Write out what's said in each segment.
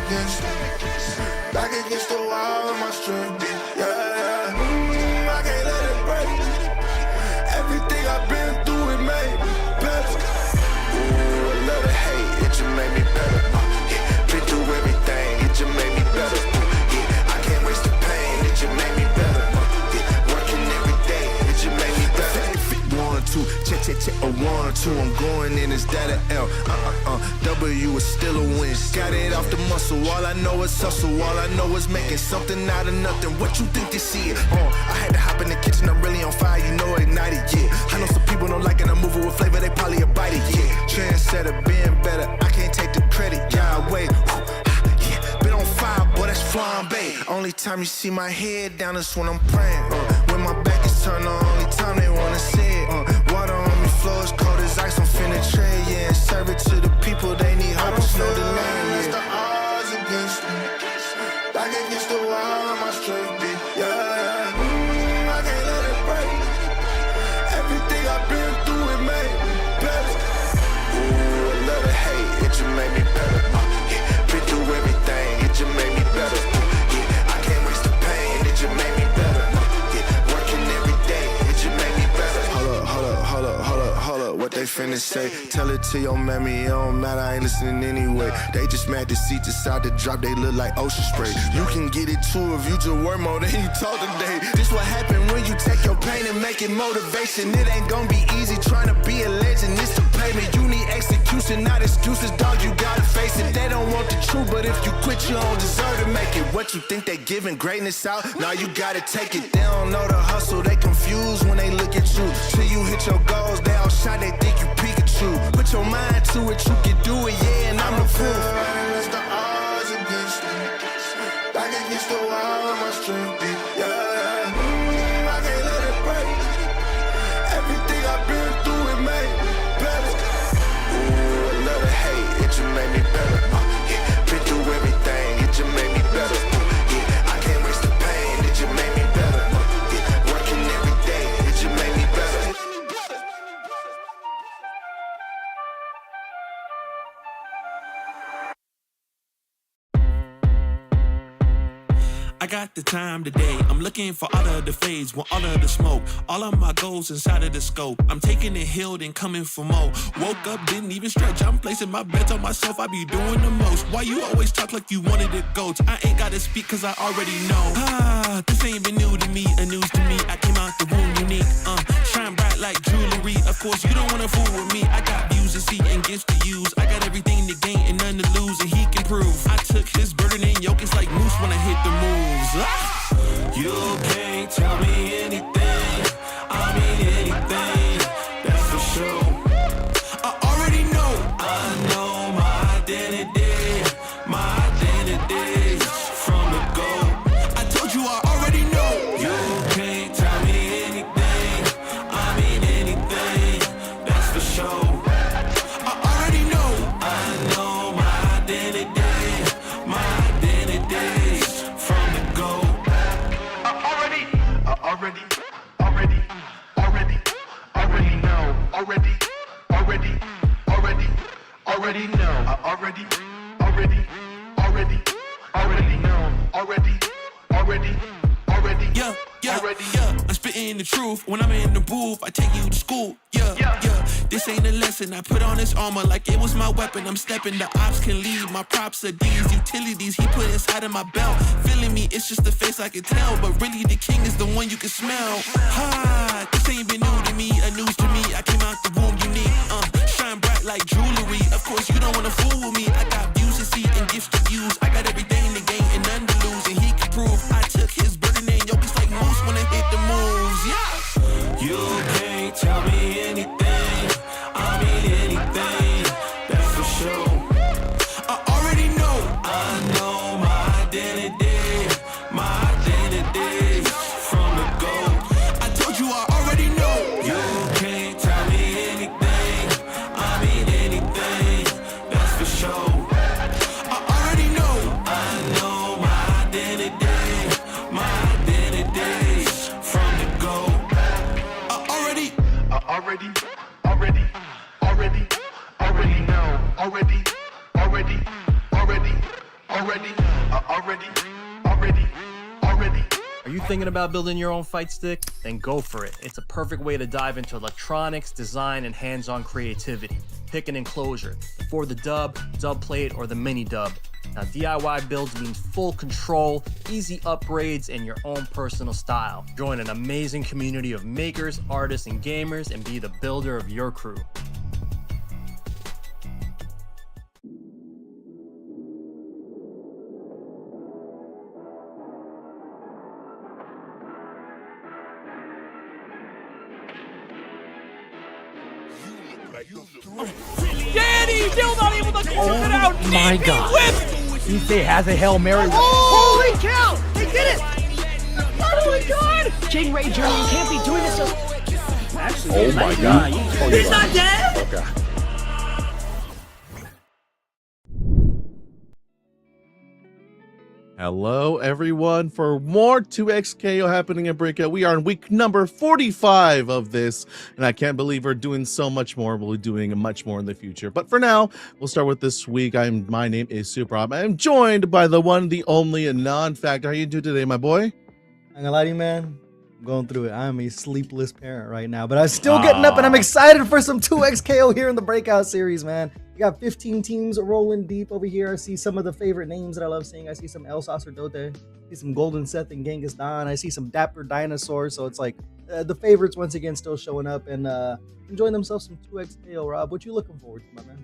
against me. Back against the wall of my strength. Yeah, I can't let it break. Everything I've been through, it made me better. Ooh, a little hate, it just made me better. Been through everything, it just made me better. I can't waste the pain, it just made me better. Working every day, it just made me better. 1, 2, check, a 1, 2. I'm going in, is that an L? W is still a win. Got it off the muscle. All I know is hustle. All I know is making something out of nothing. What you think they see it? I had to hop in the kitchen. I'm really on fire. You know, ignited. Yeah. I know some people don't like it. I'm moving with flavor. They probably a bite it. Yeah. Trendsetter, being better. I can't take the credit. Yeah, wait. Yeah. Been on fire, boy. That's flambe. Only time you see my head down is when I'm praying. When my back is turned on, only time they wanna see it. Water on me, flow as cold as ice. I'm finna trade, yeah. And serve it to the people, they need hope. It's no delay. Yeah. The odds against me. Back against the wall of my strength. Yeah, I can't let it break. Everything I've been through, it made me better. Ooh, a little hate, it just made me better. Been through everything, it just made me better. I can't waste the pain, it just made me better. Working every day, it just made me better. Hold up, what they finna say? Tell it to your mammy, it don't matter, I ain't listening anyway. They just mad to see decide to drop, they look like ocean spray. You can get it too if you just work more than you talk today. This what happen when you take your pain and make it motivation. It ain't gonna be easy trying to be a legend, it's the payment. You need execution, not excuses, dog, you gotta face it. They don't want the truth, but if you quit, you don't deserve to make it. What you think they giving greatness out? Now you gotta take it. They don't know the hustle, they confused when they look at you. Till you hit your goals, they all shot, they think you Pikachu. Put your mind to it, you can do it, yeah, and I'm the proof. The odds against me. Back against the wall of my strength. Yeah, I can't let it break. Everything I've been through, it made me better. Ooh, a little hate, it just made me better. Been through everything, it just made me better. I can't waste the pain, it just made me better. Working every day, it just made me better. I got the time today. I'm looking for all of the fades, want all of the smoke. All of my goals inside of the scope. I'm taking it healed and coming for more. Woke up, didn't even stretch. I'm placing my bets on myself. I be doing the most. Why you always talk like you wanted to go? I ain't gotta speak cause I already know. This ain't been new to me, a news to me. I came out the womb unique. Shine bright like jewelry. Of course, you don't wanna fool with me. I got views to see and gifts to use. I got everything to gain and none to lose, and he can prove. I took his burden and yoke. It's like moose when I hit the moves. You can't tell me anything, I mean anything, that's for sure. I already know. I know my identity from the go. I told you I already know. You can't tell me anything, I mean anything, that's for sure. I already know. I know my identity from the go. Already know. I already know. Yeah. I'm spitting the truth. When I'm in the booth, I take you to school. Yeah. This ain't a lesson. I put on this armor like it was my weapon. I'm stepping. The ops can leave. My props are these utilities he put inside of my belt. Feeling me, it's just the face I can tell. But really, the king is the one you can smell. This ain't been new to me, a news to me. I came out the womb unique. Shine bright like jewelry. Of course, you don't wanna fool with me. I got views to see and gifts to use. I got everything to gain and none to lose, and he can prove. I took his burden and yo, it's like moose when I hit the moves. Yeah. You can't tell me anything, I mean anything, that's for sure. I already know. I know my identity from the go. I told you I already know. You can't tell me anything, I mean anything, that's for sure. Are you thinking about building your own fight stick? Then go for it. It's a perfect way to dive into electronics, design, and hands-on creativity. Pick an enclosure, for the dub plate, or the mini dub. Now, DIY builds means full control, easy upgrades, and your own personal style. Join an amazing community of makers, artists, and gamers, and be the builder of your crew. Danny still not able to close it out. My God. Ife has a Hail Mary. Holy cow! They did it! Oh my God! King Ray Jr., you can't be doing this. Oh my God! He's not dead. Okay. Hello, everyone, for more 2XKO happening in Breakout. We are in week number 45 of this, and I can't believe we're doing so much more. We'll be doing much more in the future. But for now, we'll start with this week. My name is Super Rob. I am joined by the one, the only, and non-factor. How you doing today, my boy? I'm gonna lie to you, man. I'm going through it. I'm a sleepless parent right now, but I'm still getting up, and I'm excited for some 2XKO here in the Breakout series, man. We got 15 teams rolling deep over here. I see some of the favorite names that I love seeing. I see some El Sacerdote. I see some Golden Seth and Genghis Don. I see some Dapper Dinosaur. So it's like the favorites once again still showing up and enjoying themselves some 2XKO. Rob, what you looking forward to, my man?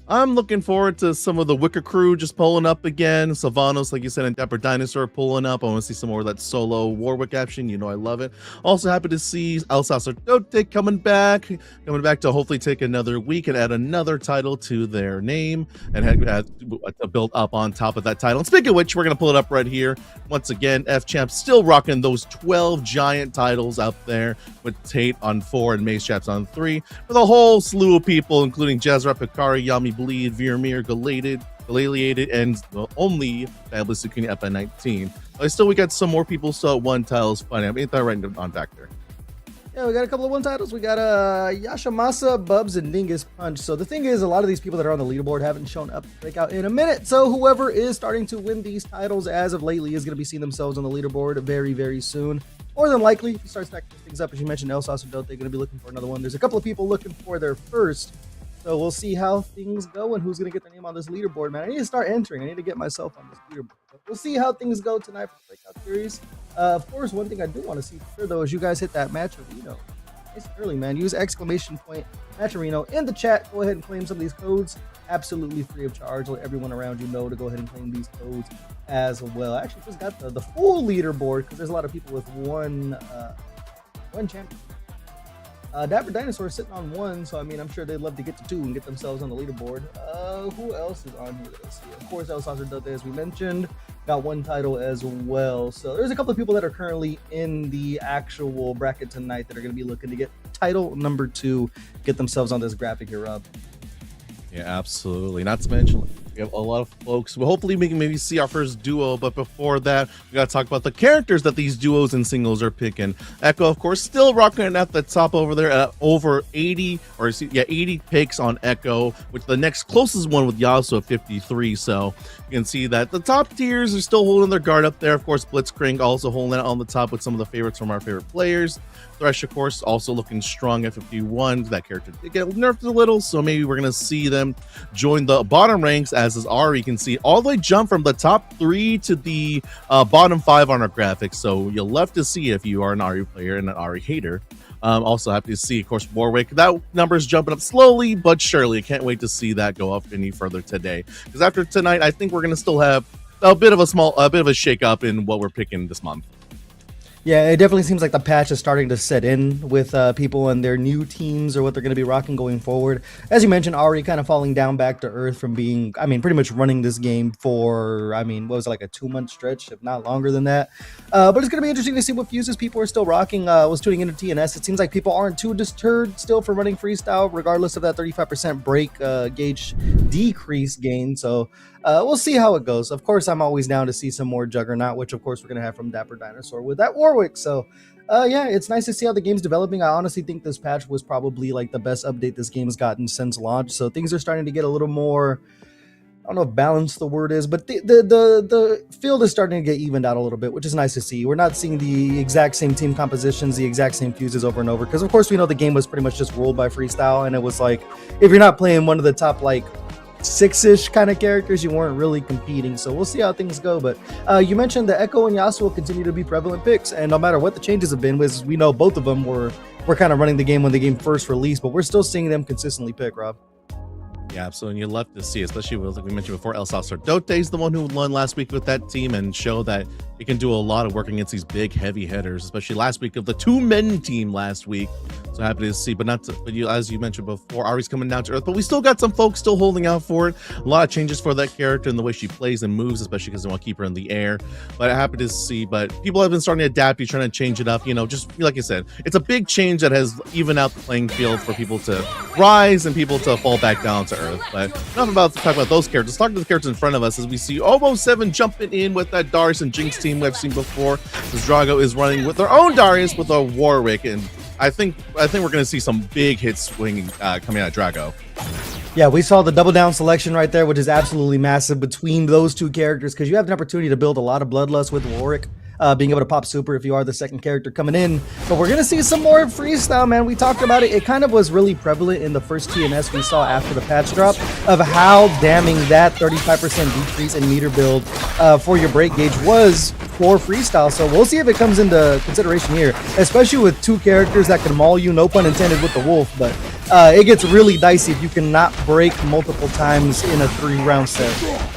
I'm looking forward to some of the Wicker crew just pulling up again. Sylvanos, like you said, and Dapper Dinosaur pulling up. I want to see some more of that solo Warwick action. You know I love it. Also happy to see El Sacerdote coming back to hopefully take another week and add another title to their name and to build up on top of that title. And speaking of which, we're going to pull it up right here. Once again, F-Champ still rocking those 12 giant titles out there with Tate on 4 and Mace Chaps on 3. With a whole slew of people, including Jazra, Pikari, Yami Bleed, Virmir, Galaliated, and only Fabulous Sukuni up at 19. Still, we got some more people still at 1 titles fighting. I mean, that right on Factor. Yeah, we got a couple of 1 titles. We got Yashamasa, Bubs, and Dingus Punch. So the thing is, a lot of these people that are on the leaderboard haven't shown up to Breakout in a minute. So whoever is starting to win these titles as of lately is going to be seeing themselves on the leaderboard very, very soon. More than likely, if you start stacking things up, as you mentioned, El Sacerdote, they're going to be looking for another one. There's a couple of people looking for their first. So we'll see how things go and who's going to get their name on this leaderboard, man. I need to start entering. I need to get myself on this leaderboard. But we'll see how things go tonight for the Breakout series. Of course, one thing I do want to see for sure, though, is you guys hit that Matcherino. Nice early, man. Use exclamation point Matcherino in the chat. Go ahead and claim some of these codes. Absolutely free of charge. Let everyone around you know to go ahead and claim these codes as well. I actually just got the full leaderboard because there's a lot of people with one champion. Dapper Dinosaur is sitting on 1, so I mean, I'm sure they'd love to get to 2 and get themselves on the leaderboard. Who else is on here? Let's see. Of course, El Sacerdote, as we mentioned, got 1 title as well. So there's a couple of people that are currently in the actual bracket tonight that are going to be looking to get title number 2, get themselves on this graphic here, Rob. Yeah, absolutely. Not to mention, we have a lot of folks. Well, hopefully we can maybe see our first duo, but before that, we got to talk about the characters that these duos and singles are picking. Echo, of course, still rocking at the top over there at over 80 picks on Echo, which the next closest one with Yasuo at 53. So you can see that the top tiers are still holding their guard up there. Of course, Blitzcrank also holding it on the top with some of the favorites from our favorite players. Thresh, of course, also looking strong at 51. That character did get nerfed a little, so maybe we're going to see them join the bottom ranks, as is Ari. You can see all the way jump from the top 3 to the bottom 5 on our graphics, so you'll love to see if you are an Ari player and an Ari hater. Also happy to see, of course, Warwick. That number is jumping up slowly but surely. I can't wait to see that go up any further today, because after tonight, I think we're going to still have a bit of a shake up in what we're picking this month. Yeah, it definitely seems like the patch is starting to set in with people and their new teams or what they're going to be rocking going forward. As you mentioned, Ari kind of falling down back to earth from being, I mean, pretty much running this game for, I mean, what was it, like a 2-month stretch, if not longer than that. But it's going to be interesting to see what fuses people are still rocking. I was tuning into TNS. It seems like people aren't too deterred still from running freestyle, regardless of that 35% break gauge decrease gain. So we'll see how it goes. Of course, I'm always down to see some more Juggernaut, which of course we're going to have from Dapper Dinosaur with that Warwick. So yeah, it's nice to see how the game's developing. I honestly think this patch was probably like the best update this game's gotten since launch. So things are starting to get a little more I don't know if balanced the word is, but the field is starting to get evened out a little bit, which is nice to see. We're not seeing the exact same team compositions, the exact same fuses over and over, because of course we know the game was pretty much just ruled by freestyle, and it was like, if you're not playing one of the top like 6-ish kind of characters, you weren't really competing. So we'll see how things go. But you mentioned that Echo and Yasuo will continue to be prevalent picks, and no matter what the changes have been, because we know both of them were kind of running the game when the game first released, but we're still seeing them consistently pick, Rob. Yeah, absolutely. And you love to see, especially with, like we mentioned before, El Sacerdote is the one who won last week with that team and show that he can do a lot of work against these big, heavy hitters, especially last week of the 2-men team last week. So happy to see, but as you mentioned before, Ari's coming down to earth, but we still got some folks still holding out for it. A lot of changes for that character and the way she plays and moves, especially because they want to keep her in the air. But happy to see, but people have been starting to adapt. You're trying to change it up, just like I said, it's a big change that has evened out the playing field for people to rise and people to fall back down to earth. But enough about to talk about those characters. Talk to the characters in front of us as we see Almost 7 jumping in with that Darius and Jinx team we've seen before. As Drago is running with their own Darius with a Warwick, and I think we're going to see some big hits swinging coming out of Drago. Yeah, we saw the double down selection right there, which is absolutely massive between those two characters, because you have an opportunity to build a lot of bloodlust with Warwick. Being able to pop super if you are the second character coming in. But we're going to see some more freestyle, man. We talked about it. It kind of was really prevalent in the first TNS we saw after the patch drop of how damning that 35% decrease in meter build for your break gauge was for freestyle. So we'll see if it comes into consideration here, especially with two characters that can maul you, no pun intended, with the wolf. But it gets really dicey if you cannot break multiple times in a 3-round set.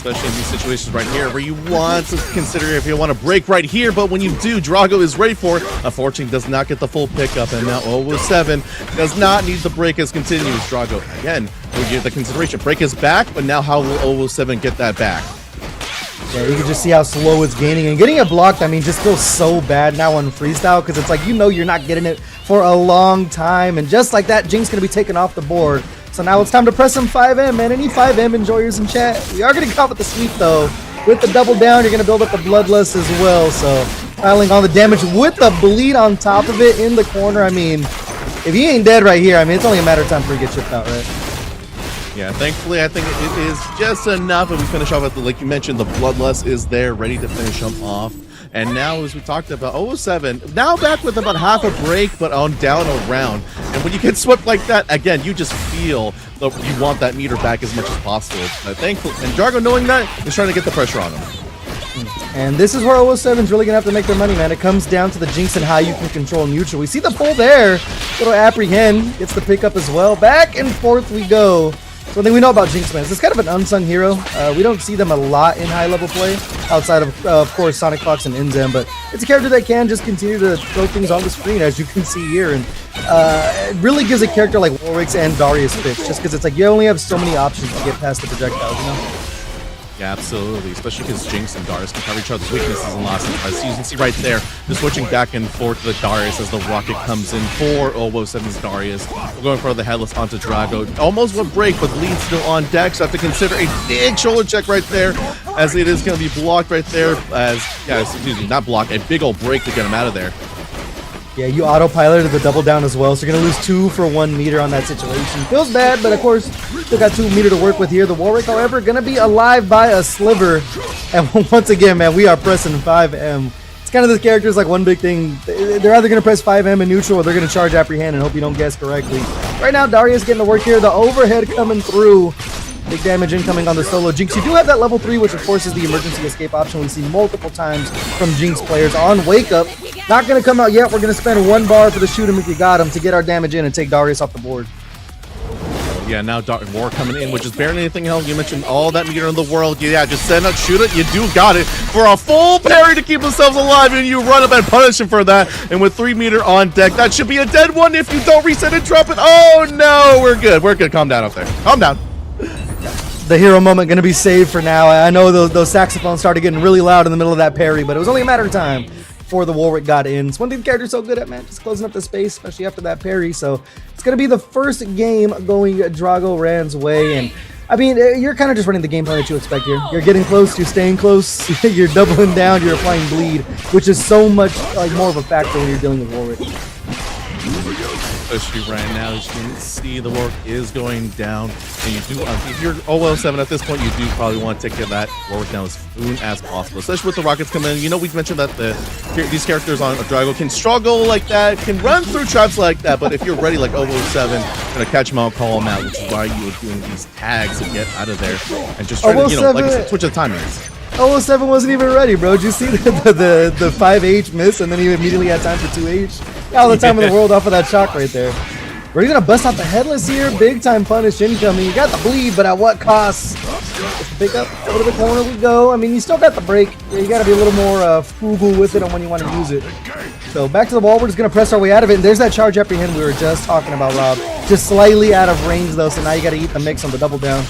Especially in these situations right here where you want to consider if you want to break right here, but when you do, Drago is ready for it. Unfortunately, does not get the full pickup, and now 007 does not need the break as continues. Drago, again, we get the consideration. Break is back, but now how will 007 get that back? Yeah, you can just see how slow it's gaining, and getting it blocked, I mean, just feels so bad now on freestyle, because it's like, you're not getting it for a long time, and just like that, Jinx going to be taken off the board. So now it's time to press some 5M, man. Any 5M enjoyers in chat? We are going to come with the sweep, though. With the double down, you're going to build up the bloodlust as well. So piling on the damage with the bleed on top of it in the corner. I mean, if he ain't dead right here, I mean, it's only a matter of time before he gets shipped out, right? Yeah, thankfully, I think it is just enough. And we finish off with, like you mentioned, the bloodlust is there, ready to finish him off. And now, as we talked about, 007, now back with about half a break, but on down a round. And when you get swept like that, again, you just feel that you want that meter back as much as possible. But thankfully, and Drago, knowing that, is trying to get the pressure on him. And this is where 007's really going to have to make their money, man. It comes down to the Jinx and how you can control neutral. We see the pull there. Little apprehend, gets the pickup as well. Back and forth we go. So one thing we know about Jinx, man, is it's kind of an unsung hero. We don't see them a lot in high-level play, outside of course, Sonic Fox and Inzam, but it's a character that can just continue to throw things on the screen, as you can see here, and it really gives a character like Warwick's and Darius fits, just because it's like you only have so many options to get past the projectiles, Yeah, absolutely, especially because Jinx and Darius can cover each other's weaknesses and losses. As you can see right there, just switching back and forth to the Darius as the rocket comes in for 007's Darius. We're going for the headless onto Drago. Almost one break, but lead still on deck, so I have to consider a big shoulder check right there, as it is going to be blocked right there. Excuse me, not blocked, a big old break to get him out of there. Yeah, you autopiloted the double down as well, so you're going to lose 2 for 1 meter on that situation. Feels bad, but of course, still got 2 meter to work with here. The Warwick, however, going to be alive by a sliver. And once again, man, we are pressing 5M. It's kind of the characters like one big thing. They're either going to press 5M in neutral, or they're going to charge apprehend and hope you don't guess correctly. Right now, Darius getting to work here. The overhead coming through. Big damage incoming on the solo Jinx. You do have that level 3, which of course is the emergency escape option we see multiple times from Jinx players on Wake Up. Not going to come out yet. We're going to spend 1 bar for the shoot him if you got him to get our damage in and take Darius off the board. Yeah, now War coming in, which is barely anything else. You mentioned all that meter in the world. Yeah, just send it, shoot it. You do got it for a full parry to keep themselves alive, and you run up and punish him for that. And with 3 meter on deck, that should be a dead one if you don't reset and drop it. Oh no, we're good. We're good. Calm down up there. Calm down. The hero moment going to be saved for now. I know those saxophones started getting really loud in the middle of that parry, but it was only a matter of time before the Warwick got in. It's one thing the character's so good at, man, just closing up the space, especially after that parry. So it's going to be the first game going Drago Rand's way. And I mean, you're kind of just running the game plan that you expect here. You're getting close, you're staying close, you're doubling down, you're applying bleed, which is so much like more of a factor when you're dealing with Warwick. especially right now. As you can see, the Warwick is going down, and you do. If you're OL7 at this point, you do probably want to take that Warwick down as soon as possible, especially with the rockets coming in. You know, we mentioned that these characters on Drago can struggle like that, can run through traps like that, but if you're ready like OL7, gonna catch them out, call them out, which is why you were doing these tags to get out of there and just try to, you know, like I said, switch the timings. 007 wasn't even ready, bro. Did you see the 5H miss, and then he immediately had time for 2H? Got all the time in the world off of that shock right there. We're gonna bust out the headless here. Big time punish incoming. You got the bleed, but at what cost? Just to pick up over to the corner we go. I mean, you still got the break. You gotta be a little more frugal with it on when you want to use it. So back to the wall. We're just gonna press our way out of it. And there's that charge apprehend we were just talking about, Rob. Just slightly out of range though, so now you gotta eat the mix on the double down.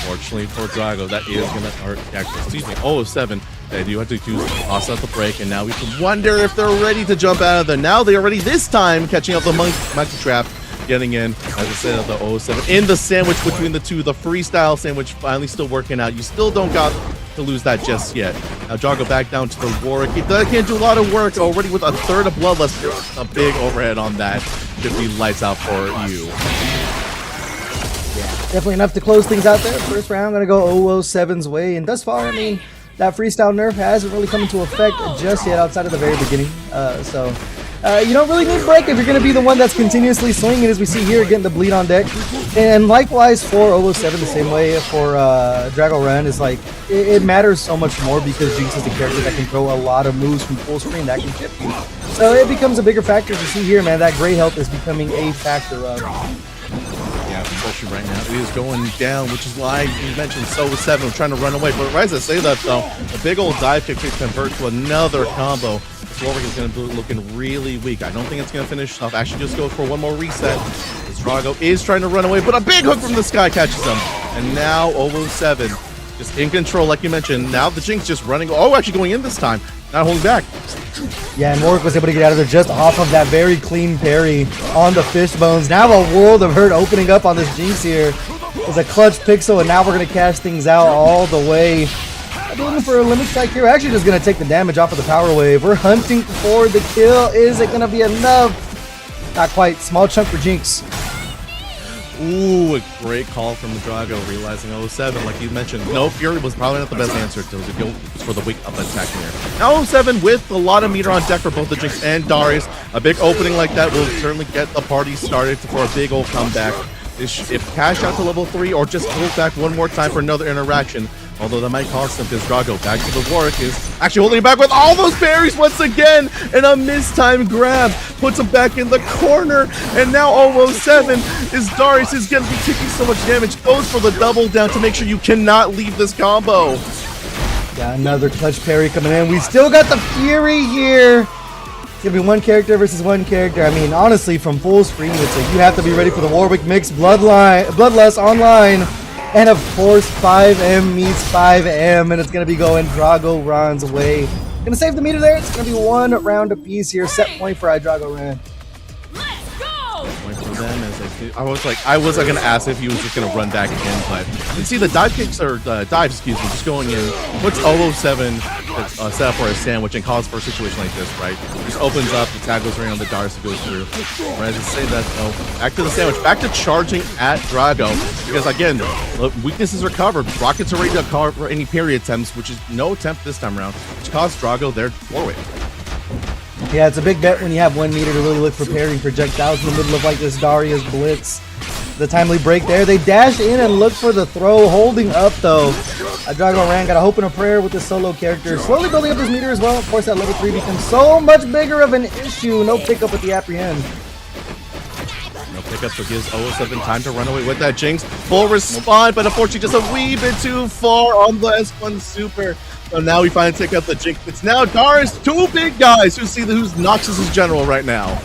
Unfortunately for Drago, that is going to, or actually, excuse me, 007, they do have to toss out the break, and now we can wonder if they're ready to jump out of there. Now they are ready this time, catching up the monkey trap, getting in, as I said, of the 007, in the sandwich between the two, the freestyle sandwich finally still working out. You still don't got to lose that just yet. Now Drago back down to the Warwick. He can't do a lot of work already with a third of Bloodlust. A big overhead on that. Should be lights out for you. Definitely enough to close things out there. First round, gonna go 007's way, and thus far, I mean, that freestyle nerf hasn't really come into effect just yet outside of the very beginning. You don't really need break if you're gonna be the one that's continuously swinging, as we see here, getting the bleed on deck. And likewise for 007, the same way for Drago Run is like, it matters so much more because Jinx is the character that can throw a lot of moves from full screen that can chip you. So it becomes a bigger factor. As you see here, man, that gray health is becoming a factor of. Yeah, especially right now, it is going down, which is why you mentioned 007 trying to run away. But right as I say that, though, a big old dive kick could convert to another combo. This Warwick is going to be looking really weak. I don't think it's going to finish off. Actually, just go for one more reset. This Drago is trying to run away, but a big hook from the sky catches him. And now 007 just in control, like you mentioned. Now the Jinx just running. Oh, actually going in this time. Not holding back. Yeah, and Warwick was able to get out of there just off of that very clean parry on the fish bones. Now a world of hurt opening up on this Jinx here. It's a clutch pixel, and now we're going to cash things out all the way. I'm looking for a limit strike here. We're actually just going to take the damage off of the power wave. We're hunting for the kill. Is it going to be enough? Not quite. Small chunk for Jinx. Ooh, a great call from the Drago, realizing 007, like you mentioned. No, Fury was probably not the best answer to go for the wake-up attack here. Now 007 with a lot of meter on deck for both the Jinx and Darius. A big opening like that will certainly get the party started for a big old comeback. If cash out to level 3 or just pull back one more time for another interaction, although that might cost him, because Drago back to the Warwick is actually holding back with all those parries once again, and a mistimed grab puts him back in the corner, and now 007 is Darius is going to be taking so much damage, goes for the double down to make sure you cannot leave this combo. Got another clutch parry coming in. We still got the Fury here. It's going to be one character versus one character. I mean, honestly, from full screen, it's like you have to be ready for the Warwick mix, Bloodlust online. And of course, 5M meets 5M, and it's going to be going Drago Ran's way. Going to save the meter there. It's going to be one round apiece here. Set point for Drago Ran. Point for them as I was going to ask if he was just going to run back again, but you see the dive kicks, or dives, excuse me, just going in. Puts 007 set up for a sandwich and calls for a situation like this, right? Just opens up, the tag goes right on the Darius to go through. Right, just say that, though. Back to the sandwich, back to charging at Drago, because again, weaknesses are covered. Rockets are ready to cover any parry attempts, which is no attempt this time around, which cost Drago their Warwick. Yeah, it's a big bet when you have 1 meter to really look for parrying projectiles in the middle of like this Darius blitz. The timely break there. They dash in and look for the throw, holding up though. Drago Ran got a hope and a prayer with this solo character. Slowly building up his meter as well. Of course, that level 3 becomes so much bigger of an issue. No pickup with the apprehend. No pickup, so gives 007 time to run away with that Jinx. Full respawn, but unfortunately just a wee bit too far on the S1 Super. So now we finally take out the Jinx. It's now Darius, 2 big guys who's Noxus's general right now.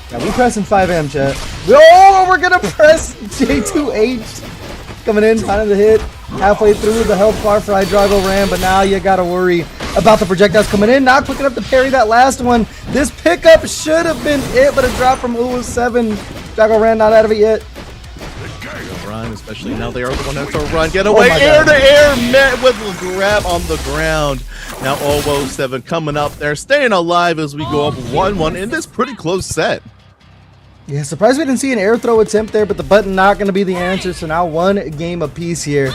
Yeah, we pressing 5M, chat. Oh, we're gonna press J2H. Coming in, finding the hit. Halfway through the health bar for Drago Ran, but now you gotta worry about the projectiles coming in. Not quick enough to parry that last one. This pickup should have been it, but a drop from 007. Drago Ran not out of it yet. Run, especially now they are the one that has to run. Get away, air to air, met with a grab on the ground. Now 007 coming up there, staying alive as we go up 1-1 in this pretty close set. Yeah, surprised we didn't see an air throw attempt there, but the button not going to be the answer. So now one game apiece here.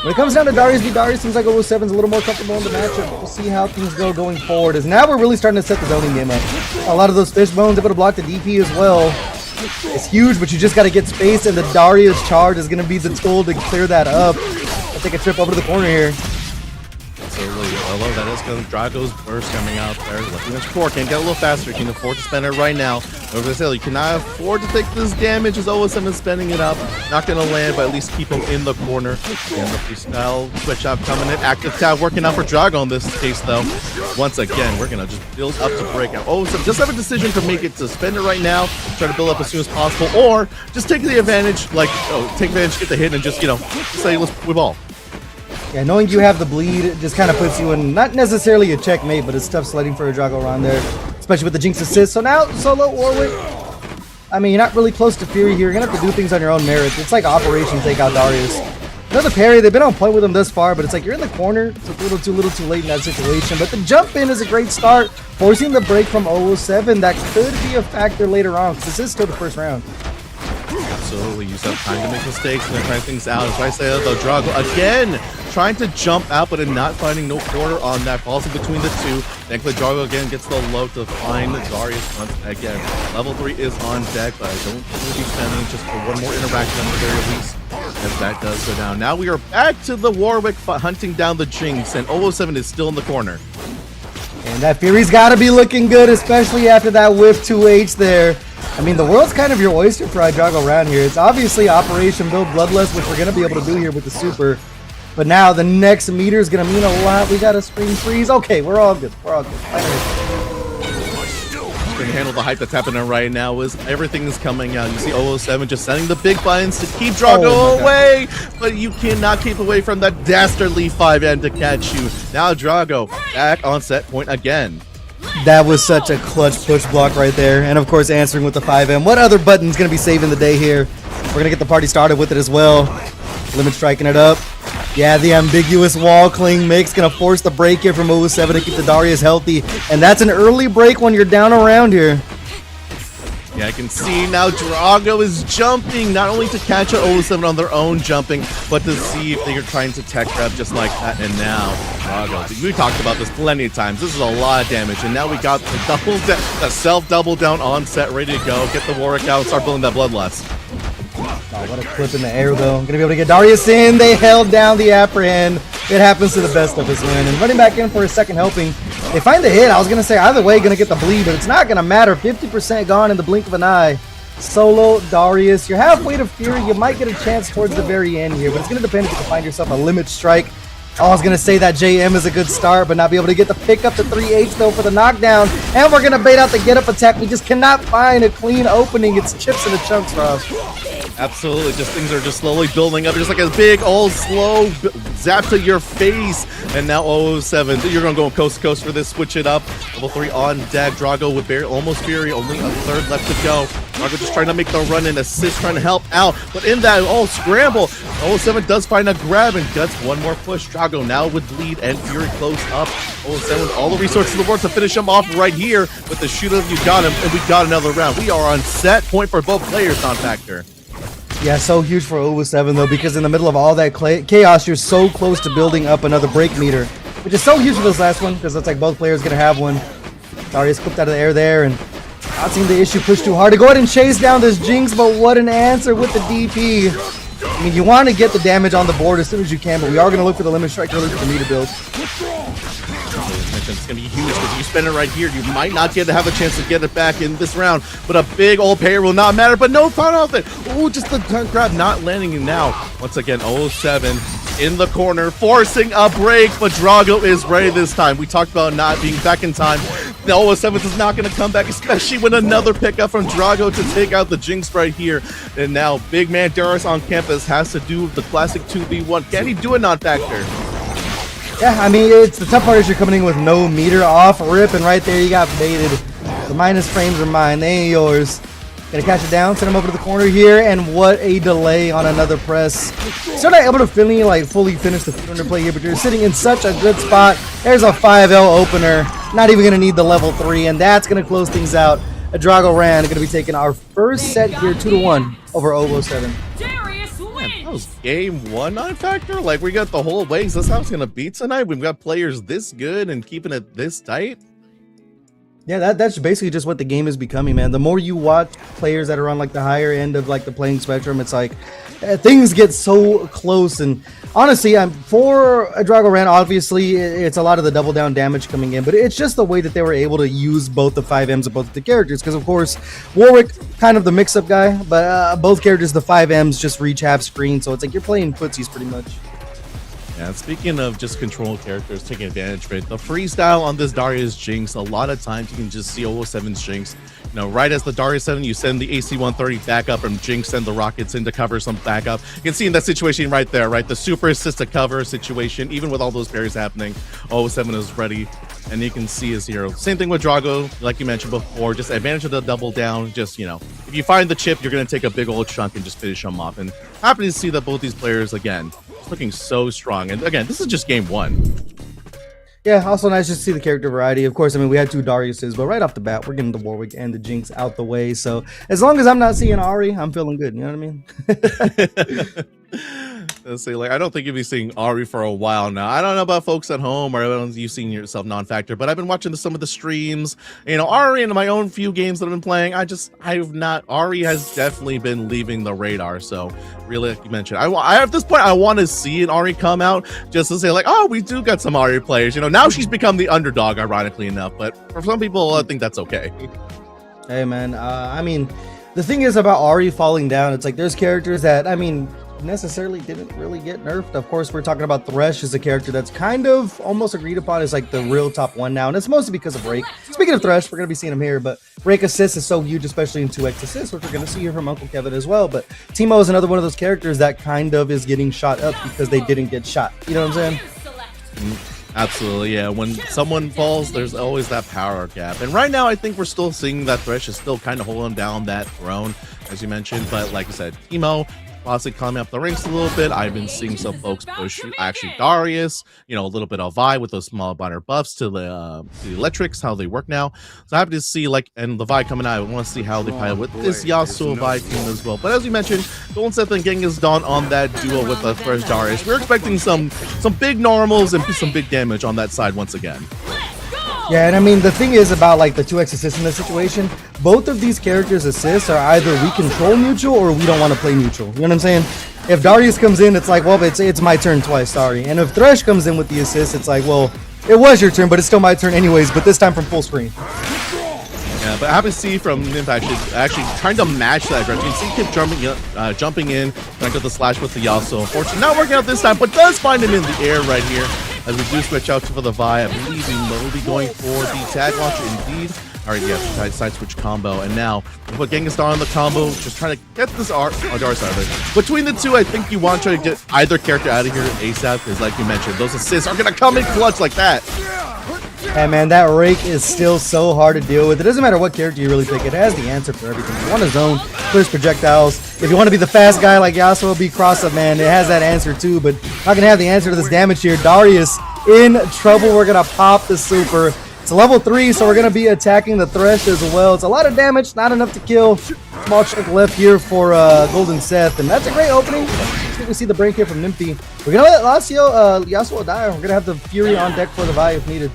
When it comes down to Darius v Darius, seems like 007's a little more comfortable in the matchup. We'll see how things go going forward. As now we're really starting to set the zoning game up. A lot of those fish bones able to block the DP as well. It's huge, but you just got to get space, and the Darius charge is going to be the tool to clear that up. I'll take a trip over to the corner here. Absolutely. Although that is going to Drago's burst coming out there. Looking at score, can't get a little faster. Can afford to spend it right now. Over the hill, you cannot afford to take this damage as 007 is spending it up. Not going to land, but at least keep him in the corner. Again, the freestyle switch up coming in. Active tab working out for Drago in this case, though. Once again, we're going to just build up to Breakout. 007 just have a decision to make it to spend it right now, try to build up as soon as possible, or just take the advantage, like, take advantage, get the hit, and just, just say, let's whip ball. Yeah, knowing you have the bleed, it just kind of puts you in, not necessarily a checkmate, but it's tough sledding for a Drago around there, especially with the Jinx assist. So now, solo Warwick, I mean, you're not really close to Fury here. You're going to have to do things on your own merit. It's like Operation Take Out Darius. Another parry, they've been on point with him thus far, but it's like you're in the corner. It's a little too late in that situation. But the jump in is a great start, forcing the break from 007. That could be a factor later on, because this is still the first round. Absolutely, you still have time to make mistakes and then try things out. As I say, though, Drago again trying to jump out, but not finding no quarter on that. Falls in between the two. Thankfully, Drago again gets the low to find Darius once again. Level 3 is on deck, but I don't think we'll be spending just for one more interaction at the very least. As that does go down. Now we are back to the Warwick hunting down the Jinx, and 007 is still in the corner. And that Fury's got to be looking good, especially after that whiff 2H there. I mean, the world's kind of your oyster for Drago around here. It's obviously Operation Build Bloodlust, which we're going to be able to do here with the super. But now the next meter is going to mean a lot. We got a screen freeze. Okay, we're all good. We're all good. Can handle the hype that's happening right now as everything is coming out. You see 007 just sending the big buttons to keep Drago away, but you cannot keep away from that dastardly 5M to catch you. Now Drago back on set point again. That was such a clutch push block right there. And of course, answering with the 5M. What other button's going to be saving the day here? We're going to get the party started with it as well. Limit striking it up. Yeah, the ambiguous wall cling mix going to force the break here from 007 to keep the Darius healthy. And that's an early break when you're down around here. Yeah, I can see now Drago is jumping, not only to catch 007 on their own jumping, but to see if they are trying to tech grab just like that. And now Drago, we talked about this plenty of times. This is a lot of damage, and now we got the self double down on set, ready to go. Get the Warwick out, start building that bloodlust. Oh, what a clip in the air, though. Gonna be able to get Darius in. They held down the apprehend. It happens to the best of us, man. And running back in for a second helping. They find the hit. I was gonna say either way, gonna get the bleed, but it's not gonna matter. 50% gone in the blink of an eye. Solo Darius. You're halfway to Fury. You might get a chance towards the very end here, but it's gonna depend if you can find yourself a limit strike. I was gonna say that JM is a good start, but not be able to get the pick up the 3H though for the knockdown. And we're gonna bait out the get up attack. We just cannot find a clean opening. It's chips in the chunks for us. Absolutely, just things are just slowly building up. Just like a big old slow zap to your face. And now 007, you're gonna go coast to coast for this. Switch it up. Level 3 on deck. Drago with almost Fury, only a third left to go. Drago just trying to make the run and assist, trying to help out. But in that scramble, 007 does find a grab and gets one more push. Drago now with bleed and Fury close up. 007 with all the resources in the world to finish him off right here with the shoot of you got him, and we got another round. We are on set point for both players, non-factor. Yeah, so huge for 007 though, because in the middle of all that chaos, you're so close to building up another break meter, which is so huge for this last one, because it's like both players gonna have one. Darius clipped out of the air there, and not seeing the issue push too hard to go ahead and chase down this Jinx, but what an answer with the DP. I mean, you want to get the damage on the board as soon as you can, but we are gonna look for the limit strike early for the meter build. It's going to be huge because you spend it right here. You might not get to have a chance to get it back in this round, but a big old pair will not matter. But no fun off it. Oh, just the grab not landing now. Once again, 007 in the corner, forcing a break, but Drago is ready this time. We talked about not being back in time. The 007 is not going to come back, especially with another pickup from Drago to take out the Jinx right here. And now big man Darius on campus has to do the classic 2v1. Can he do a non-factor? Yeah, I mean, it's the tough part is you're coming in with no meter off rip, and right there you got baited. The minus frames are mine, they ain't yours. Gonna catch it down, send him over to the corner here, and what a delay on another press. Still not able to fully finish the under play here, but you're sitting in such a good spot. There's a 5L opener, not even gonna need the level 3, and that's gonna close things out. Drago Ran going to be taking our first set here 2-1 over Ovo 7. Man, that was game 1 non-factor. Like, we got the whole way. Is this how it's gonna be tonight? We've got players this good and keeping it this tight. Yeah, that's basically just what the game is becoming, man. The more you watch players that are on like the higher end of like the playing spectrum, it's like things get so close. And honestly, I'm for a Drago Ran. Obviously, it's a lot of the double down damage coming in, but it's just the way that they were able to use both the 5Ms of both the characters. Because of course, Warwick kind of the mix-up guy, but both characters, the 5Ms just reach half screen, so it's like you're playing footsies pretty much. Yeah, speaking of just control characters taking advantage of it, the freestyle on this Darius Jinx, a lot of times you can just see 007's Jinx. You know, right as the Darius 7, you send the AC-130 back up and Jinx send the rockets in to cover some backup. You can see in that situation right there, right? The super assist to cover situation, even with all those parries happening, 007 is ready. And you can see his hero. Same thing with Drago, like you mentioned before, just advantage of the double down. Just, you know, if you find the chip, you're going to take a big old chunk and just finish them off. And happy to see that both these players, again, looking so strong. And again, this is just game 1. Yeah, also nice just to see the character variety. Of course, I mean, we had 2 Dariuses, but right off the bat, we're getting the Warwick and the Jinx out the way. So as long as I'm not seeing Ari, I'm feeling good. You know what I mean? Let's see, like, I don't think you'll be seeing Ari for a while now. I don't know about folks at home or you've seen yourself non-factor, but I've been watching some of the streams. You know, Ari in my own few games that I've been playing, Ari has definitely been leaving the radar. So really, like you mentioned, at this point, I want to see an Ari come out just to say like, oh, we do got some Ari players. You know, now she's become the underdog, ironically enough, but for some people, I think that's okay. Hey, man, I mean, the thing is about Ari falling down, it's like there's characters that, I mean, necessarily didn't really get nerfed. Of course, we're talking about Thresh as a character that's kind of almost agreed upon as like the real top 1 now, and it's mostly because of Rake. Speaking of Thresh, we're going to be seeing him here, but Rake assist is so huge, especially in 2x assist, which we're going to see here from Uncle Kevin as well. But Teemo is another one of those characters that kind of is getting shot up because they didn't get shot. You know what I'm saying? Absolutely, yeah. When someone falls, there's always that power gap. And right now, I think we're still seeing that Thresh is still kind of holding down that throne, as you mentioned. But like I said, Teemo possibly climbing up the ranks a little bit. I've been seeing some folks push actually Darius, you know, a little bit of Vi with those small minor buffs to the electrics, how they work now. So happy to see, like, and the Vi coming out. I want to see how they play with this Yasuo Vi team as well. But as you mentioned, Golden Seth and Genghis Dawn on that duo with the first Darius. We're expecting some big normals and some big damage on that side once again. Yeah, and I mean, the thing is about like the 2x assist in this situation, both of these characters' assists are either we control neutral or we don't want to play neutral. You know what I'm saying? If Darius comes in, it's like, well, it's my turn twice, sorry. And if Thresh comes in with the assist, it's like, well, it was your turn, but it's still my turn anyways, but this time from full screen. Yeah, but happy to see from Nymph actually trying to match that direction. You see him jumping in, trying to get the slash with the Yasuo. Unfortunately, not working out this time, but does find him in the air right here. As we do switch out for the Vi, I believe we will be going for the tag launcher indeed. All right, yeah, side switch combo. And now, we put Genghis Dawn on the combo, just trying to get this Darius out of it. Between the two, I think you want to try to get either character out of here ASAP, because like you mentioned, those assists are going to come in clutch like that. Hey man, that Rake is still so hard to deal with. It doesn't matter what character you really pick, it has the answer for everything. If you want to zone, clears projectiles. If you want to be the fast guy like Yasuo, be cross-up, man, it has that answer too, but not going to have the answer to this damage here. Darius in trouble. We're going to pop the super. It's a level 3, so we're going to be attacking the Thresh as well. It's a lot of damage, not enough to kill. Small chunk left here for Golden Seth, and that's a great opening. I think we see the break here from Nymphy. We're going to let Yasuo die. We're going to have the Fury on deck for the Vi if needed.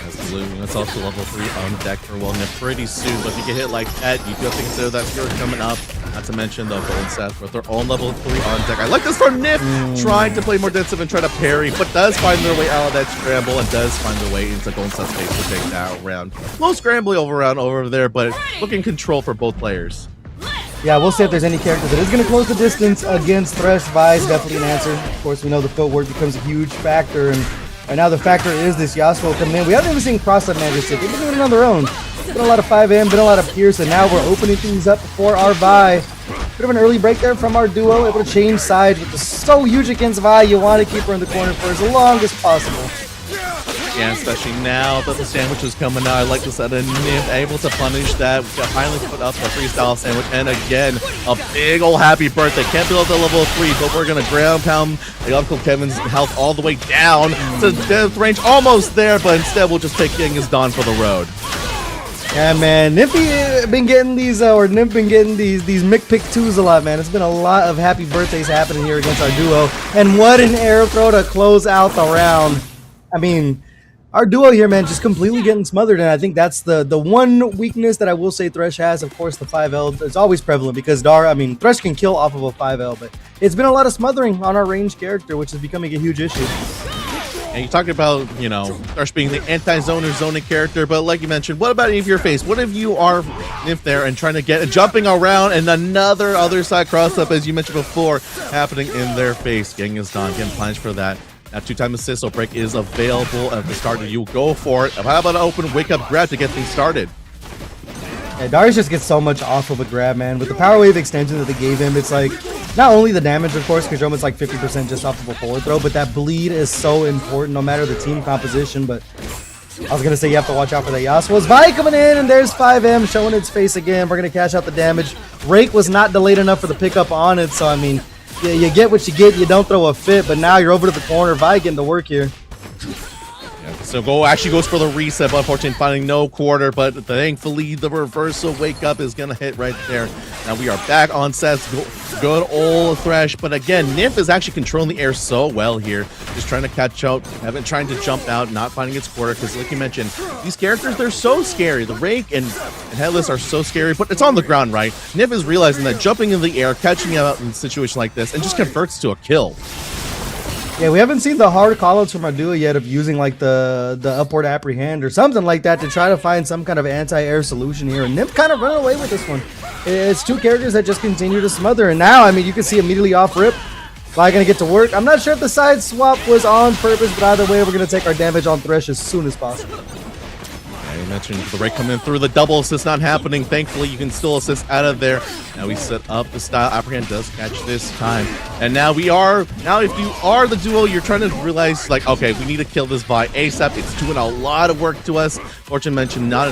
Absolutely. That's also level 3 on deck for Wellness pretty soon, but if you get hit like that, you do have to consider that Fury coming up. Not to mention the Golden Seth with their own level 3 on deck. I like this from Nif, trying to play more defensive and try to parry, but does find their way out of that scramble and does find their way into Golden Seth's face to take that round. Low scrambling over there, but looking control for both players. Yeah, we'll see if there's any character that is going to close the distance against Thresh. Vi is definitely an answer. Of course, we know the footwork becomes a huge factor, and right now the factor is this Yasuo coming in. We haven't even seen cross-up magic yet. They've been doing it on their own. Been a lot of 5M, been a lot of Pierce, and now we're opening things up for our Vi. Bit of an early break there from our duo, able to change sides, with the so huge against Vi. You want to keep her in the corner for as long as possible. Yeah, especially now that the sandwich is coming out. I like to set a Nymph, able to punish that. We got finally put up the freestyle sandwich, and again, a big old happy birthday. Can't build the level 3, but we're gonna ground pound the Uncle Kevin's health all the way down to death range, almost there, but instead we'll just take Genghis Dawn for the road. Yeah, man. Nymph been getting these Mick Pick 2s a lot, man. It's been a lot of happy birthdays happening here against our duo. And what an air throw to close out the round. I mean, our duo here, man, just completely getting smothered. And I think that's the one weakness that I will say Thresh has. Of course, the 5L is always prevalent because Thresh can kill off of a 5L, but it's been a lot of smothering on our ranged character, which is becoming a huge issue. And you talked about, Thresh being the anti-zoner zoning character, but like you mentioned, what about if you're faced? What if you are Nymph there and trying to get jumping around and another other side cross up, as you mentioned before, happening in their face? Genghis-Dan getting punished for that. That 2-time assist, so break is available at the start. You go for it. How about an open wake-up grab to get things started? Yeah, Darius just gets so much off of a grab, man. With the power wave extension that they gave him, it's like not only the damage, of course, because you're almost like 50% just off of a forward throw, but that bleed is so important no matter the team composition. But I was going to say you have to watch out for that Yasuo's Vi coming in, and there's 5M showing its face again. We're going to cash out the damage. Rake was not delayed enough for the pickup on it, so I mean, yeah, you get what you get. You don't throw a fit, but now you're over to the corner. Vi getting to work here. So actually goes for the reset, but unfortunately finding no quarter, but thankfully the reversal wake up is gonna hit right there. Now we are back on Seth's good old Thresh, but again, Nymph is actually controlling the air so well here, just trying to catch out, trying to jump out, not finding its quarter, because like you mentioned, these characters, they're so scary. The Rake and Headless are so scary, but it's on the ground, right? Nymph is realizing that jumping in the air, catching out in a situation like this, and just converts to a kill. Yeah, we haven't seen the hard callouts from our duo yet of using like the upward apprehend or something like that to try to find some kind of anti-air solution here. And Nymph kind of running away with this one. It's two characters that just continue to smother. And now, I mean, you can see immediately off rip. Vi gonna get to work. I'm not sure if the side swap was on purpose, but either way, we're gonna take our damage on Thresh as soon as possible. You mentioned the Rake coming through, the double assist not happening. Thankfully, you can still assist out of there. Now we set up the style. Apprehend does catch this time. And now if you are the duo, you're trying to realize, like, okay, we need to kill this Vi ASAP. It's doing a lot of work to us. Fortune mentioned not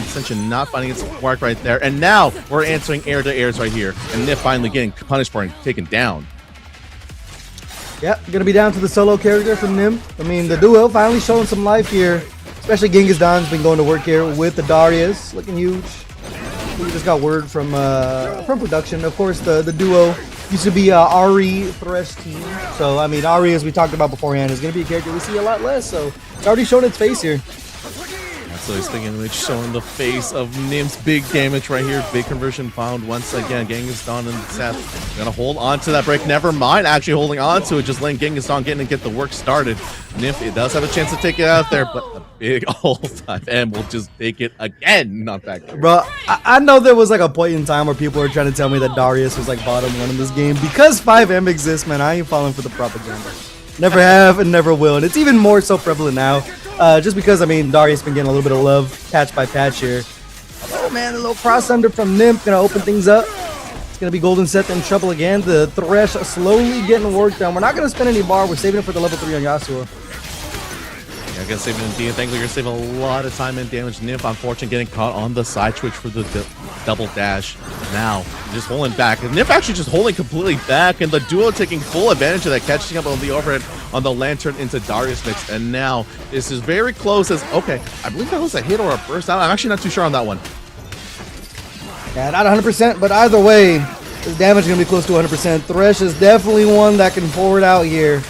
finding its mark right there. And now we're answering air to airs right here. And Nymph finally getting punished for it and taken down. Yep, gonna be down to the solo character from Nymph. I mean, the duo finally showing some life here. Especially Genghis-Dan's been going to work here with the Darius, looking huge. We just got word from production. Of course, the duo used to be Ari Thresh team. So I mean, Ari, as we talked about beforehand, is going to be a character we see a lot less. So it's already shown its face here. So he's thinking which showing the face of Nymph's big damage right here. Big conversion found once again. Genghis-Dan and Seth gonna hold on to that break. Never mind actually holding on to it, just letting Genghis-Dan get the work started. Nymph, it does have a chance to take it out there, but a big old 5M will just take it again. Not back there. Bro, I know there was like a point in time where people were trying to tell me that Darius was like bottom one in this game. Because 5M exists, man, I ain't falling for the propaganda. Never have and never will. And it's even more so prevalent now. Just because, I mean, Darius been getting a little bit of love patch by patch here. Oh man, a little cross under from Nymph gonna open things up. It's gonna be Golden Seth in trouble again. The Thresh slowly getting work done. We're not gonna spend any bar. We're saving it for the level 3 on Yasuo. Yeah, I guess saving it in thankfully you're saving a lot of time and damage. Nymph, unfortunately, getting caught on the side switch for the double dash. Now, just holding back. And Nymph actually just holding completely back, and the duo taking full advantage of that, catching up on the overhead on the lantern into Darius mix. And now this is very close as, okay, I believe that was a hit or a burst. I'm actually not too sure on that one. Yeah, not 100%, but either way, the damage is going to be close to 100%. Thresh is definitely one that can forward out here.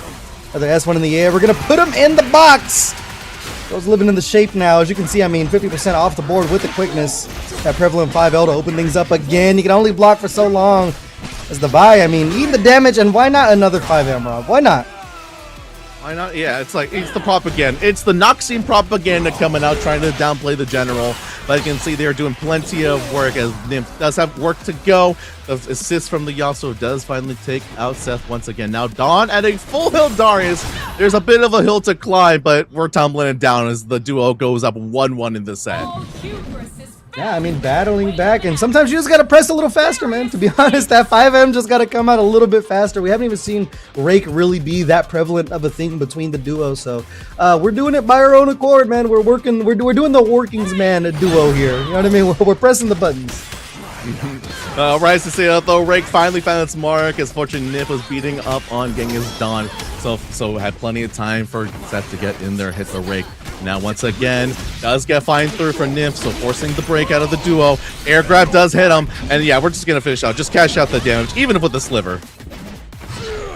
Another S1 in the air. We're going to put him in the box. Goes living in the shape now. As you can see, I mean, 50% off the board with the quickness. That prevalent 5L to open things up again. You can only block for so long as the Vi. I mean, eat the damage, and why not another 5M, Rob? Why not? Why not? Yeah, it's like, it's the propaganda. It's the Noxian propaganda coming out, trying to downplay the general. But you can see they're doing plenty of work as Nymph does have work to go. The assist from the Yasuo does finally take out Seth once again. Now Dawn at a full heal Darius. There's a bit of a hill to climb, but we're tumbling it down as the duo goes up 1-1 in the set. Yeah, I mean, battling back, and sometimes you just gotta press a little faster, man. To be honest, that 5M just gotta come out a little bit faster. We haven't even seen Rake really be that prevalent of a thing between the duo, so we're doing it by our own accord, man. We're doing the workings man duo here. You know what I mean? We're pressing the buttons. Rise to say that though, Rake finally found its mark as Fortune Nip was beating up on Genghis Dawn. So had plenty of time for Seth to get in there, hit the Rake. Now once again, does get flying through for Nymph, so forcing the break out of the duo. Air grab does hit him, and yeah, we're just gonna finish out. Just cash out the damage, even with the sliver.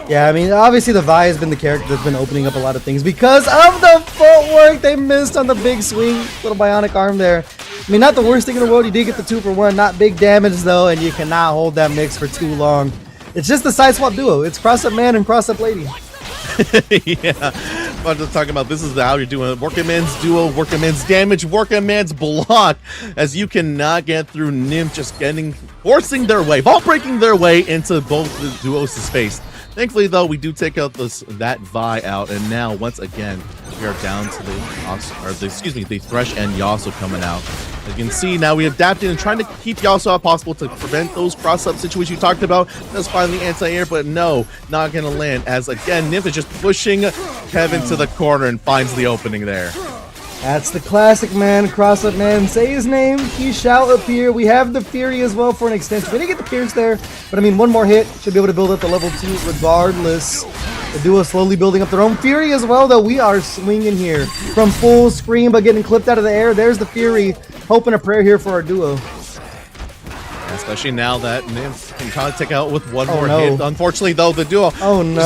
Yeah, I mean, obviously the Vi has been the character that's been opening up a lot of things because of the footwork. They missed on the big swing, little bionic arm there. I mean, not the worst thing in the world. You did get the 2-for-1, not big damage though, and you cannot hold that mix for too long. It's just the side swap duo. It's cross up man and cross up lady. Yeah, I'm just talking about this is how you're doing it. Working man's duo, working man's damage, working man's block, as you cannot get through Nymph just forcing their way, vault breaking their way into both the duos' space. Thankfully, though, we do take out that Vi out, and now once again we are down to the Thresh and Yasuo coming out. As you can see, now we adapted and trying to keep Yasuo out possible to prevent those cross-up situations you talked about. That's finally anti-air, but no, not gonna land. As again, Nymph is just pushing Kevin to the corner and finds the opening there. That's the classic, man. Cross up man. Say his name. He shall appear. We have the Fury as well for an extension. We didn't get the Pierce there, but I mean, one more hit should be able to build up to level 2 regardless. The duo slowly building up their own Fury as well, though. We are swinging here from full screen, but getting clipped out of the air. There's the Fury. Hoping a prayer here for our duo. Especially now that Nymph can kind of take out with one more hit. Unfortunately, though, the duo finding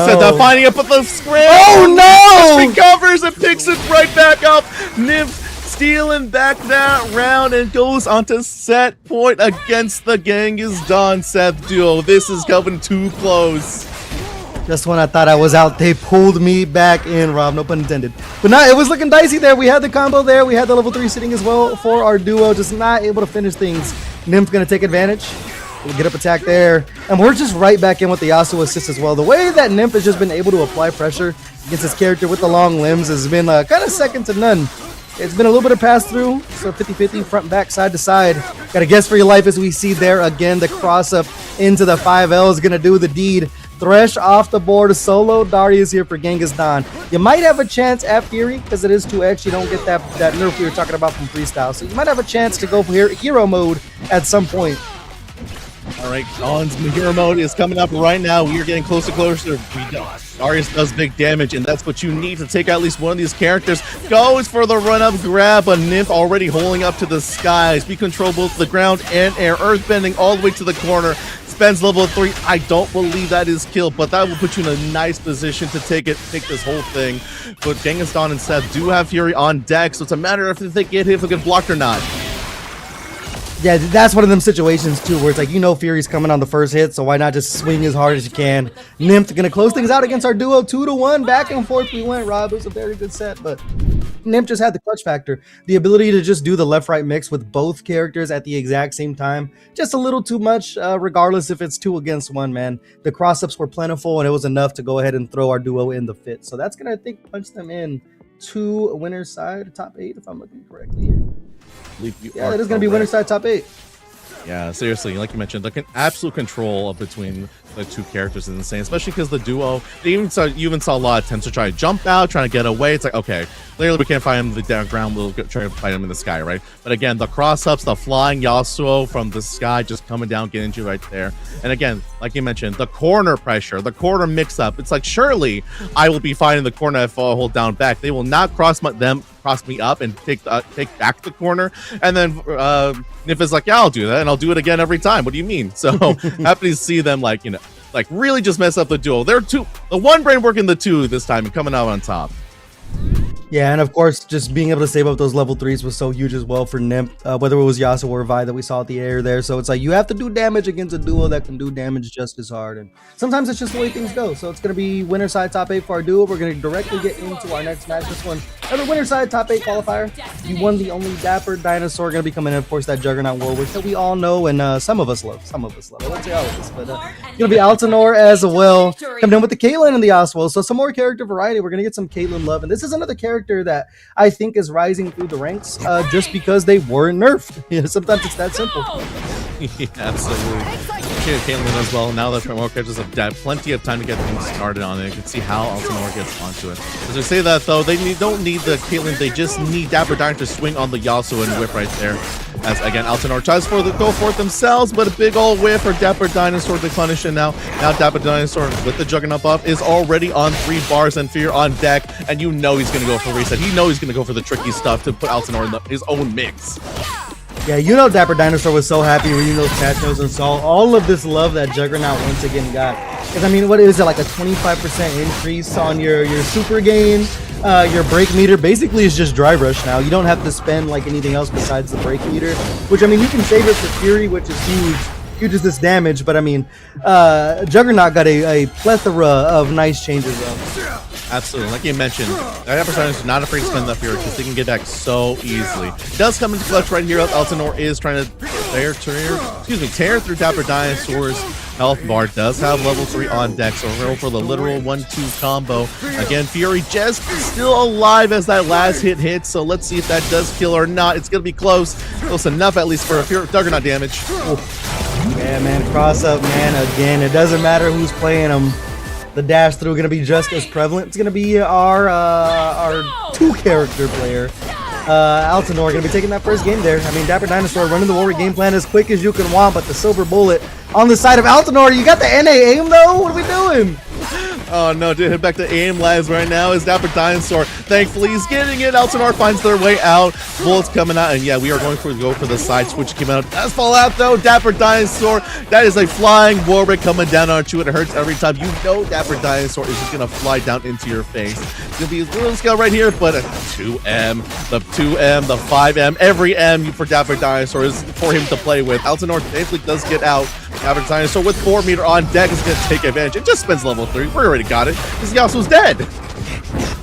it, but the scram. Oh no! Recovers and picks it right back up. Nymph stealing back that round and goes onto set point against the Genghis Dawn Seth duo. This is coming too close. Just when I thought I was out, they pulled me back in, Rob. No pun intended. But now it was looking dicey there. We had the combo there. We had the level 3 sitting as well for our duo. Just not able to finish things. Nymph's going to take advantage. We'll get up attack there. And we're just right back in with the Yasuo assist as well. The way that Nymph has just been able to apply pressure against his character with the long limbs has been kind of second to none. It's been a little bit of pass through, so 50-50, front and back, side to side. Got to guess for your life as we see there again. The cross up into the 5L is going to do the deed. Thresh off the board, solo Darius here for Genghis Dawn. You might have a chance at Fury, because it is 2x. You don't get that nerf we were talking about from freestyle. So you might have a chance to go for hero mode at some point. All right, Dawn's hero mode is coming up right now. We are getting closer. Darius does big damage, and that's what you need to take out at least one of these characters. Goes for the run-up grab, but Nymph already holding up to the skies. We control both the ground and air. Earthbending all the way to the corner. Spends level 3. I don't believe that is killed, but that will put you in a nice position to take this whole thing. But Genghis Dawn and Seth do have Fury on deck, so it's a matter of if they get hit, if they get blocked or not. Yeah, that's one of them situations too, where it's like, Fury's coming on the first hit, so why not just swing as hard as you can. Nymph gonna close things out against our duo, 2-1, back and forth we went, Rob. It was a very good set, but Nymph just had the clutch factor, the ability to just do the left-right mix with both characters at the exact same time. Just a little too much, regardless if it's 2 against 1, man. The cross-ups were plentiful, and it was enough to go ahead and throw our duo in the fit. So that's gonna, I think, punch them in to winner's side, top 8, if I'm looking correctly here. Yeah, that is going to be winner's side top 8. Yeah, seriously, like you mentioned, the absolute control between the two characters is insane, especially because the duo, you even saw a lot of attempts to try to jump out, trying to get away. It's like, okay, clearly we can't find him in the ground, we'll try to find him in the sky, right? But again, the cross-ups, the flying Yasuo from the sky just coming down, getting you right there. And again, like you mentioned, the corner pressure, the corner mix-up. It's like, surely I will be fine in the corner if I hold down back. They will not cross me up and take back the corner. And then Nymph is like, yeah, I'll do that, and I'll do it again every time. What do you mean? So happy to see them like really just mess up the duel. They're the one brain working the 2 this time and coming out on top. Yeah, and of course, just being able to save up those level 3s was so huge as well for Nymph, whether it was Yasuo or Vi that we saw at the air there. So it's like, you have to do damage against a duo that can do damage just as hard. And sometimes it's just the way things go. So it's going to be winner side top 8 for our duo. We're going to directly get into our next match. This one, another winner side top 8 qualifier. You won the only Dapper Dinosaur going to be coming in, of course, that Juggernaut Warwick that we all know and some of us love. I won't say all of us, but going to be Altanor as well. Coming in with the Caitlyn and the Oswald. So some more character variety. We're going to get some Caitlyn love. And this is another character that I think is rising through the ranks just because they weren't nerfed. Sometimes it's that simple. Yeah, absolutely. Caitlyn as well. Now that more characters have had plenty of time to get things started on it, you can see how Altanor gets onto it. As we say that though, they don't need the Caitlyn, they just need Dapper Diner to swing on the Yasuo and whip right there. As again, Altanor tries for the go for it themselves, but a big old whiff for Dapper Dinosaur to punish it now. Now Dapper Dinosaur with the Juggernaut buff is already on 3 bars and Fear on deck, and you know he's going to go for reset. He knows he's going to go for the tricky stuff to put Altanor in his own mix. Yeah, you know Dapper Dinosaur was so happy reading those patch notes and saw all of this love that Juggernaut once again got. Because, I mean, what is it, like a 25% increase on your super gain? Your break meter basically is just Dry Rush now. You don't have to spend like anything else besides the break meter, which, I mean, you can save it for Fury, which is huge. Huge as this damage, but I mean, Juggernaut got a plethora of nice changes though. Absolutely, like you mentioned, Dapper Dinosaur is not afraid to spend that Fury because they can get back so easily. Does come into clutch right here. Altanor is trying to tear through Dapper Dinosaur's health bar. Does have level 3 on deck, so roll for the literal 1-2 combo. Again, Fury just still alive as that last hit hits, so let's see if that does kill or not. It's gonna be close enough at least for a Juggernaut damage. Yeah, man, cross up, man. Again, it doesn't matter who's playing them. The dash through gonna be just as prevalent. It's gonna be our 2-character player. Altanor gonna be taking that first game there. I mean, Dapper Dinosaur running the Warrior game plan as quick as you can want, but the silver bullet on the side of Altanor. You got the NA aim though? What are we doing? Oh no, dude, head back to aim lives right now is Dapper Dinosaur. Thankfully, he's getting it. Altanor finds their way out. Bullets coming out, and yeah, we are going to go for the side switch. Came out. Does fall out though. Dapper Dinosaur. That is a flying Warwick coming down on you. It hurts every time. You know Dapper Dinosaur is just gonna fly down into your face. It's gonna be a little scale right here, but a 2M, the 2M, the 5M, every M for Dapper Dinosaur is for him to play with. Altanor thankfully does get out. Dapper Dinosaur with 4 meter on deck is gonna take advantage. It just spends level 3. We already got it because Yasuo's dead.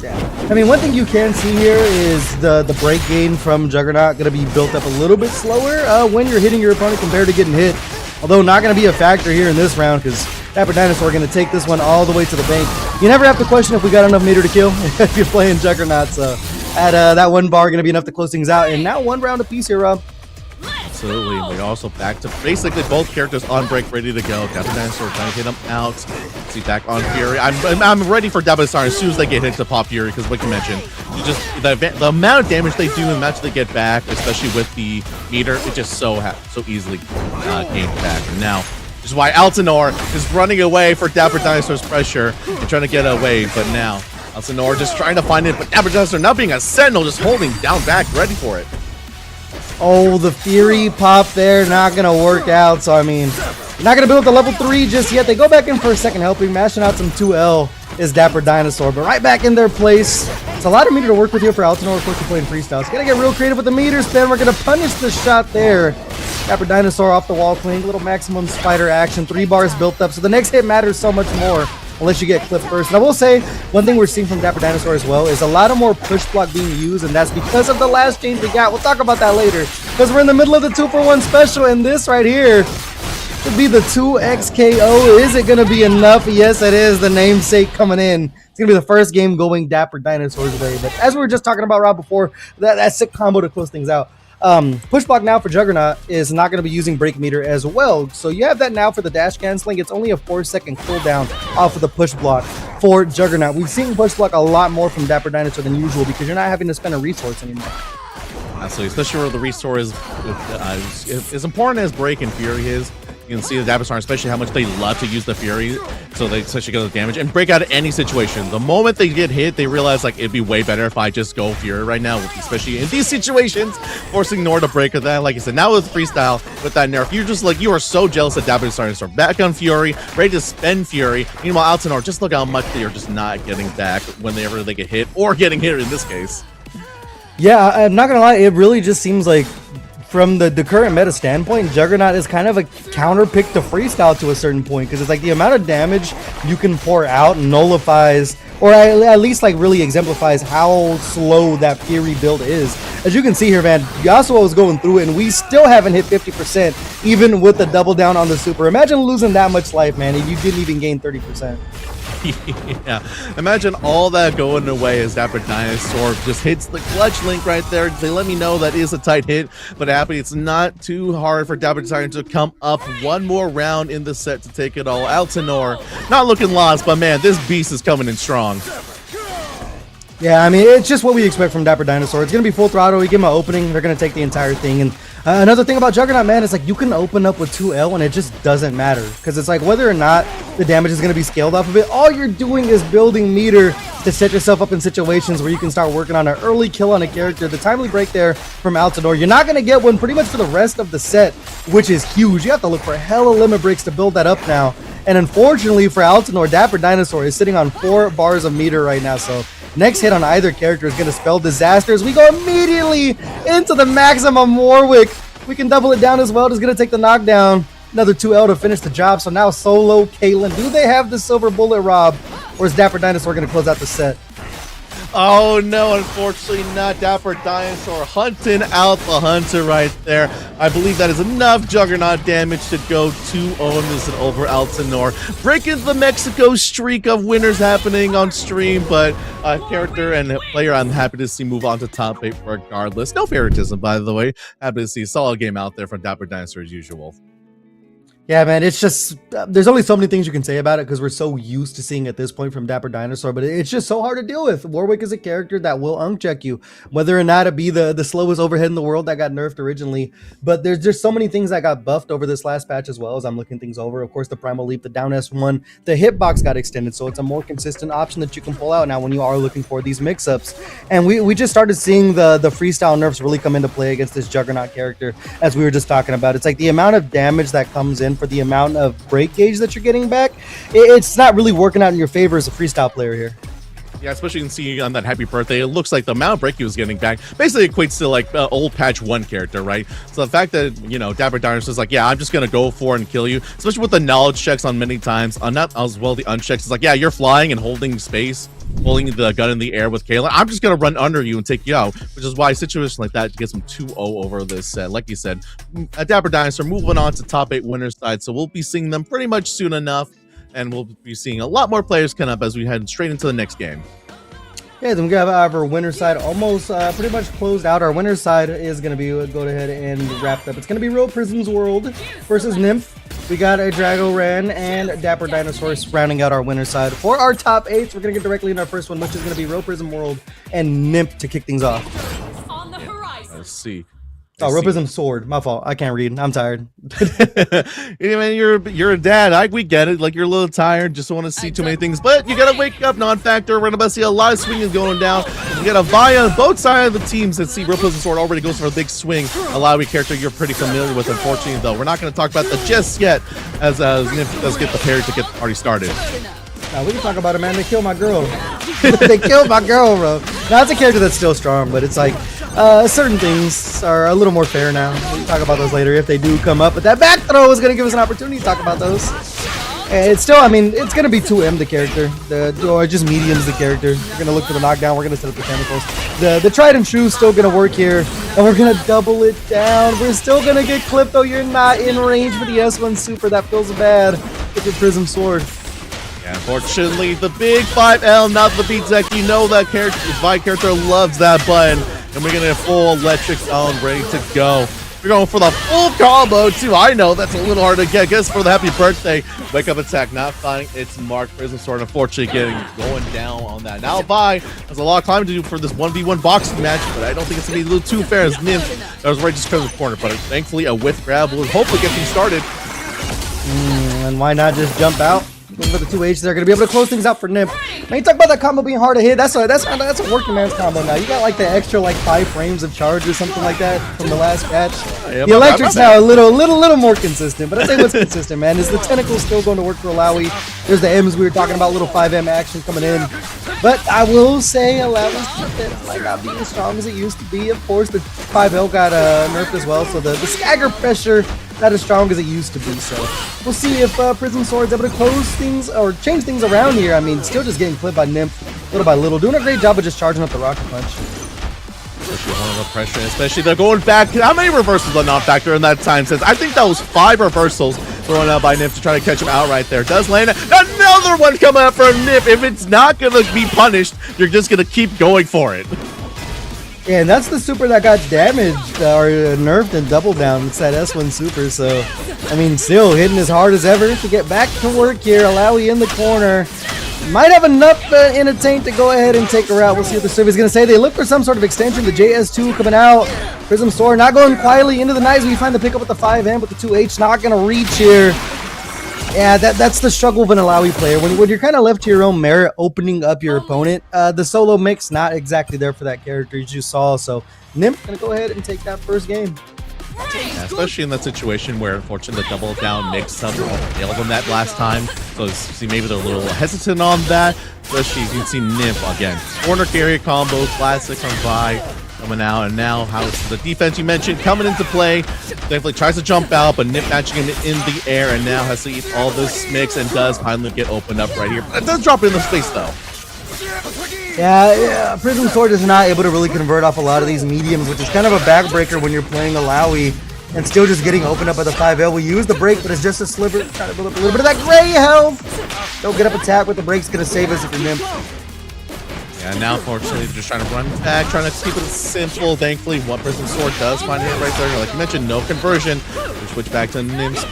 Yeah. I mean, one thing you can see here is the break gain from Juggernaut going to be built up a little bit slower when you're hitting your opponent compared to getting hit. Although not going to be a factor here in this round because Dapper Dinosaur going to take this one all the way to the bank. You never have to question if we got enough meter to kill if you're playing Juggernaut. So at that 1 bar going to be enough to close things out. And now 1 round apiece here, Rob. Absolutely. We also back to basically both characters on break, ready to go. Dapper Dinosaur trying to hit him out. See back on Fury. I'm ready for Dapper Dinosaur as soon as they get hit to pop Fury because, like you mentioned, you just the amount of damage they do and the match they get back, especially with the meter, it just so easily gained back. And now, this is why Altanor is running away for Dapper Dinosaur's pressure and trying to get away. But now Altanor just trying to find it, but Dapper Dinosaur not being a sentinel, just holding down back, ready for it. Oh, the Fury pop there, not going to work out. So, I mean, not going to build the level 3 just yet. They go back in for a second helping, mashing out some 2L is Dapper Dinosaur, but right back in their place. It's a lot of meter to work with here for Altanor. Of course, we're playing freestyle. It's going to get real creative with the meter spin. We're going to punish the shot there. Dapper Dinosaur off the wall clean, little maximum spider action, 3 bars built up. So the next hit matters so much more unless you get clipped first. And I will say, one thing we're seeing from Dapper Dinosaur as well is a lot of more push block being used, and that's because of the last change we got. We'll talk about that later, because we're in the middle of the 2-for-1 special, and this right here could be the 2x KO. Is it going to be enough? Yes, it is. The namesake coming in. It's going to be the first game going Dapper Dinosaur's way. But as we were just talking about, Rob, before, that sick combo to close things out. Push block now for Juggernaut is not going to be using break meter as well. So you have that now for the dash canceling. It's only a 4-second cooldown off of the push block for Juggernaut. We've seen push block a lot more from Dapper Dinosaur than usual because you're not having to spend a resource anymore. Absolutely, especially where the resource is as important as break and Fury is. You can see the Dapper Dinosaur, especially how much they love to use the Fury, so they especially get the damage and break out of any situation. The moment they get hit, they realize like it'd be way better if I just go Fury right now, especially in these situations, forcing Nor to break with that. Like I said, now with freestyle, with that nerf, you're just like, you are so jealous of Dapper Dinosaur. Back on Fury, ready to spend Fury. Meanwhile, Altanor, just look how much they are just not getting back whenever they get hit, or getting hit in this case. Yeah, I'm not gonna lie, it really just seems like from the current meta standpoint, Juggernaut is kind of a counter pick to freestyle to a certain point, because it's like the amount of damage you can pour out nullifies, or at least like really exemplifies how slow that Fury build is. As you can see here, man, Yasuo was going through it and we still haven't hit 50% even with the double down on the super. Imagine losing that much life, man, and you didn't even gain 30%. Yeah, imagine all that going away as Dapper Dinosaur just hits the clutch link right there. They let me know that is a tight hit, but happy it's not too hard for Dapper Dinosaur to come up one more round in the set to take it all. Altanor not looking lost, but man, this beast is coming in strong. Yeah, I mean, it's just what we expect from Dapper Dinosaur. It's going to be full throttle. We give them an opening, they're going to take the entire thing. And Another thing about Juggernaut, man, is like you can open up with 2L and it just doesn't matter. Because it's like whether or not the damage is going to be scaled off of it, all you're doing is building meter to set yourself up in situations where you can start working on an early kill on a character. The timely break there from Altidore, you're not going to get one pretty much for the rest of the set, which is huge. You have to look for hella limit breaks to build that up now. And unfortunately for Altidore, Dapper Dinosaur is sitting on 4 bars of meter right now. So next hit on either character is going to spell disaster as we go immediately into the maximum Warwick. We can double it down as well. Just going to take the knockdown. Another 2L to finish the job. So now solo Caitlyn. Do they have the silver bullet, Rob? Or is Dapper Dinosaur going to close out the set? Oh no, unfortunately not. Dapper Dinosaur hunting out the hunter right there. I believe that is enough Juggernaut damage to go 2-0 in this over Altidore. Breaking the Mexico streak of winners happening on stream, but character and player I'm happy to see move on to top 8 regardless. No favoritism, by the way. Happy to see a solid game out there from Dapper Dinosaur as usual. Yeah, man, it's just, there's only so many things you can say about it because we're so used to seeing at this point from Dapper Dinosaur, but it's just so hard to deal with. Warwick is a character that will check you, whether or not it be the slowest overhead in the world that got nerfed originally, but there's just so many things that got buffed over this last patch as well as I'm looking things over. Of course, the Primal Leap, the down S1, the hitbox got extended, so it's a more consistent option that you can pull out now when you are looking for these mix-ups. And we just started seeing the freestyle nerfs really come into play against this Juggernaut character, as we were just talking about. It's like the amount of damage that comes in for the amount of break gauge that you're getting back, it's not really working out in your favor as a freestyle player here. Yeah, especially you can see on that happy birthday, it looks like the amount of break he was getting back basically equates to like old patch 1 character, right? So the fact that, you know, Dapper Dinosaur is like, yeah, I'm just gonna go for it and kill you, especially with the knowledge checks on many times, on not as well the unchecks. It's like, yeah, you're flying and holding space, holding the gun in the air with Caitlyn. I'm just gonna run under you and take you out, which is why a situation like that gets him 2-0 over this set. Like you said, Dapper Dinosaur moving on to top 8 winners side, so we'll be seeing them pretty much soon enough, and we'll be seeing a lot more players come up as we head straight into the next game. Yeah, then we have our winner side almost pretty much closed out. Our winner side is going to be go ahead and wrapped up. It's going to be Real Prisms World versus Nymph. We got a Dragoran and Dapper Dinosaurs rounding out our winner side. For our top 8, we're going to get directly in our first one, which is going to be Real Prism World and Nymph to kick things off. On the horizon. Let's see. Oh, Real Prism Sword. My fault. I can't read. I'm tired. Yeah, man, you're a dad. We get it. Like, you're a little tired. Just don't want to see too many things. But you got to wake up, non-factor. We're going to see a lot of swinging going down. We got a Vi on both sides of the teams that see Real Prism Sword already goes for a big swing. A Lawi character you're pretty familiar with, unfortunately, though. We're not going to talk about that just yet, as Nymph does get the parry to get already started. We can talk about it, man. They killed my girl. They killed my girl, bro. Now, it's a character that's still strong, but it's like certain things are a little more fair now. We can talk about those later if they do come up. But that back throw is going to give us an opportunity to talk about those. And it's still, I mean, it's going to be 2M the character, or just mediums the character. We're going to look for the knockdown. We're going to set up the chemicals. The tried and true is still going to work here, and we're going to double it down. We're still going to get clipped, though. You're not in range for the S1 Super. That feels bad with your Prism Sword. Yeah, unfortunately, the big 5L, not the beat deck. You know that character, the Vi character loves that button. And we're gonna get full electric on ready to go. We're going for the full combo too. I know that's a little hard to get. Guess for the happy birthday. Wake up attack, not finding its mark. Prism Sword, unfortunately, going down on that. Now Vi has a lot of climbing to do for this 1v1 boxing match, but I don't think it's gonna be a little too fair as Nymph that was right just because of the corner. But thankfully, a whiff grab will hopefully get things started. And why not just jump out? Looking for the 2Hs, they're going to be able to close things out for Nymph. Man, you talk about that combo being hard to hit. That's a working man's combo now. You got like the extra like 5 frames of charge or something like that from the last patch. Yeah, the electric's now a little more consistent, but I think what's consistent, man, is the tentacles still going to work for Alawi. There's the M's we were talking about, little 5M action coming in. But I will say Alawi's defense might not be as strong as it used to be. Of course, the 5L got nerfed as well, so the stagger pressure not as strong as it used to be. So we'll see if Prism Sword's able to close things or change things around here. I mean, still just getting clipped by Nymph little by little, doing a great job of just charging up the rocket punch. One of the pressure, especially they're going back. How many reversals are not factor in that time since? I think that was 5 reversals thrown out by Nymph to try to catch him out right there. Does land another one coming out from Nymph. If it's not going to be punished, you're just going to keep going for it. Yeah, and that's the super that got damaged or nerfed and doubled down. It's that S1 super, so I mean, still hitting as hard as ever to get back to work here. Alawi in the corner. Might have enough in a tank to go ahead and take her out. We'll see what the survey is going to say. They look for some sort of extension. The JS2 coming out. Prism Sword not going quietly into the knives. We find the pickup with the 5M, but the 2H not going to reach here. Yeah, that's the struggle of an Alawi player. When you're kind of left to your own merit, opening up your opponent, the solo mix not exactly there for that character as you saw. So Nymph going to go ahead and take that first game. Yeah, especially in that situation where, unfortunately, the double down mix up failed them that last time. So see, maybe they're a little hesitant on that. Especially as you can see Nymph again. Corner carry combo, classic from Vi coming out. And now, how's the defense you mentioned coming into play? Definitely tries to jump out, but Nymph matching him in the air and now has to eat all this mix and does finally get opened up right here. But it does drop it in the space though. Yeah, Prism Sword is not able to really convert off a lot of these mediums, which is kind of a backbreaker when you're playing Alawi and still just getting opened up by the 5L. We use the break, but it's just a sliver. Trying to build up a little bit of that gray health. Don't get up attack with the break's going to save us if you're Nymph. Yeah, now fortunately just trying to run back, trying to keep it simple. Thankfully, one Prism Sword does find it right there. Like you mentioned, no conversion. We switch back to Nymph's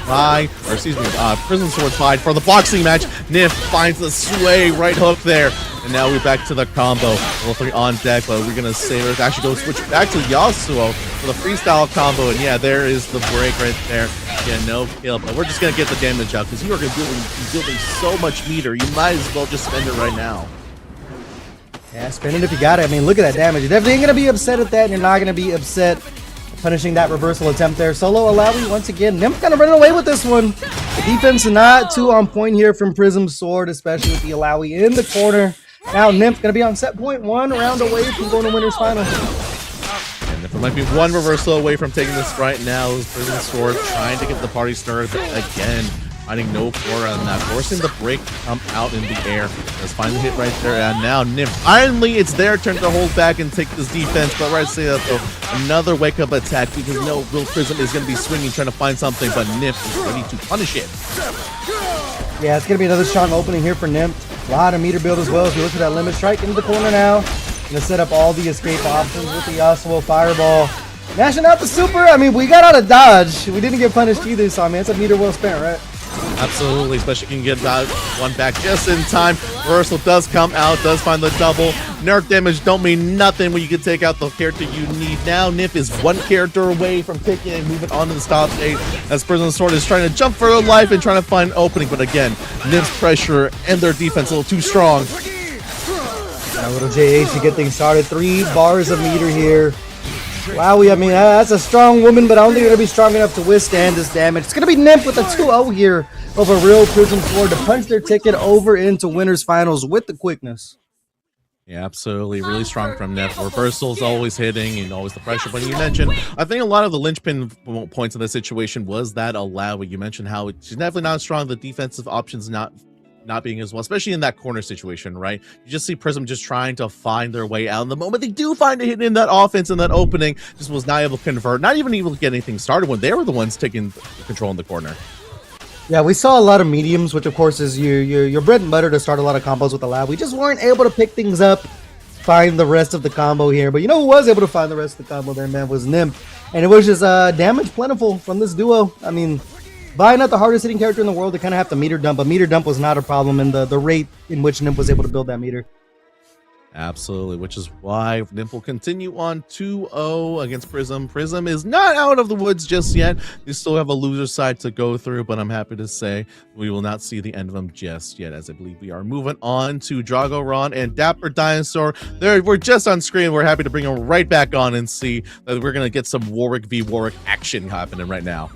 Prism Sword fight for the boxing match. Nymph finds the sway right hook there. And now we're back to the combo. Level 3 on deck, but we're going to save it. Actually go switch back to Yasuo for the freestyle combo. And yeah, there is the break right there. Yeah, no kill, but we're just going to get the damage out because you are going to be building so much meter. You might as well just spend it right now. Yeah, spend it if you got it. I mean, look at that damage. You're definitely going to be upset at that, and you're not going to be upset punishing that reversal attempt there. Solo Alawi once again. Nymph kind of running away with this one. The defense not too on point here from Prism Sword, especially with the Alawi in the corner. Now Nymph going to be on set point, 1 round away from going to winner's final. And Nymph might be one reversal away from taking this right now. Prism Sword trying to get the party started again. Finding no core on that, forcing the break to come out in the air. Let's finally hit right there, and now Nymph. Finally, it's their turn to hold back and take this defense, but right say that though, another wake-up attack because no real Prism is going to be swinging, trying to find something, but Nymph is ready to punish it. Yeah, it's going to be another strong opening here for Nymph. A lot of meter build as well. If you look at that limit strike into the corner now, going to set up all the escape options with the Yasuo Fireball. Mashing out the super. I mean, we got out of dodge. We didn't get punished either, so I mean, it's a meter well spent, right? Absolutely, especially if you can get that one back just in time. Reversal does come out, does find the double. Nerf damage don't mean nothing when you can take out the character you need. Now Nymph is one character away from taking and moving on to the stop stage as Prism Sword is trying to jump for their life and trying to find an opening. But again, Nymph's pressure and their defense a little too strong. A little JH to get things started. 3 bars of meter here. Wow, I mean, that's a strong woman, but I don't think they're going to be strong enough to withstand this damage. It's going to be Nymph with a 2-0 here over real Prism Sword to punch their ticket over into winners finals with the quickness. Yeah, absolutely. Really strong from Nymph. Reversals always hitting and always the pressure. But you mentioned, I think a lot of the linchpin points in this situation was that Alawi. You mentioned how she's definitely not strong. The defensive options not being as well, especially in that corner situation, right? You just see Prism just trying to find their way out. And the moment they do find a hit in that offense and that opening, just was not able to convert, not even able to get anything started when they were the ones taking control in the corner. Yeah, we saw a lot of mediums, which of course is your bread and butter to start a lot of combos with the lab. We just weren't able to pick things up, find the rest of the combo here. But you know who was able to find the rest of the combo there, man, was Nymph. And it was just damage plentiful from this duo. I mean, Vi, not the hardest hitting character in the world, to kind of have to meter dump, but meter dump was not a problem in the rate in which Nymph was able to build that meter. Absolutely, which is why Nymph will continue on 2-0 against Prism. Prism is not out of the woods just yet. They still have a loser side to go through, but I'm happy to say we will not see the end of them just yet, as I believe we are moving on to Dragoron and Dapper Dinosaur. We're just on screen. We're happy to bring them right back on and see that we're going to get some Warwick v. Warwick action happening right now.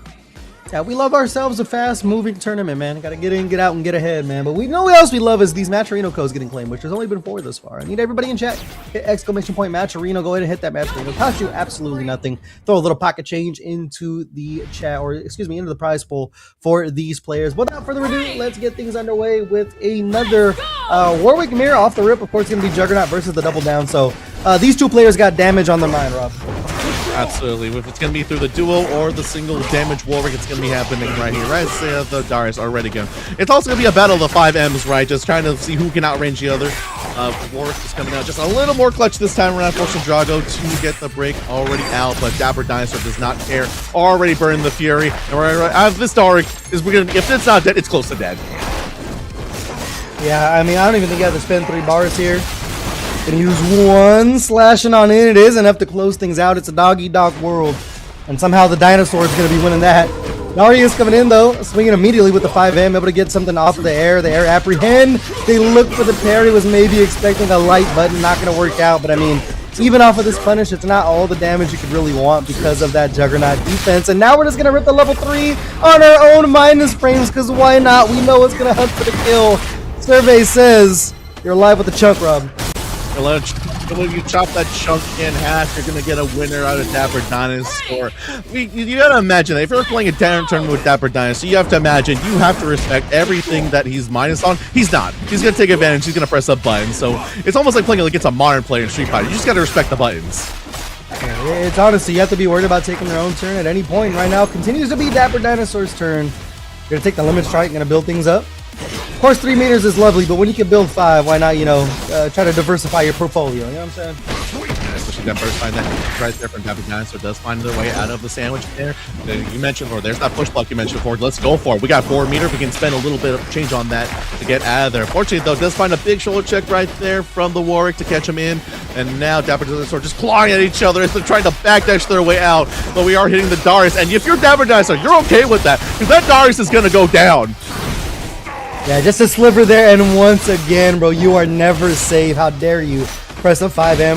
Yeah, we love ourselves a fast-moving tournament, man. Got to get in, get out, and get ahead, man. But we know what else we love is these Matcherino codes getting claimed, which has only been 4 this far. I need everybody in chat. Hit exclamation point Matcherino. Go ahead and hit that Matcherino. Cost you absolutely nothing. Throw a little pocket change into the chat, or excuse me, into the prize pool for these players. Without further ado, let's get things underway with another Warwick mirror off the rip. Of course, it's going to be Juggernaut versus the Double Down. So these two players got damage on their mind, Rob. Absolutely. If it's going to be through the duo or the single damage Warwick, it's going to be happening right here. Right? So the Darius already going. It's also going to be a battle of the 5Ms, right? Just trying to see who can outrange the other. Warwick is coming out just a little more clutch this time around, forcing Drago to get the break already out, but Dapper Dinosaur does not care. Already burned the Fury. And right out of this Darius is we're going to, if it's not dead, it's close to dead. Yeah, I mean, I don't even think you have to spend 3 bars here. Gonna use 1 slashing on in. It is enough to close things out. It's a dog-eat-dog world. And somehow the dinosaur is going to be winning that. Darius coming in, though, swinging immediately with the 5M, able to get something off the air. The air apprehend. They look for the parry, was maybe expecting a light button. Not going to work out, but I mean, even off of this punish, it's not all the damage you could really want because of that Juggernaut defense. And now we're just going to rip the level 3 on our own minus frames, because why not? We know it's going to hunt for the kill. Survey says you're alive with the chunk, Rob. When you chop that chunk in half, you're gonna get a winner out of Dapper Dinosaur. You gotta imagine that if you're playing a tournament with Dapper Dinosaur, you have to imagine you have to respect everything that he's minus on. He's not. He's gonna take advantage. He's gonna press a button. So it's almost like playing against a modern player in Street Fighter. You just gotta respect the buttons. It's honestly, you have to be worried about taking their own turn at any point. Right now, continues to be Dapper Dinosaur's turn. Gonna take the limit strike, gonna build things up. Of course, 3 meters is lovely, but when you can build 5, why not, try to diversify your portfolio, you know what I'm saying? Especially that first find that right there from Dapper Dinosaur does find their way out of the sandwich there. You mentioned, or there's that push block you mentioned before. Let's go for it. We got 4 meter. We can spend a little bit of change on that to get out of there. Fortunately, though, does find a big shoulder check right there from the Warwick to catch him in. And now Dapper Dinosaur just clawing at each other as they're trying to backdash their way out. But we are hitting the Darius. And if you're Dapper Dinosaur, you're okay with that, because that Darius is going to go down. Yeah, just a sliver there, and once again, bro, you are never safe. How dare you press a 5M.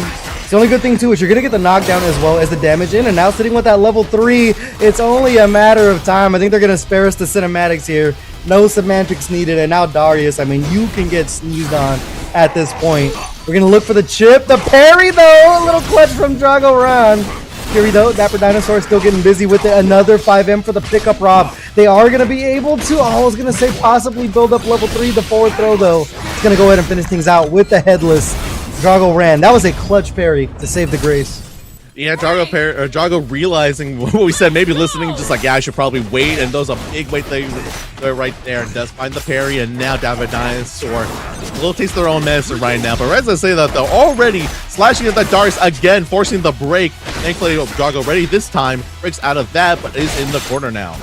The only good thing, too, is you're going to get the knockdown as well as the damage in, and now sitting with that level 3, it's only a matter of time. I think they're going to spare us the cinematics here. No semantics needed, and now Darius, I mean, you can get sneezed on at this point. We're going to look for the chip. The parry, though, a little clutch from Drago Ron. Here we go. Dapper Dinosaur still getting busy with it. Another 5M for the pickup, Rob. They are going to be able to, I was going to say possibly build up level 3. The forward throw, though, is going to go ahead and finish things out with the headless Drago Ran. That was a clutch parry to save the grace. Yeah, Drago realizing what we said, maybe listening, just like, yeah, I should probably wait, and those are big weight things right there, and does find the parry, and now Dapper Dinosaur just a little taste of their own medicine right now. But as I say that, though, already slashing at that Darius again, forcing the break. Thankfully, Drago ready this time, breaks out of that, but is in the corner now.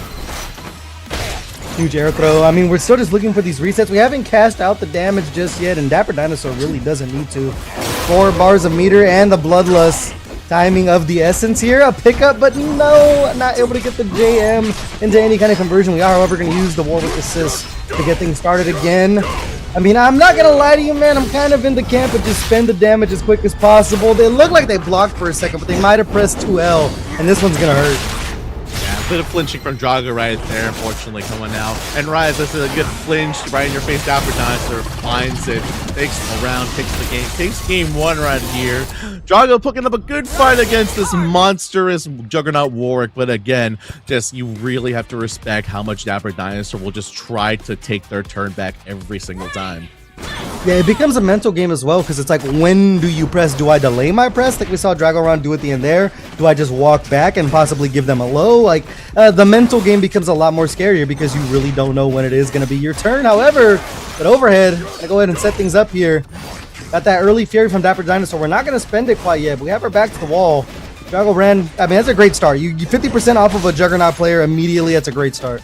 Huge air throw. I mean, we're still just looking for these resets. We haven't cast out the damage just yet, and Dapper Dinosaur really doesn't need to. 4 bars of meter and the Bloodlust. Timing of the essence here, a pickup, but no, not able to get the JM into any kind of conversion. We are, however, going to use the Warwick assist to get things started again. I mean, I'm not going to lie to you, man. I'm kind of in the camp of just spend the damage as quick as possible. They look like they blocked for a second, but they might have pressed 2L, and this one's going to hurt. A bit of flinching from Drago right there, unfortunately, coming out. And Rise, this is a good flinch right in your face. Dapper Dinosaur finds it, takes the round, takes game 1 right here. Drago putting up a good fight against this monstrous Juggernaut Warwick, but again, just you really have to respect how much Dapper Dinosaur will just try to take their turn back every single time. Yeah, it becomes a mental game as well, because it's like, when do you press? Do I delay my press like we saw Dragoron do at the end there? Do I just walk back and possibly give them a low? Like, the mental game becomes a lot more scarier because you really don't know when it is going to be your turn. However, but overhead, I go ahead and set things up here. Got that early Fury from Dapper Dinosaur. We're not going to spend it quite yet, but we have our back to the wall. Drago ran, I mean, that's a great start. You 50% off of a Juggernaut player immediately, that's a great start.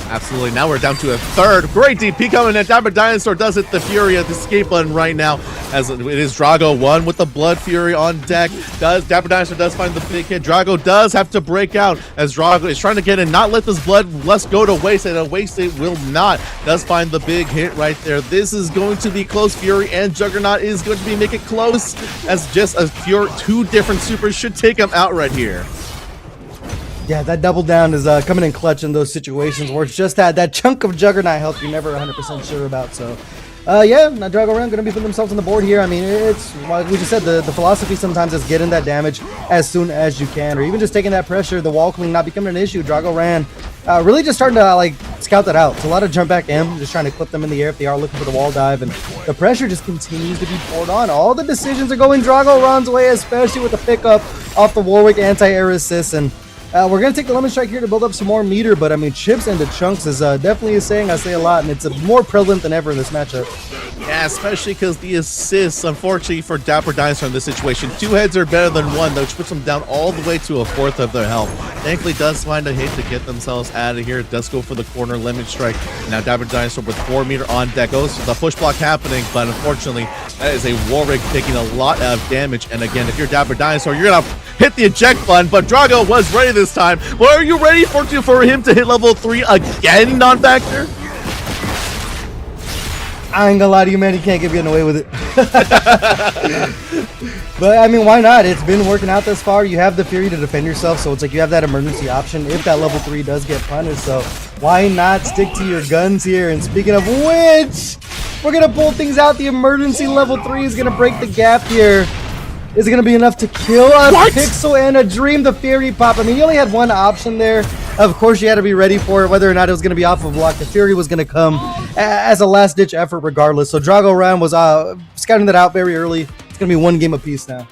Absolutely. Now we're down to a third. Great DP coming in. Dapper Dinosaur does hit the Fury at the escape button right now, as it is Drago 1 with the Blood Fury on deck. Dapper Dinosaur does find the big hit. Drago does have to break out as Drago is trying to get in, not let this Bloodlust go to waste, and a waste it will not. Does find the big hit right there. This is going to be close. Fury and Juggernaut is going to be making it close, as just a Fury, 2 different supers should take him out right here. Yeah, that double down is coming in clutch in those situations where it's just that chunk of Juggernaut health you're never 100% sure about. So, yeah, now Drago Ram going to be putting themselves on the board here. I mean, it's, like we just said, the philosophy sometimes is getting that damage as soon as you can, or even just taking that pressure, the wall clean not becoming an issue. Drago Ram really just starting to, like, scout that out. It's a lot of jump back M, just trying to clip them in the air if they are looking for the wall dive, and the pressure just continues to be poured on. All the decisions are going Drago Ram's way, especially with the pickup off the Warwick anti-air assist, and we're going to take the lemon strike here to build up some more meter, but I mean, chips into chunks is definitely a saying I say a lot, and it's more prevalent than ever in this matchup. Yeah, especially because the assists, unfortunately for Dapper Dinosaur in this situation, 2 heads are better than 1, which puts them down all the way to a 4th of their health. Thankfully, does find a hit to get themselves out of here. Does go for the corner limit strike. Now Dapper Dinosaur with 4 meter on deck. Goes for the push block happening, but unfortunately, that is a Warwick taking a lot of damage. And again, if you're Dapper Dinosaur, you're gonna hit the eject button, but Drago was ready this time. Well, are you ready for him to hit level 3 again, non-factor? I ain't gonna lie to you, man. He can't get getting away with it. But, I mean, why not? It's been working out thus far. You have the Fury to defend yourself, so it's like you have that emergency option if that level 3 does get punished. So why not stick to your guns here? And speaking of which, we're going to pull things out. The emergency level 3 is going to break the gap here. Is it going to be enough to kill a Pixel and a Dream? The Fury pop. I mean, you only had one option there. Of course, you had to be ready for it, whether or not it was going to be off of block. The Fury was going to come as a last-ditch effort regardless. So Drago Ram was scouting that out very early. It's going to be one game apiece now.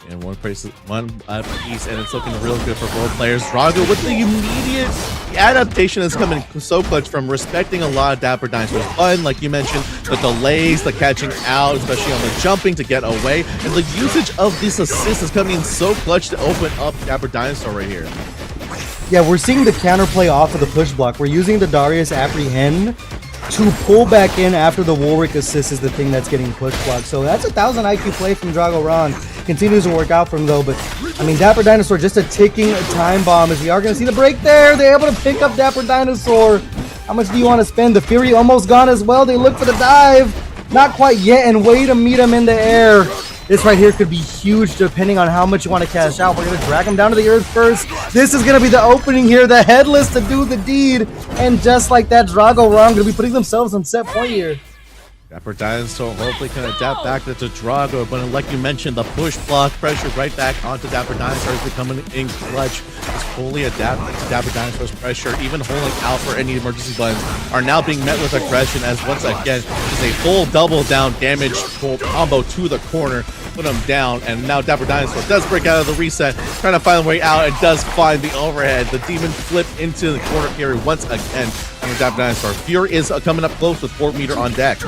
And one piece, and it's looking real good for both players. Drago with the immediate adaptation is coming so clutch from respecting a lot of Dapper Dinosaur's fun, like you mentioned, the delays, the catching out, especially on the jumping to get away, and the usage of this assist is coming in so clutch to open up Dapper Dinosaur right here. Yeah, we're seeing the counterplay off of the push block. We're using the Darius Apprehend to pull back in after the Warwick assist is the thing that's getting push blocked. So that's a 1000 IQ play from Drago Ron. Continues to work out for him though, but I mean, Dapper Dinosaur just a ticking time bomb as we are going to see the break there. They're able to pick up Dapper Dinosaur. How much do you want to spend? The Fury almost gone as well. They look for the dive. Not quite yet, and way to meet him in the air. This right here could be huge depending on how much you want to cash out. We're going to drag him down to the earth first. This is going to be the opening here. The Headless to do the deed. And just like that, Drago Ron going to be putting themselves on set point here. Dapper Dinosaur hopefully can adapt back to Drago, but like you mentioned, the push block pressure right back onto Dapper Dinosaur is becoming in clutch. It's fully adapting to Dapper Dinosaur's pressure, even holding out for any emergency buttons are now being met with aggression as once again is a full double down damage combo to the corner, put him down, and now Dapper Dinosaur does break out of the reset, trying to find a way out, and does find the overhead. The demon flip into the corner carry once again on the Dapper Dinosaur. Fury is coming up close with 4 meter on deck.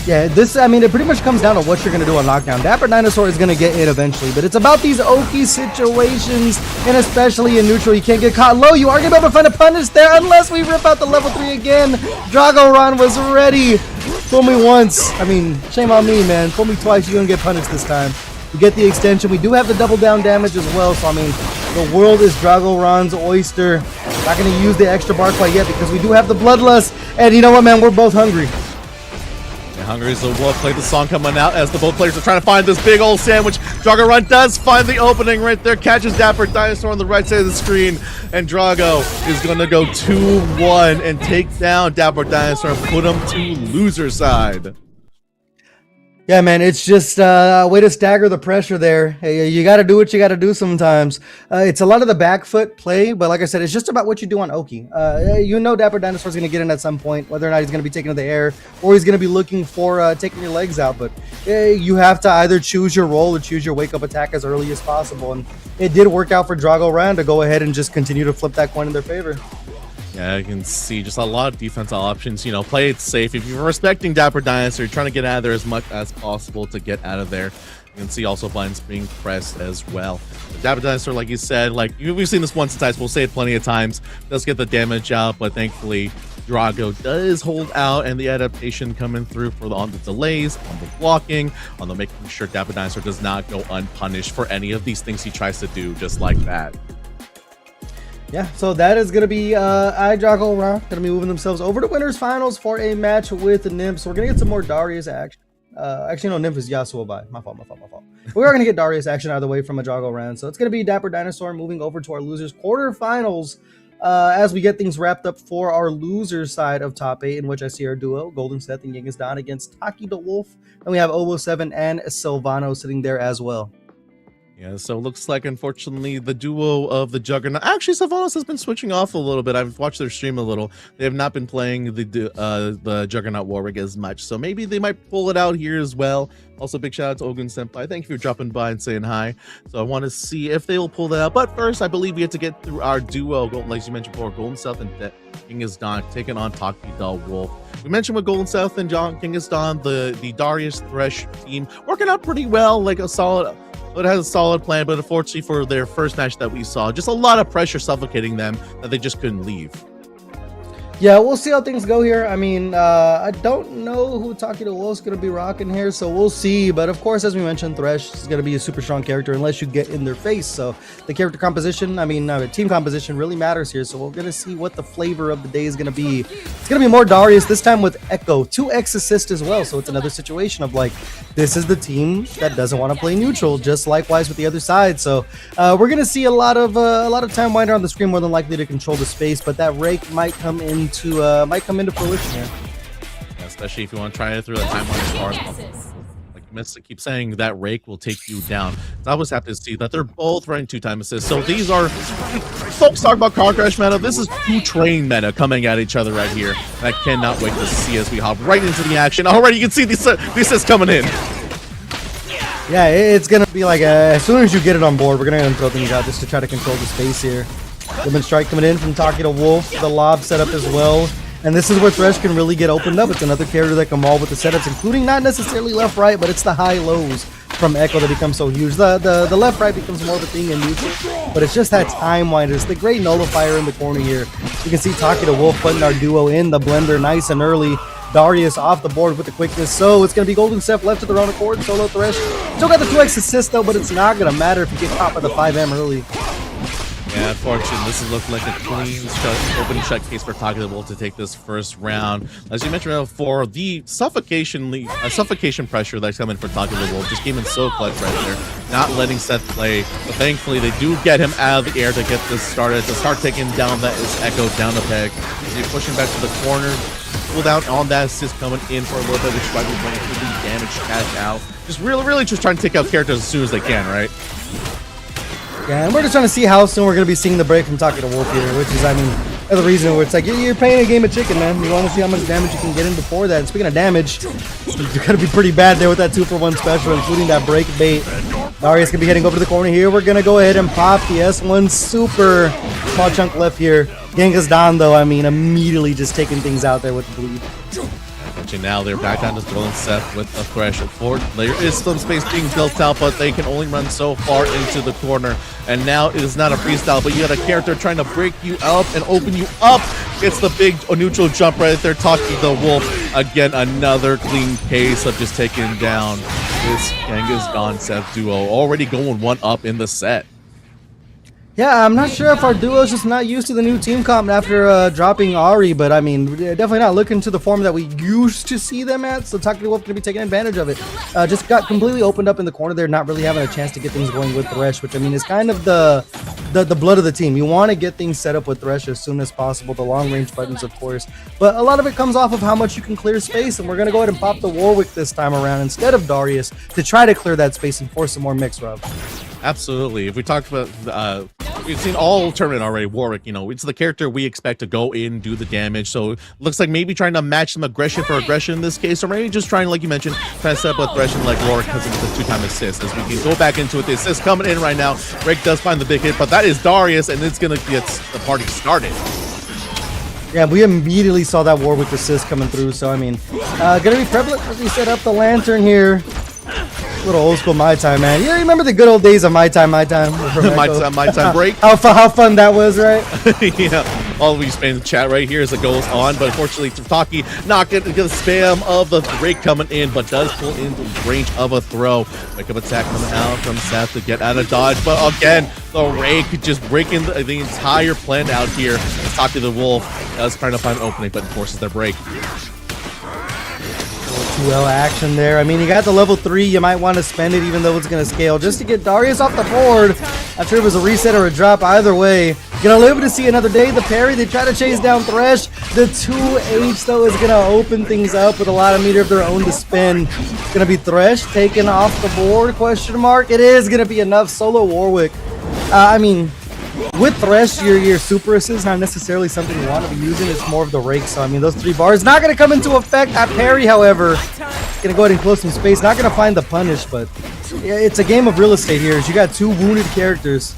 Yeah, this, I mean, it pretty much comes down to what you're going to do on lockdown. Dapper Dinosaur is going to get hit eventually, but it's about these Oki situations, and especially in neutral, you can't get caught low. You are going to be able to find a punish there unless we rip out the level 3 again. Drago Ron was ready. Fool me once. I mean, shame on me, man. Fool me twice, you're going to get punished this time. We get the extension. We do have the double down damage as well, so I mean, the world is Drago Ron's oyster. Not going to use the extra bar quite yet because we do have the Bloodlust, and you know what, man? We're both hungry. Hungry as the Wolf play the song coming out as the both players are trying to find this big old sandwich. Drago Run does find the opening right there, catches Dapper Dinosaur on the right side of the screen, and Drago is going to go 2-1 and take down Dapper Dinosaur and put him to loser side. Yeah, man, it's just a way to stagger the pressure there. Hey, you got to do what you got to do sometimes. It's a lot of the back foot play, but like I said, it's just about what you do on Oki. You know Dapper Dinosaur's going to get in at some point, whether or not he's going to be taken to the air or he's going to be looking for taking your legs out. But you have to either choose your role or choose your wake-up attack as early as possible. And it did work out for Drago Ran to go ahead and just continue to flip that coin in their favor. Yeah, you can see just a lot of defensive options. You know, play it safe. If you're respecting Dapper Dinosaur, you're trying to get out of there as much as possible to get out of there. You can see also buttons being pressed as well. Dapper Dinosaur, like you said, like we've seen this once or twice. We'll say it plenty of times. Does get the damage out, but thankfully Drago does hold out, and the adaptation coming through for on the delays, on the blocking, on the making sure Dapper Dinosaur does not go unpunished for any of these things he tries to do, just like that. Yeah, so that is going to be Drago Ron going to be moving themselves over to winners finals for a match with the Nymphs. We're going to get some more Darius action. Actually, no, Nymph is Yasuo by. My fault. We are going to get Darius action out of the way from a Drago Ran. So it's going to be Dapper Dinosaur moving over to our losers quarterfinals as we get things wrapped up for our loser side of top 8, in which I see our duo, Golden Seth and Genghis Don against Taki the Wolf. And we have Obo 7 and Silvano sitting there as well. Yeah, so it looks like, unfortunately, the duo of the Juggernaut. Actually, Sylvanas has been switching off a little bit. I've watched their stream a little. They have not been playing the Juggernaut Warwick as much, so maybe they might pull it out here as well. Also, big shout out to Ogun Senpai. Thank you for dropping by and saying hi. So I want to see if they will pull that out. But first, I believe we have to get through our duo, like you mentioned before, Golden South and King is Dawn taking on Taki the Wolf. We mentioned with Golden South and King is Dawn, the Darius Thresh team working out pretty well, like a solid. It has a solid plan, but unfortunately for their first match that we saw, just a lot of pressure suffocating them that they just couldn't leave. Yeah, we'll see how things go here. I mean, I don't know who Taki the Wolf's going to be rocking here, so we'll see. But of course, as we mentioned, Thresh is going to be a super strong character unless you get in their face. So the character composition, the team composition really matters here. So we're going to see what the flavor of the day is going to be. It's going to be more Darius, this time with Echo. 2x assist as well, so it's another situation of like, this is the team that doesn't want to play neutral, just likewise with the other side. So we're going to see a lot of time winder on the screen, more than likely to control the space, but that rake might come into fruition here. Yeah, especially if you want to try it through the time on as far as possible. Like Mista keeps saying, that rake will take you down. So I was happy to see that they're both running 2-time assists. So these are folks talk about car crash meta. This is 2 train meta coming at each other right here. And I cannot wait to see as we hop right into the action. Already you can see these assists coming in. Yeah, it's gonna be like as soon as you get it on board, we're gonna throw things out just to try to control the space here. Women strike coming in from Taki the Wolf, the lob setup as well. And this is where Thresh can really get opened up. It's another character that can maul with the setups, including not necessarily left-right, but it's the high-lows from Echo that become so huge. The left-right becomes more of a thing in neutral, but it's just that time winder. It's the great nullifier in the corner here. You can see Taki the Wolf putting our duo in the blender nice and early. Darius off the board with the quickness, so it's going to be Golden Steph left to the round accord, solo Thresh. Still got the 2x assist though, but it's not going to matter if you get caught by the 5M early. Yeah, unfortunately, this is looking like a clean open and shut case for Taki the Wolf to take this first round. As you mentioned before, the suffocation pressure that's coming for Taki the Wolf just came in so clutch right there, not letting Seth play. But thankfully, they do get him out of the air to get this started, to start taking down that is Echo down the peg. As he pushing back to the corner, pull down on that assist coming in for a little bit, which is why we're going to the damage cash out. Just really just trying to take out characters as soon as they can, right? Yeah, and we're just trying to see how soon we're going to be seeing the break from Taki the Wolf here, which is, the reason where it's like, you're playing a game of chicken, man. You want to see how much damage you can get in before that. And speaking of damage, you're going to be pretty bad there with that 2-for-1 special, including that break bait. Darius going to be heading over to the corner here. We're going to go ahead and pop the S1 super small chunk left here. Genghis Don, though, immediately just taking things out there with the bleed. Now they're back down to Golden Seth with a Thresh at forward. There is some space being built out, but they can only run so far into the corner. And now it is not a freestyle, but you got a character trying to break you up and open you up. It's the big neutral jump right there. Taki the Wolf. Again, another clean case of just taking down this Genghis Don Seth duo. Already going 1-up in the set. Yeah, I'm not sure if our duo is just not used to the new team comp after dropping Ari, but definitely not looking to the form that we used to see them at, so Taki the Wolf going to be taking advantage of it. Just got completely opened up in the corner there, not really having a chance to get things going with Thresh, which is kind of the blood of the team. You want to get things set up with Thresh as soon as possible, the long range buttons of course, but a lot of it comes off of how much you can clear space, and we're going to go ahead and pop the Warwick this time around instead of Darius to try to clear that space and force some more mix rub. Absolutely. If we talked about we've seen all tournament already, Warwick, it's the character we expect to go in, do the damage. So it looks like maybe trying to match some aggression for aggression in this case, or maybe just trying, like you mentioned, trying to set up aggression like Warwick because of the 2-time assist. As we can go back into it, the assist coming in right now. Rick does find the big hit, but that is Darius, and it's going to get the party started. Yeah, we immediately saw that Warwick assist coming through, so gonna be prevalent as we set up the lantern here. Little old school My Time, man. You remember the good old days of My Time? My Time break. How fun that was, right? Yeah, all of you spam the chat right here as it goes on, but unfortunately, Taki not getting the spam of the break coming in, but does pull into range of a throw. Wake-up attack coming out from Seth to get out of dodge, but again, the rake just breaking the entire plan out here. Taki the Wolf does trying to find an opening, but forces their break. 2L action there. You got the level 3. You might want to spend it even though it's going to scale just to get Darius off the board. Not sure if it was a reset or a drop. Either way, Gonna live to see another day. The parry, they try to chase down Thresh. The 2H though is gonna open things up with a lot of meter of their own to spin. It's gonna be Thresh taken off the board, question mark. It is gonna be enough. Solo Warwick. I mean, with Thresh, your super assist is not necessarily something you want to be using. It's more of the rake. So I mean, those 3 bars not gonna come into effect. That parry, however, gonna go ahead and close some space. Not gonna find the punish, but yeah, it's a game of real estate here. You got 2 wounded characters.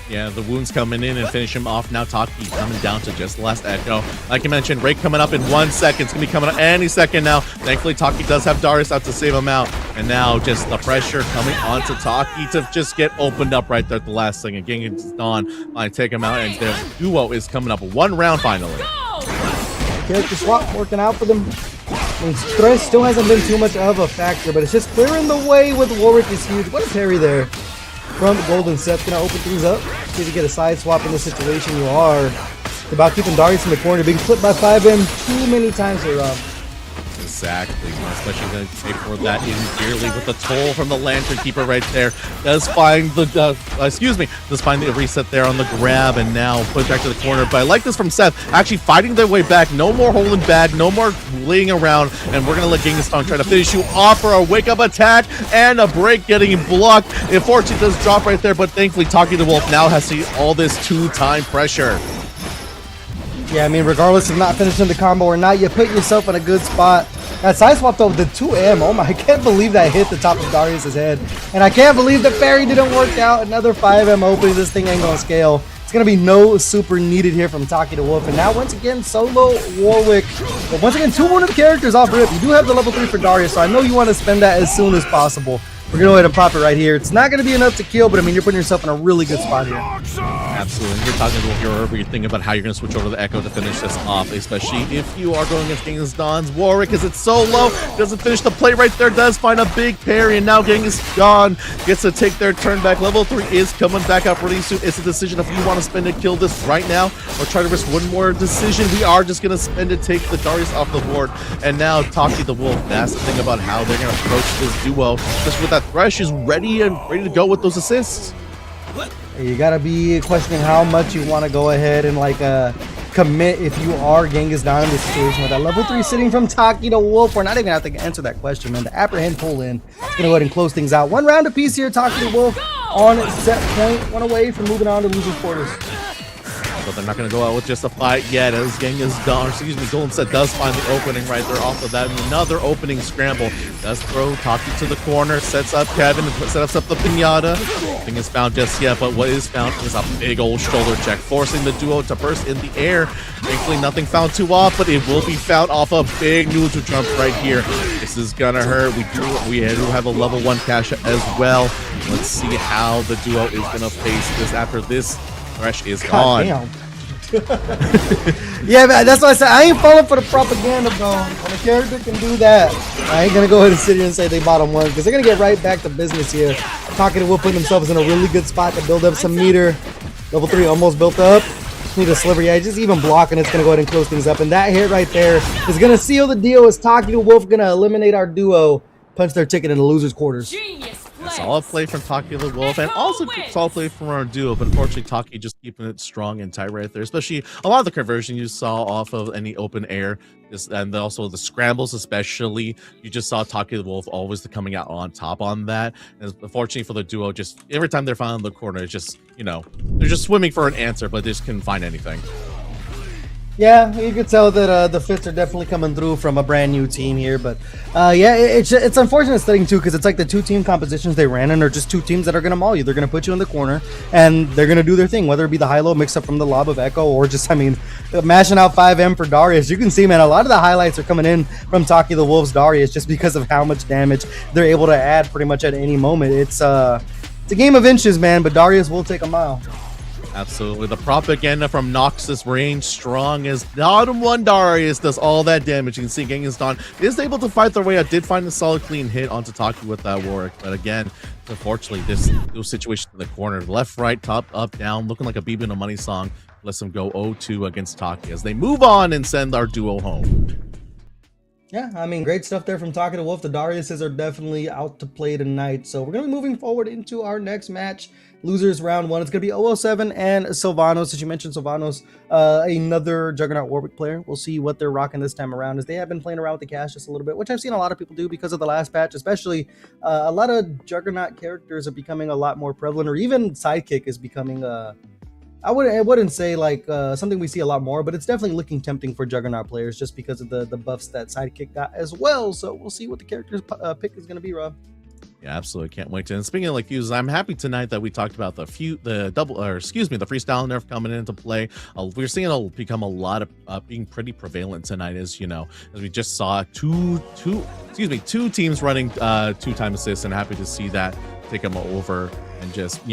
Yeah, the wounds coming in and finish him off. Now Taki coming down to just the last echo. Like you mentioned, Rake coming up in 1 second. It's going to be coming up any second now. Thankfully, Taki does have Darius out to save him out. And now just the pressure coming onto Taki to just get opened up right there at the last thing. And Genghis Dawn might take him out. And their duo is coming up 1 round finally. Character swap working out for them. I mean, Thresh still hasn't been too much of a factor, but it's just clearing the way with Warwick is huge. What a parry there from Golden Seth. Gonna open things up. See if you get a side swap in this situation. You are. It's about keeping Darius in the corner. Being clipped by 5M too many times here, Rob. Exactly, especially going to pay for that in dearly with the toll from the Lantern Keeper right there. Does find the, does find the reset there on the grab and now put it back to the corner. But I like this from Seth, actually fighting their way back. No more holding back, no more laying around, and we're going to let Genghis Khan try to finish you off for a wake-up attack and a break getting blocked. Unfortunately, does drop right there, but thankfully Taki the Wolf now has to see all this 2-time pressure. Yeah, I mean, regardless of not finishing the combo or not, you put yourself in a good spot. That side swap though, the 2M, oh my, I can't believe that hit the top of Darius' head. And I can't believe the parry didn't work out. Another 5M opening, this thing ain't gonna scale. It's gonna be no super needed here from Taki the Wolf. And now once again, solo Warwick. But once again, 2 wounded characters off rip. You do have the level 3 for Darius, so I know you want to spend that as soon as possible. We're gonna go ahead and pop it right here. It's not gonna be enough to kill, but I mean, you're putting yourself in a really good spot here. Absolutely. You're talking about you're thinking about how you're going to switch over to the Echo to finish this off, especially if you are going against Genghis Dawn's Warwick, because it's so low. Doesn't finish the play right there. Does find a big parry, and now Genghis Dawn gets to take their turn back. Level 3 is coming back up really soon. It's a decision if you want to spend to kill this right now or try to risk one more decision. We are just going to spend to take the Darius off the board. And now Taki the Wolf. That's the thing about how they're going to approach this duo. Just with that Thresh is ready to go with those assists. You gotta be questioning how much you want to go ahead and like commit if you are Genghis Dawn in this situation with that level 3 sitting from Taki the Wolf. We're not even have to answer that question, man. The apprehend pull in. It's gonna go ahead and close things out. 1 round apiece here. Taki the Wolf on set point, 1 away from moving on to losing quarters. But they're not going to go out with just a fight yet as Genghis Dawn, Golden Set does find the opening right there off of that. Another opening scramble. Does throw Taki to the corner, sets up Kevin, sets up the pinata. Nothing is found just yet, but what is found is a big old shoulder check, forcing the duo to burst in the air. Thankfully, nothing found too off, but it will be found off a big neutral jump right here. This is going to hurt. We do have a level 1 cash as well. Let's see how the duo is going to face this after this. Thresh is gone. Yeah, man, that's why I said I ain't falling for the propaganda, bro. When a character can do that, I ain't gonna go ahead and sit here and say they bottom 1 because they're gonna get right back to business here. Taki the Wolf putting themselves in a really good spot to build up some meter. Level 3 almost built up. Just need a sliver. Yeah, just even blocking it's gonna go ahead and close things up. And that hit right there is gonna seal the deal. As Taki the Wolf gonna eliminate our duo, punch their ticket in the losers' quarters. Solid play from Taki the Wolf, and also solid play from our duo, but unfortunately Taki just keeping it strong and tight right there, especially a lot of the conversion you saw off of any open air, and also the scrambles especially. You just saw Taki the Wolf always coming out on top on that, and unfortunately for the duo, just every time they're finding the corner, it's just, you know, they're just swimming for an answer, but they just couldn't find anything. Yeah, you could tell that the fits are definitely coming through from a brand new team here, but yeah, it's unfortunate studying too because it's like the 2 team compositions they ran in are just 2 teams that are gonna maul you. They're gonna put you in the corner and they're gonna do their thing, whether it be the high-low mix up from the lob of Echo or just, I mean, mashing out 5M for Darius. You can see, man, a lot of the highlights are coming in from Taki the Wolf's Darius just because of how much damage they're able to add pretty much at any moment. It's a game of inches, man, but Darius will take a mile. Absolutely. The propaganda from Noxus range strong as bottom 1 Darius does all that damage. You can see Genghis Dawn is able to fight their way out. Did find a solid clean hit onto Taki with that Warwick. But again, unfortunately, this situation in the corner, left, right, top, up, down, looking like a BB and a money song. Lets them go 0-2 against Taki as they move on and send our duo home. Yeah, I mean, great stuff there from Talking to Wolf. The Dariuses are definitely out to play tonight. So we're going to be moving forward into our next match. Losers round 1. It's going to be 007 and Sylvanos. As you mentioned, Sylvanos, another Juggernaut Warwick player. We'll see what they're rocking this time around, as they have been playing around with the cash just a little bit, which I've seen a lot of people do because of the last patch, especially a lot of Juggernaut characters are becoming a lot more prevalent, or even Sidekick is becoming I wouldn't say like something we see a lot more, but it's definitely looking tempting for Juggernaut players just because of the buffs that Sidekick got as well. So we'll see what the character's pick is going to be, Rob. Yeah, absolutely. Can't wait to. And speaking of like fuses, I'm happy tonight that we talked about the freestyle nerf coming into play. We're seeing it become a lot of being pretty prevalent tonight, as we just saw two teams running 2-time assists, and happy to see that take them over and just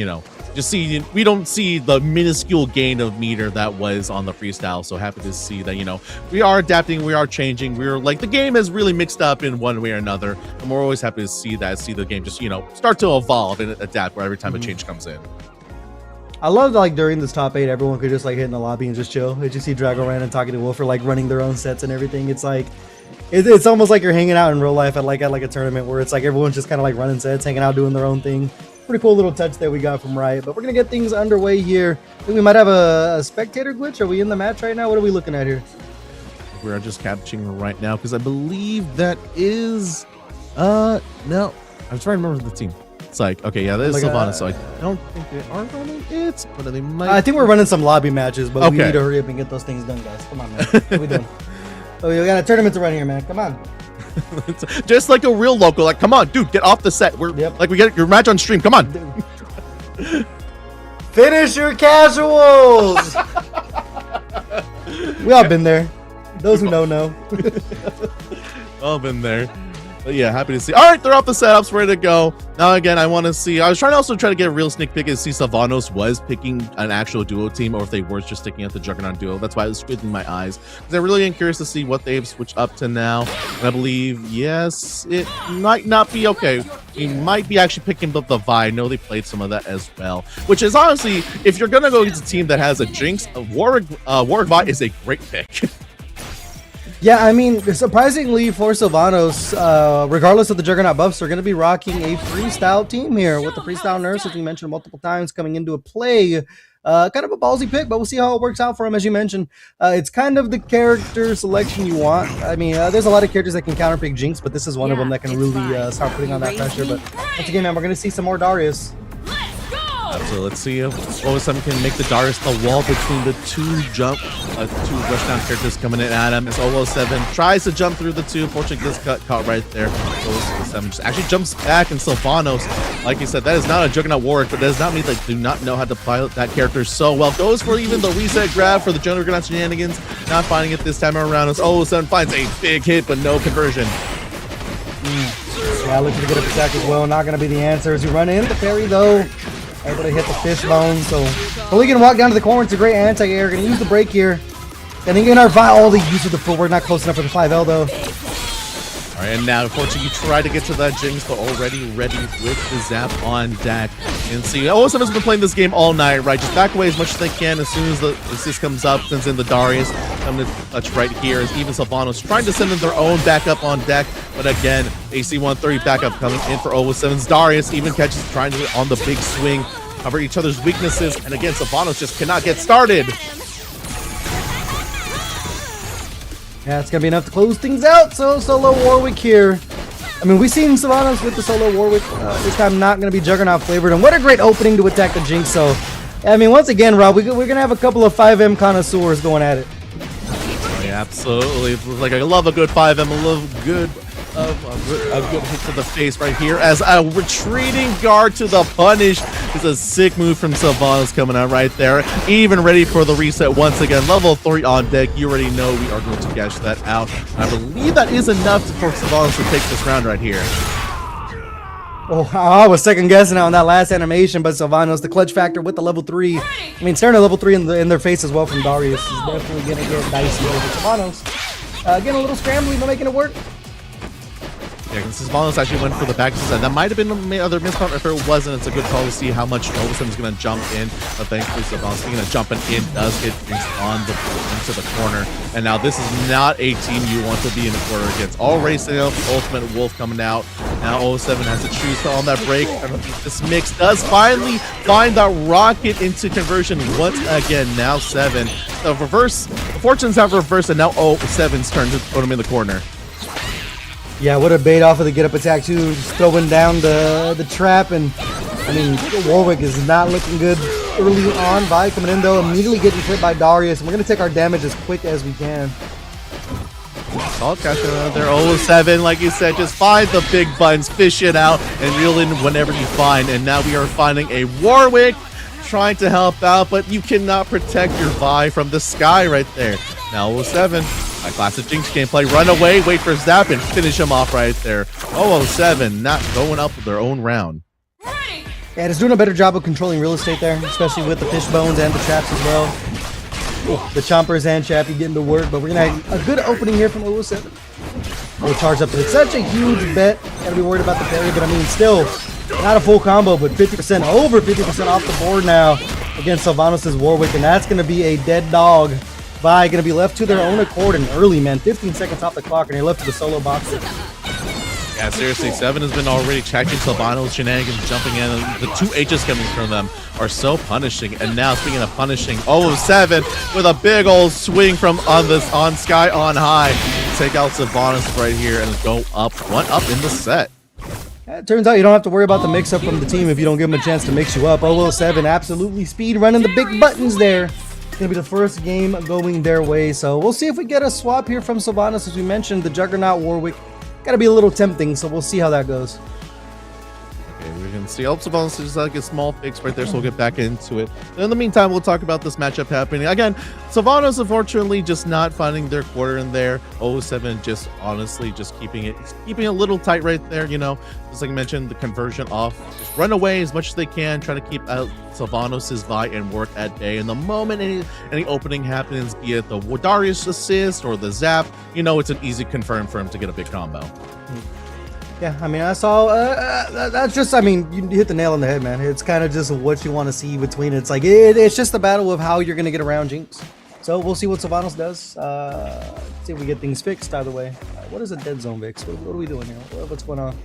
see we don't see the minuscule gain of meter that was on the freestyle. So happy to see that we are adapting, we are changing, we're like the game has really mixed up in one way or another, and we're always happy to see the game just start to evolve and adapt where every time a change comes in. I love like during this top 8 everyone could just like hit in the lobby and just chill. You see Dragoran and Talking to Wolf are like running their own sets and everything. It's like it's almost like you're hanging out in real life at like a tournament where it's like everyone's just kind of like running sets, hanging out, doing their own thing. Pretty cool little touch that we got from Riot, but we're gonna get things underway here. I think we might have a spectator glitch. Are we in the match right now? What are we looking at here? We are just capturing right now because I believe that is no, I'm trying to remember the team. It's like, okay, yeah, that is Sylvanas, so I don't think they are running it, but they might. I think we're running some lobby matches, but we need to hurry up and get those things done, guys. Come on, man. What are we doing? Oh, we got a tournament to run here, man. Come on. Just like a real local, like, come on, dude, get off the set. We're like, we get your match on stream. Come on. Finish your casuals. We all been there. Those who know. All been there. But yeah, happy to see. All right, they're off the setups, ready to go. Now again, I want to see. I was trying to get a real sneak peek and see Sylvanos was picking an actual duo team, or if they were just sticking at the Juggernaut duo. That's why I was squinting my eyes, because I really am curious to see what they've switched up to now. And I believe, yes, it might not be okay. He might be actually picking up the Vi. I know they played some of that as well, which is honestly, if you're gonna go against a team that has a Jinx, Warwick Vi is a great pick. Yeah, I mean, surprisingly for Sylvanos, regardless of the Juggernaut buffs, they're going to be rocking a freestyle team here with the freestyle nurse, as we mentioned multiple times, coming into a play. Kind of a ballsy pick, but we'll see how it works out for him. As you mentioned, it's kind of the character selection you want. I mean, there's a lot of characters that can counterpick Jinx, but this is one of them that can really start putting on that pressure. But once again, man, we're going to see some more Darius. So let's see if 07 can make the Darius the wall between the two rushdown characters coming in at him. As 007 tries to jump through the two, fortunately gets caught right there. 007 just actually jumps back, and Sylvanos, like you said, that is not a Juggernaut Warwick, but that does not mean they do not know how to pilot that character so well. Goes for even the reset grab for the Juggernaut shenanigans, not finding it this time around as 007 finds a big hit, but no conversion. Yeah, looking to get a attack as well. Not going to be the answer as you run in. The parry, though, able to hit the fishbone. So, Holy can walk down to the corner. It's a great anti-air. Going to use the break here. And again, our all the use of the footwork. Not close enough for the 5L, though. All right, and now, unfortunately, you try to get to that Jinx, but already ready with the zap on deck. And see, 007 has been playing this game all night, right? Just back away as much as they can as soon as the assist comes up, sends in the Darius. Coming to touch right here as even Sylvanos trying to send in their own backup on deck. But again, AC-130 backup coming in for 007's Darius. Even catches trying to on the big swing, cover each other's weaknesses. And again, Sylvanos just cannot get started. Yeah, it's going to be enough to close things out. So, solo Warwick here. I mean, we've seen Sylvanos with the solo Warwick. This time not going to be Juggernaut flavored. And what a great opening to attack the Jinx. So, I mean, once again, Rob, we're going to have a couple of 5M connoisseurs going at it. Oh, yeah, absolutely. Like, I love a good 5M. I love good hit to the face right here as a retreating guard to the punish. It's a sick move from Sylvanos coming out right there. Even ready for the reset once again. Level 3 on deck. You already know we are going to cash that out. I believe that is enough for Sylvanos to take this round right here. Oh, I was second guessing on that last animation, but Sylvanos, the clutch factor with the level 3. I mean, staring at level 3 in their face as well from Darius is definitely going to get dicey over Sylvanos. Again, a little scrambling, but making it work. Yeah, Sylvanos actually went for the back side. That might have been the other miscount. If it wasn't, it's a good call to see how much Olsen is going to jump in. But thankfully, Sylvanos speaking of jumping in does get things into the corner. And now this is not a team you want to be in the quarter against. All racing up, Ultimate Wolf coming out. Now 007 has to choose on that break. This mix does finally find that rocket into conversion once again. Now 7. The fortunes have reversed, and now 007's turn to put him in the corner. Yeah, what a bait off of the get-up attack, too. Just throwing down the trap, and, I mean, Warwick is not looking good early on. Vi coming in, though, immediately getting hit by Darius, and we're going to take our damage as quick as we can. Solid catch there, 007, like you said, just find the big buttons, fish it out, and reel in whenever you find. And now we are finding a Warwick trying to help out, but you cannot protect your Vi from the sky right there. Now 007. A classic Jinx gameplay. Run away, wait for Zap, and finish him off right there. 007 not going up with their own round. Yeah, just doing a better job of controlling real estate there, especially with the fish bones and the traps as well. Ooh, the chompers and Chappie getting to work, but we're going to have a good opening here from 007. We'll charge up. It's such a huge bet. Got to be worried about the parry, but I mean, still, not a full combo, but 50%, over 50% off the board now against Sylvanos' Warwick, and that's going to be a dead dog. Vi going to be left to their own accord and early, man. 15 seconds off the clock, and they're left to the solo boxer. Yeah, seriously, 7 has been already checking Sylvanos, shenanigans jumping in, and the 2 H's coming from them are so punishing. And now, speaking of punishing, 007 with a big old swing from on sky on high. Take out Sylvanos right here and go up, 1 up in the set. It turns out you don't have to worry about the mix-up from the team if you don't give them a chance to mix you up. 007 absolutely speed running the big buttons there. It's going to be the first game going their way, so we'll see if we get a swap here from Sylvanos. As we mentioned, the Juggernaut Warwick got to be a little tempting, so we'll see how that goes. Okay, we can see Sylvanos is like a small fix right there, so we'll get back into it. In the meantime, we'll talk about this matchup happening. Again, Sylvanos unfortunately just not finding their quarter in there. 007 just honestly just keeping it a little tight right there, you know. Just like I mentioned, the conversion off. Just run away as much as they can, try to keep out Sylvanos' Vi and work at bay. And the moment any opening happens, be it the Darius assist or the zap, you know it's an easy confirm for him to get a big combo. Yeah, I mean, I saw, that's just, I mean, you hit the nail on the head, man. It's kind of just what you want to see between it. It's like, it's just the battle of how you're going to get around Jinx. So we'll see what Sylvanos does. See if we get things fixed either way. What is a dead zone, Vix? What are we doing here? What's going on?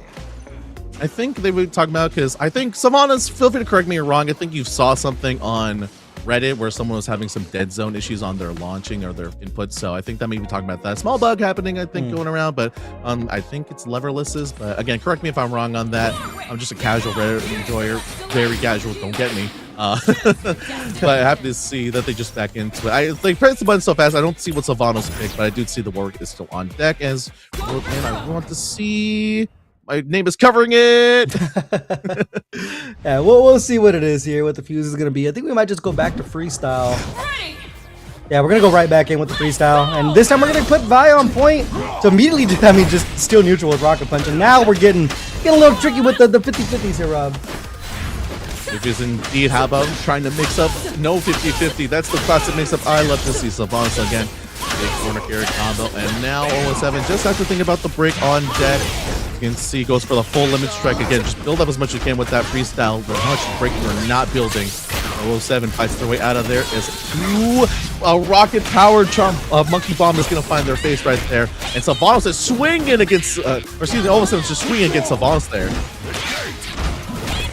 I think they would talk about, because I think Sylvanos, feel free to correct me wrong, I think you saw something on Reddit where someone was having some dead zone issues on their launching or their input, so I think that may be talking about that small bug happening, I think, going around, but I think it's leverlesses. But again, correct me if I'm wrong on that. I'm just a casual Reddit enjoyer, very casual, don't get me. But I happy to see that they just back into it. They press the button so fast, I don't see what Sylvanos picked, but I do see the Warwick is still on deck. As and I want to see. My name is covering it. Yeah, we'll see what it is here, what the fuse is going to be. I think we might just go back to freestyle. Yeah, we're going to go right back in with the freestyle. And this time we're going to put Vi on point to immediately, I mean, just steal neutral with Rocket Punch. And now we're getting a little tricky with the 50-50s here, Rob. Which is indeed, how about trying to mix up no 50-50. That's the classic mix-up I love to see. Sylvanos again, big corner carry combo. And now 007 just has to think about the break on deck. You can see goes for the full limit strike again. Just build up as much as you can with that freestyle. But how much break you're not building. 007 fights their way out of there. A rocket powered charm monkey bomb is going to find their face right there. And Sylvanos is swinging against, or excuse me, 007 is just swinging against Sylvanos there.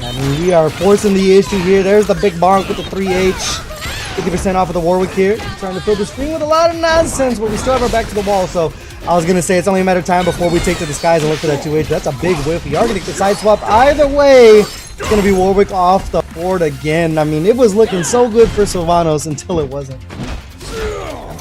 I mean, we are forcing the issue here. There's the big bonk with the 3H. 50% off of the Warwick here. Trying to fill the screen with a lot of nonsense, but we still have our back to the wall. So I was going to say it's only a matter of time before we take to the skies and look for that 2H. That's a big whiff. We are going to get the side swap. Either way, it's going to be Warwick off the board again. I mean, it was looking so good for Sylvanos until it wasn't.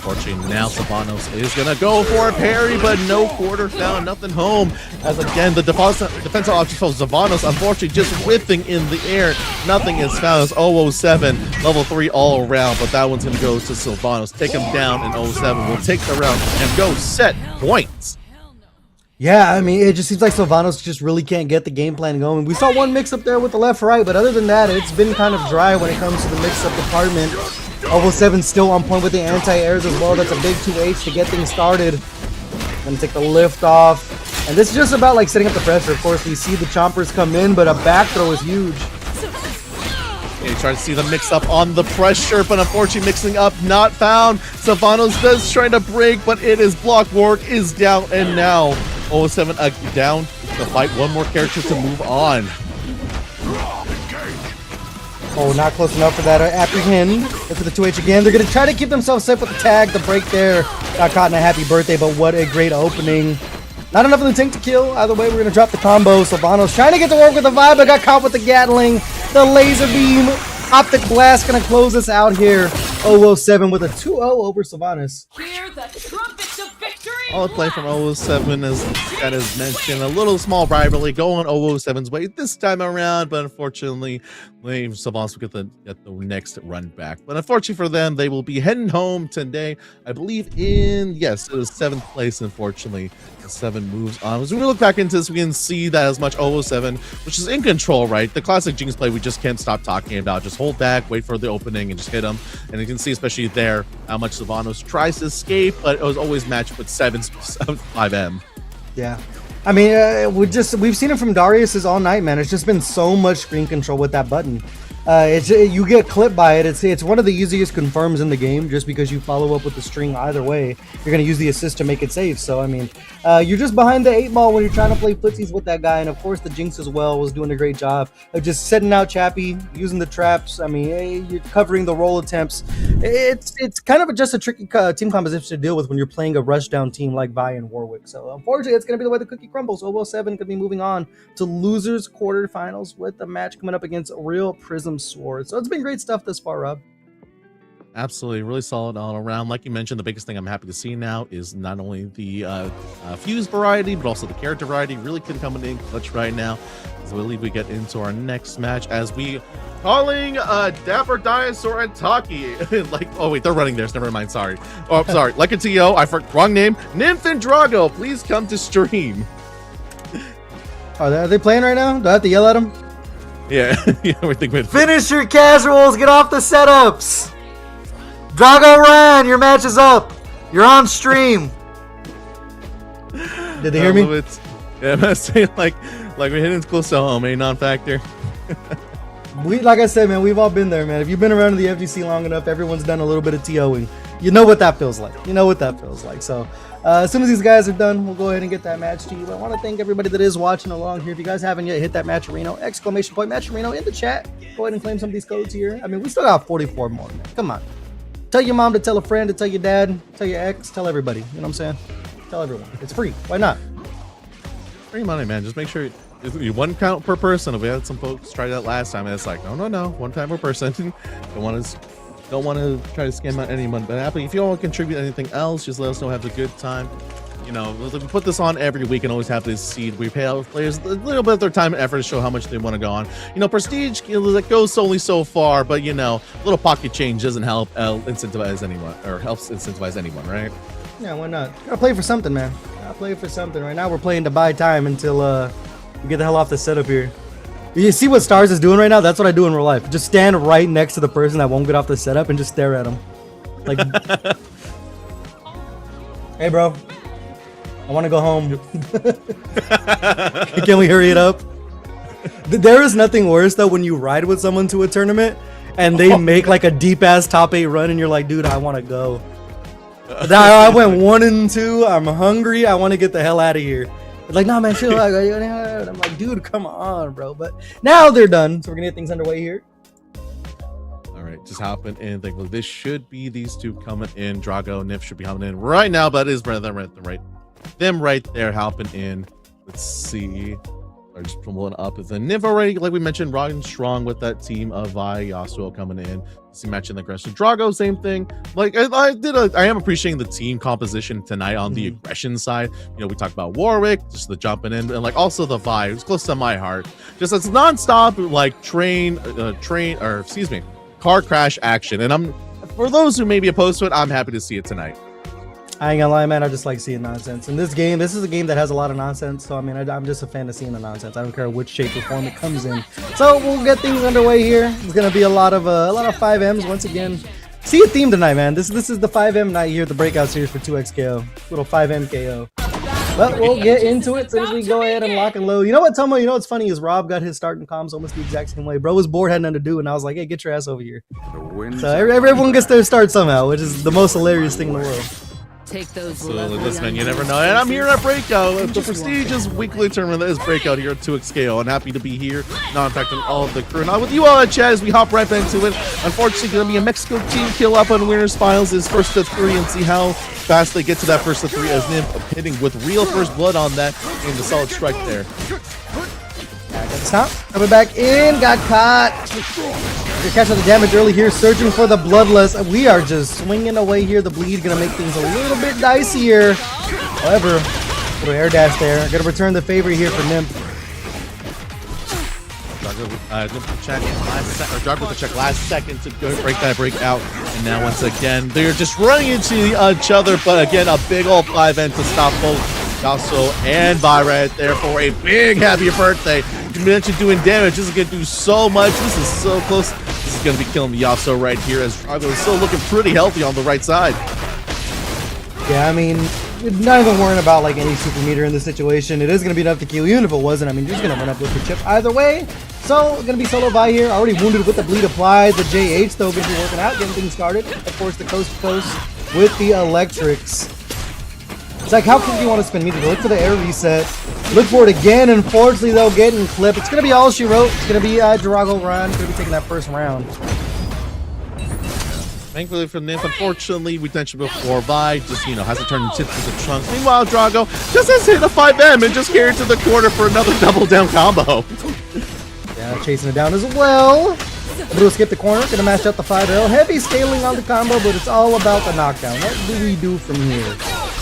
Unfortunately, now Sylvanos is going to go for a parry, but no quarter found, nothing home. As again, the defensive option for Sylvanos, unfortunately, just whipping in the air. Nothing is found as 007, level 3 all around, but that one's going to go to Sylvanos. Take him down, and 07 will take the round and go set points. Yeah, I mean, it just seems like Sylvanos just really can't get the game plan going. We saw one mix-up there with the left-right, but other than that, it's been kind of dry when it comes to the mix-up department. 007 still on point with the anti-airs as well. That's a big 2H to get things started. Gonna take the lift off. And this is just about like setting up the pressure. Of course, we see the chompers come in, but a back throw is huge. You try to see the mix up on the pressure, but unfortunately mixing up not found. Savanos does try to break, but it is blocked. Warwick is down, and now 007 down to fight one more character to move on. Oh, not close enough for that apprehend. Look for the 2H again. They're going to try to keep themselves safe with the tag. The break there got caught in a happy birthday, but what a great opening. Not enough in the tank to kill. Either way, we're going to drop the combo. Sylvanos trying to get to work with the vibe, but got caught with the Gatling. The laser beam. Optic blast going to close us out here. 007 with a 2-0 over Sylvanas. Hear the trumpets of victory. All play from 007, as that is mentioned. A little small rivalry going 007's way this time around, but unfortunately, Sylvanas will get the next run back. But unfortunately for them, they will be heading home today. I believe yes, it was 7th place, unfortunately. 7 moves on. As we look back into this, we can see that as much 007, which is in control, right? The classic Jinx play we just can't stop talking about. Just hold back, wait for the opening, and just hit them. And you can see, especially there, how much Sylvanos tries to escape, but it was always matched with 5M. Yeah. I mean, we've seen it from Darius's all night, man. It's just been so much screen control with that button. You get clipped by it. It's one of the easiest confirms in the game, just because you follow up with the string either way. You're going to use the assist to make it safe. So, I mean, you're just behind the 8 ball when you're trying to play footsies with that guy. And, of course, the Jinx as well was doing a great job of just setting out Chappie, using the traps. I mean, you're covering the roll attempts. It's kind of just a tricky team composition to deal with when you're playing a rushdown team like Vi and Warwick. So, unfortunately, it's going to be the way the cookie crumbles. 007 could be moving on to losers quarterfinals with the match coming up against Real Prism Sword. So it's been great stuff this far, Rob. Absolutely, really solid all around. Like you mentioned, the biggest thing I'm happy to see now is not only the fuse variety, but also the character variety. Really can come in clutch right now. So I believe we get into our next match as we calling Dapper Dinosaur and Taki. Like, oh wait, they're running theirs. Never mind. Sorry. Oh, sorry. Like a TO, I forgot wrong name. Nymph and Drago, please come to stream. Are they playing right now? Do I have to yell at them? Yeah, yeah, we think we'd finish your casuals, get off the setups. Drago Ryan, your match is up. You're on stream. Did they hear me? Yeah, I'm gonna say like we're hitting close to home, a non-factor. Like I said, man, we've all been there, man. If you've been around the FGC long enough, everyone's done a little bit of TOing. You know what that feels like. So as soon as these guys are done, we'll go ahead and get that match to you. I want to thank everybody that is watching along here. If you guys haven't yet, hit that Matcherino, ! Matcherino in the chat. Go ahead and claim some of these codes here. I mean, we still got 44 more, man. Come on. Tell your mom to tell a friend, to tell your dad, tell your ex, tell everybody. You know what I'm saying? Tell everyone. It's free. Why not? Free money, man. Just make sure you one count per person. We had some folks try that last time, and it's like, no, one time per person. Don't want to try to scam out anyone. But happy if you all contribute anything else, just let us know. Have a good time. You know, we put this on every week and always have this seed. We pay our players a little bit of their time and effort to show how much they want to go on. You know, prestige, that goes only so far, but you know, a little pocket change doesn't help incentivize anyone, or helps incentivize anyone, right? Yeah, why not? Gotta play for something, man. Gotta play for something. Right now, we're playing to buy time until we get the hell off the setup here. You see what Stars is doing right now? That's what I do in real life. Just stand right next to the person that won't get off the setup and just stare at them. Like, hey, bro. I want to go home. Can we hurry it up? There is nothing worse though when you ride with someone to a tournament and they make like a deep ass top 8 run and you're like, dude, I want to go. I went 1 and 2. I'm hungry. I want to get the hell out of here. Like, nah, man, chill. I'm like, dude, come on, bro. But now they're done, so we're gonna get things underway here. All right, just hopping in. Think, well, this should be these two coming in. Drago, Nif should be hopping in right now, but it is them right there hopping in. Let's see. They're just pulling up. It's a Nif already, like we mentioned, riding strong with that team of Vi, Yasuo coming in. See, matching the aggression. Drago, same thing. Like I am appreciating the team composition tonight on the aggression side. You know, we talked about Warwick, just the jumping in, and like also the Vi. It's close to my heart. Just it's nonstop like car crash action. And for those who may be opposed to it, I'm happy to see it tonight. I ain't gonna lie, man. I just like seeing nonsense. In this is a game that has a lot of nonsense. So I mean, I'm just a fan of seeing the nonsense. I don't care which shape or form it comes in. So we'll get things underway here. It's gonna be a lot of 5Ms once again. See a theme tonight, man. This is the 5M night here at the Breakout series for 2XKO. Little 5M KO. But we'll get into it as soon as we go ahead and lock and load. You know what, Tomo? You know what's funny is Rob got his start in comms almost the exact same way. Bro was bored, had nothing to do, and I was like, hey, get your ass over here. So everyone gets their start somehow, which is the most hilarious thing in the world. Take those. Absolutely, listen, man, you never know. And I'm here at Breakout, the prestigious weekly tournament that is Breakout here at 2XKO. And happy to be here, not impacting all of the crew. Now with you all at chat as we hop right into it. Unfortunately, going to be a Mexico team kill up on winners finals is first to 3 and see how fast they get to that first to 3 as Nymph hitting with real first blood on that and the solid strike there. Back at the top, coming back in, got caught. They're catching the damage early here, searching for the bloodless. We are just swinging away here. The bleed gonna make things a little bit dicier. However, little air dash there. Gonna return the favor here for Nymph. Drug with the check last second to go break that breakout. And now once again, they're just running into each other. But again, a big old 5N to stop both Yasuo and Vi right there for a big happy birthday. You mentioned doing damage. This is going to do so much. This is so close. This is going to be killing the Yasuo right here as Drago is still looking pretty healthy on the right side. Yeah, I mean, not even worrying about like any super meter in this situation. It is going to be enough to kill, even if it wasn't. I mean, you're just going to run up with the chip either way. So, going to be solo Vi here. Already wounded with the bleed applied. The JH, though, going to be working out, getting things started. Of course, the coast to coast with the electrics. It's like, how quick do you want to spin meter? Look for the air reset. Look for it again. Unfortunately, though, getting clipped. It's going to be all she wrote. It's going to be Drago Run. Going to be taking that first round. Thankfully for Nymph, unfortunately, we mentioned before, Vi just, has to turn tip to the trunk. Meanwhile, Drago just has hit a 5M and just carried to the corner for another double down combo. Yeah, chasing it down as well. Blue skip the corner, gonna match up the 5L. Heavy scaling on the combo, but it's all about the knockdown. What do we do from here?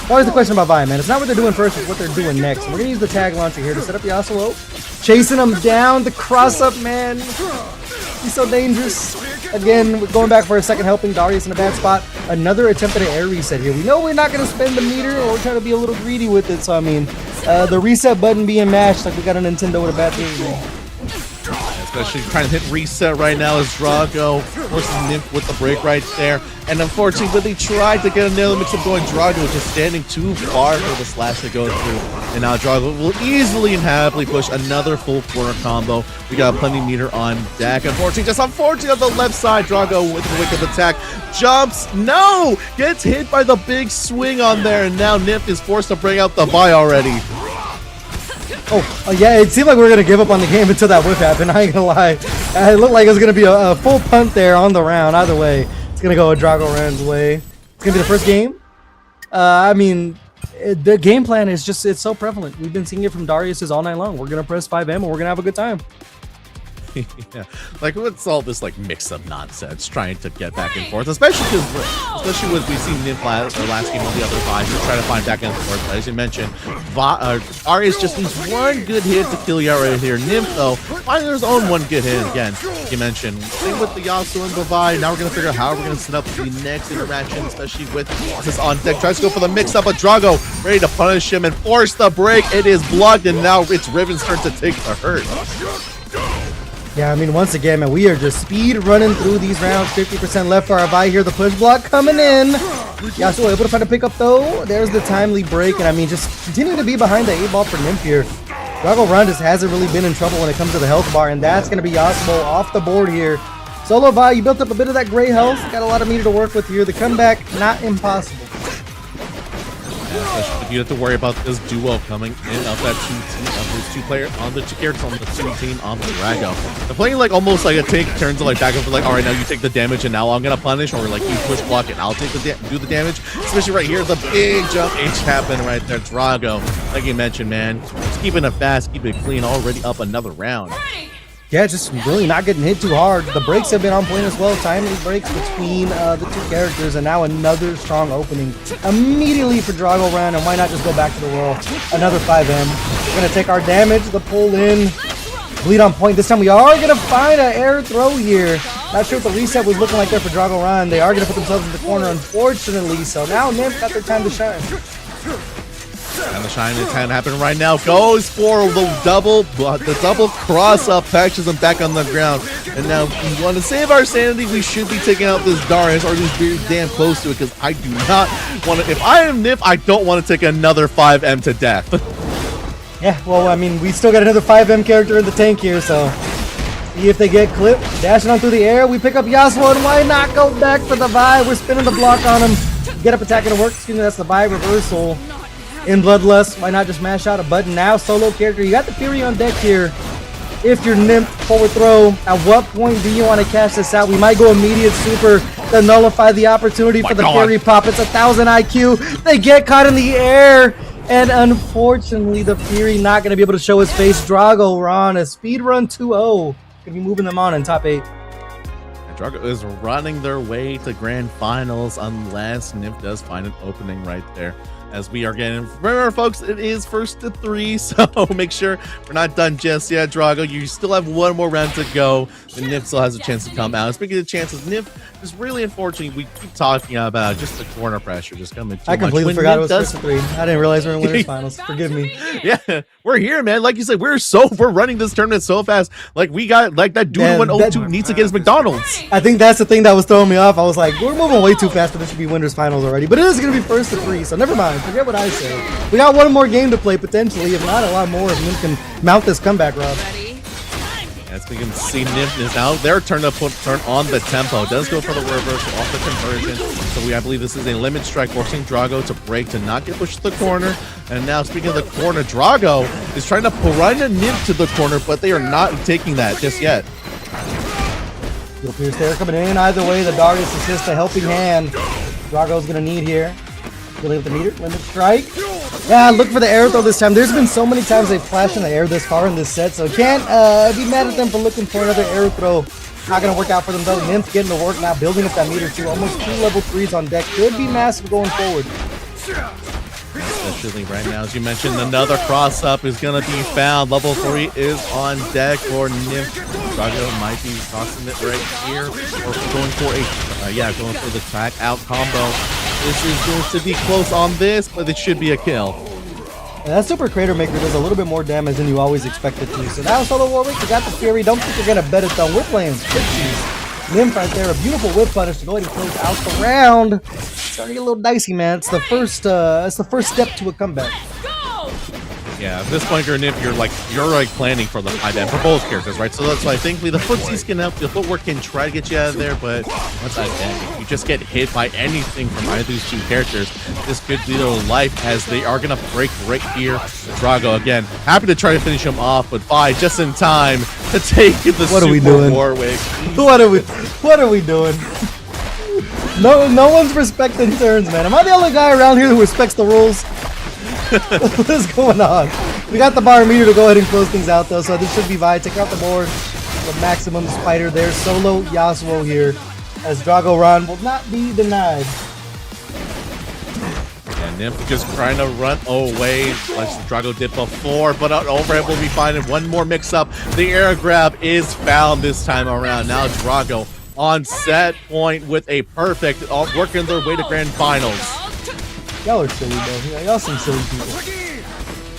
Always the question about Vi, man. It's not what they're doing first, it's what they're doing next. And we're gonna use the tag launcher here to set up Yasuo. Chasing him down, the cross up, man. He's so dangerous. Again, we're going back for a second helping. Darius in a bad spot. Another attempt at an air reset here. We know we're not gonna spend the meter, or we're trying to be a little greedy with it. So I mean, the reset button being mashed like we got a Nintendo with a bad thing. Especially trying to hit reset right now as Drago forces Nymph with the break right there. And unfortunately, when they tried to get another mix-up going, Drago was just standing too far for the slash to go through. And now Drago will easily and happily push another full corner combo. We got plenty meter on deck. Unfortunately on the left side, Drago with the wicked attack jumps. No! Gets hit by the big swing on there. And now Nymph is forced to bring out the Vi already. Oh, yeah, it seemed like we were going to give up on the game until that whip happened. I ain't going to lie. It looked like it was going to be a full punt there on the round. Either way, it's going to go a Drago Rand's way. It's going to be the first game. I mean, the game plan is just, it's so prevalent. We've been seeing it from Darius's all night long. We're going to press 5M and we're going to have a good time. Yeah, like what's all this like mix-up nonsense trying to get back and forth, especially with we've seen Nymph last game on the other five, just trying to find back and forth. As you mentioned, Arias just needs one good hit to kill you right here. Nymph though, finding his own one good hit again. You mentioned same with the Yasuo and the Vi. Now we're gonna figure out how we're gonna set up the next interaction, especially with this on deck. Tries to go for the mix-up, but Drago ready to punish him and force the break. It is blocked, and now it's Riven's turn to take the hurt. Yeah, I mean, once again, man, we are just speed running through these rounds. 50% left for our Vi here. The push block coming in. Yasuo able to find a pickup, though. There's the timely break. And, I mean, just continue to be behind the 8-ball for Nymph here. Drago Run just hasn't really been in trouble when it comes to the health bar. And that's going to be Yasuo off the board here. Solo Vi, you built up a bit of that gray health. Got a lot of meter to work with here. The comeback, not impossible. If you have to worry about this duo coming in of that two players on the two characters on the two team on the Drago. They're playing like almost like a take turns like back up, like all right, now you take the damage and now I'm gonna punish, or like you push block and I'll take do the damage. Especially right here, the big jump H happened right there. Drago, like you mentioned, man, just keeping it fast, keeping it clean. Already up another round. Yeah, just really not getting hit too hard. The breaks have been on point as well. Timely breaks between the two characters, and now another strong opening immediately for Drago Run. And why not just go back to the world? Another 5M. We're going to take our damage, the pull in, bleed on point. This time we are going to find an air throw here. Not sure what the reset was looking like there for Drago Run. They are going to put themselves in the corner, unfortunately. So now Nymph got their time to shine. And the shine is kind of happening right now. Goes for the double cross up, patches him back on the ground. And now we want to save our sanity. We should be taking out this Darius, or at least very damn close to it, because I do not want to. If I am Nif, I don't want to take another 5M to death. Yeah, well, I mean, we still got another 5M character in the tank here, so see if they get clipped. Dashing on through the air, we pick up Yasuo, and why not go back for the Vi? We're spinning the block on him. Get up attacking to work. Excuse me, that's the Vi reversal. In Bloodlust, why not just mash out a button now? Solo character, you got the Fury on deck here. If you're Nymph, forward throw, at what point do you want to cash this out? We might go immediate super to nullify the opportunity for the Fury pop. It's 1,000 IQ. They get caught in the air. And unfortunately, the Fury not going to be able to show his face. Drago Ron, a speedrun 2-0. Going to be moving them on in top 8. Drago is running their way to grand finals unless Nymph does find an opening right there. As we are getting, remember folks, it is 1st to 3, so make sure we're not done just yet. Drago, you still have one more round to go, and Nymph still has a chance to come out. Speaking of chances, Nymph is really unfortunate. We keep talking about just the corner pressure just coming too much. I completely forgot it was 1st to 3. I didn't realize we were in winners finals. Forgive me. Yeah, we're here, man. Like you said, we're running this tournament so fast. Like we got that dude who went 0-2 needs to get his McDonald's. I think that's the thing that was throwing me off. I was like, we're moving way too fast for this to be winners finals already. But it is going to be 1st to 3, so never mind. Forget what I said. We got one more game to play potentially, if not a lot more, if Nymph can mount this comeback, Rob. As we can see, Nymph is now their turn to turn on the tempo. Does go for the reversal off the conversion. So I believe this is a limit strike, forcing Drago to break to not get pushed to the corner. And now, speaking of the corner, Drago is trying to run a Nymph to the corner, but they are not taking that just yet. Little Pierce there coming in. Either way, the Darius assist a helping hand. Drago's gonna need here. Dealing with the meter, limit strike. Yeah, look for the air throw this time. There's been so many times they've flashed in the air this far in this set, so can't be mad at them for looking for another air throw. Not gonna work out for them though. Nymph getting to work now, building up that meter too. Almost 2 level 3s on deck. Could be massive going forward. Especially right now, as you mentioned, another cross up is gonna be found. Level 3 is on deck for Nymph. Drago might be crossing it right here, or going for going for the track out combo. This is going to be close on this, but it should be a kill. Yeah, that Super Crater Maker does a little bit more damage than you always expect it to. So now Solo Warwick, you got the Fury. Don't think you're gonna bet it though. We're playing Switchies. Nymph right there, a beautiful whip punish to go ahead and close out the round. Starting to get a little dicey, man. It's the first step to a comeback. Yeah, at this point, you're Nymph, you're planning for the 5M for both characters, right? So that's why thankfully the footsies can help, the footwork can try to get you out of there, but once again, if you just get hit by anything from either of these two characters, this could be their life, as they are gonna break right here. Drago again, happy to try to finish him off, but Vi just in time to take the Super Warwick. What are we doing? No one's respecting turns, man. Am I the only guy around here who respects the rules? What is going on? We got the bar meter to go ahead and close things out though, so this should be Vi. Take out the board. The maximum spider there. Solo Yasuo here, as Drago Ron will not be denied. And Nymph just trying to run away. Let's Drago did before, but an overhead will be fine. And one more mix up. The air grab is found this time around. Now Drago on set point with a perfect, working their way to grand finals. Y'all are silly, though. Y'all some silly people.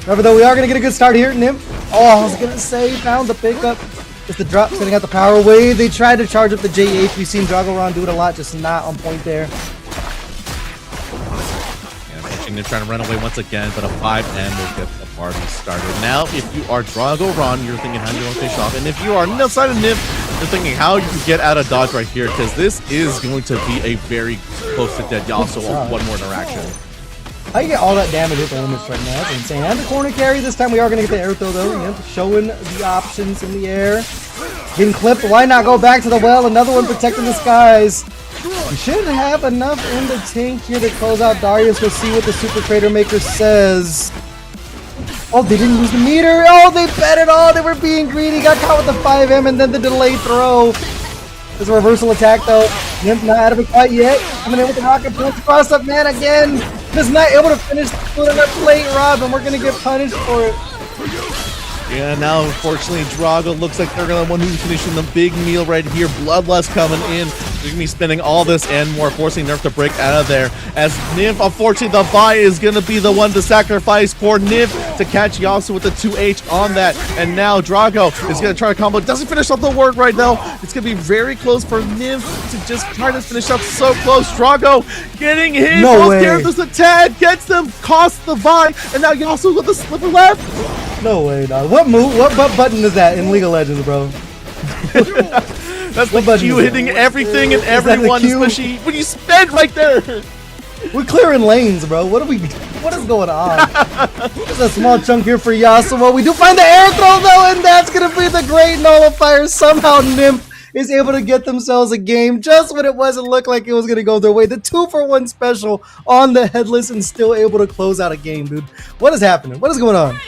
However, though, we are going to get a good start here. Nymph. Oh, I was going to say, found the pickup. Just the drop, setting out the power wave. They tried to charge up the J8. We've seen Drago Ron do it a lot, just not on point there. Yeah, they're trying to run away once again, but a 5M will get the party started. Now, if you are Drago Ron, you're thinking how you want to finish off. And if you are outside of Nymph, you're thinking how you can get out of dodge right here, because this is going to be a very close to dead Yasuo. One more interaction. How you get all that damage with the limits right now? That's insane. And the corner carry this time. We are going to get the air throw though. Nymph showing the options in the air. Getting clipped. Why not go back to the well? Another one protecting the skies. We should have enough in the tank here to close out Darius. We'll see what the Super Crater Maker says. Oh, they didn't use the meter. Oh, they bet it all. They were being greedy. Got caught with the 5M and then the delayed throw. There's a reversal attack though. Nymph not out of it quite yet. Coming in with the rocket punch. Cross up man again. Just not able to finish the foot on that late Rob, and we're gonna get punished for it. Yeah, now unfortunately Drago looks like they're gonna one who's finishing the big meal right here. Bloodlust coming in. They're gonna be spending all this and more, forcing Nerf to break out of there. As Nymph, unfortunately, the Vi is gonna be the one to sacrifice for Nymph to catch Yasuo with the 2H on that. And now Drago is gonna try to combo. Doesn't finish off the word right now. It's gonna be very close for Nymph to just try to finish up. So close. Drago getting hit. No way. There's a tag, gets them, costs the Vi, and now Yasuo with the slipper left. No way, dog. What move? What button is that in League of Legends, bro? That's the Q hitting everything and everyone, especially when you spend right there. We're clearing lanes, bro. What is going on? There's a small chunk here for Yasuo. We do find the air throw though, and that's gonna be the great nullifier. Somehow Nymph is able to get themselves a game just when it wasn't look like it was gonna go their way. The 2-for-1 special on the headless and still able to close out a game, dude. What is happening? What is going on?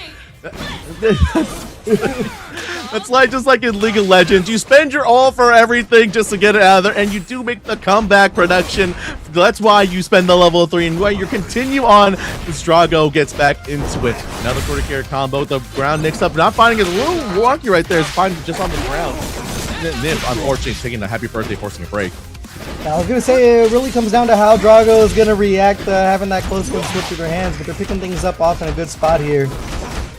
That's like just like in League of Legends. You spend your all for everything just to get it out of there, and you do make the comeback production. That's why you spend the level 3, and why you continue on as Drago gets back into it. Another quarter carry combo. The ground mixed up. Not finding it a little wonky right there. It's finding just on the ground. Nymph, unfortunately, taking a happy birthday, forcing a break. I was gonna say it really comes down to how Drago is gonna react having that close one slip through their hands, but they're picking things up off in a good spot here.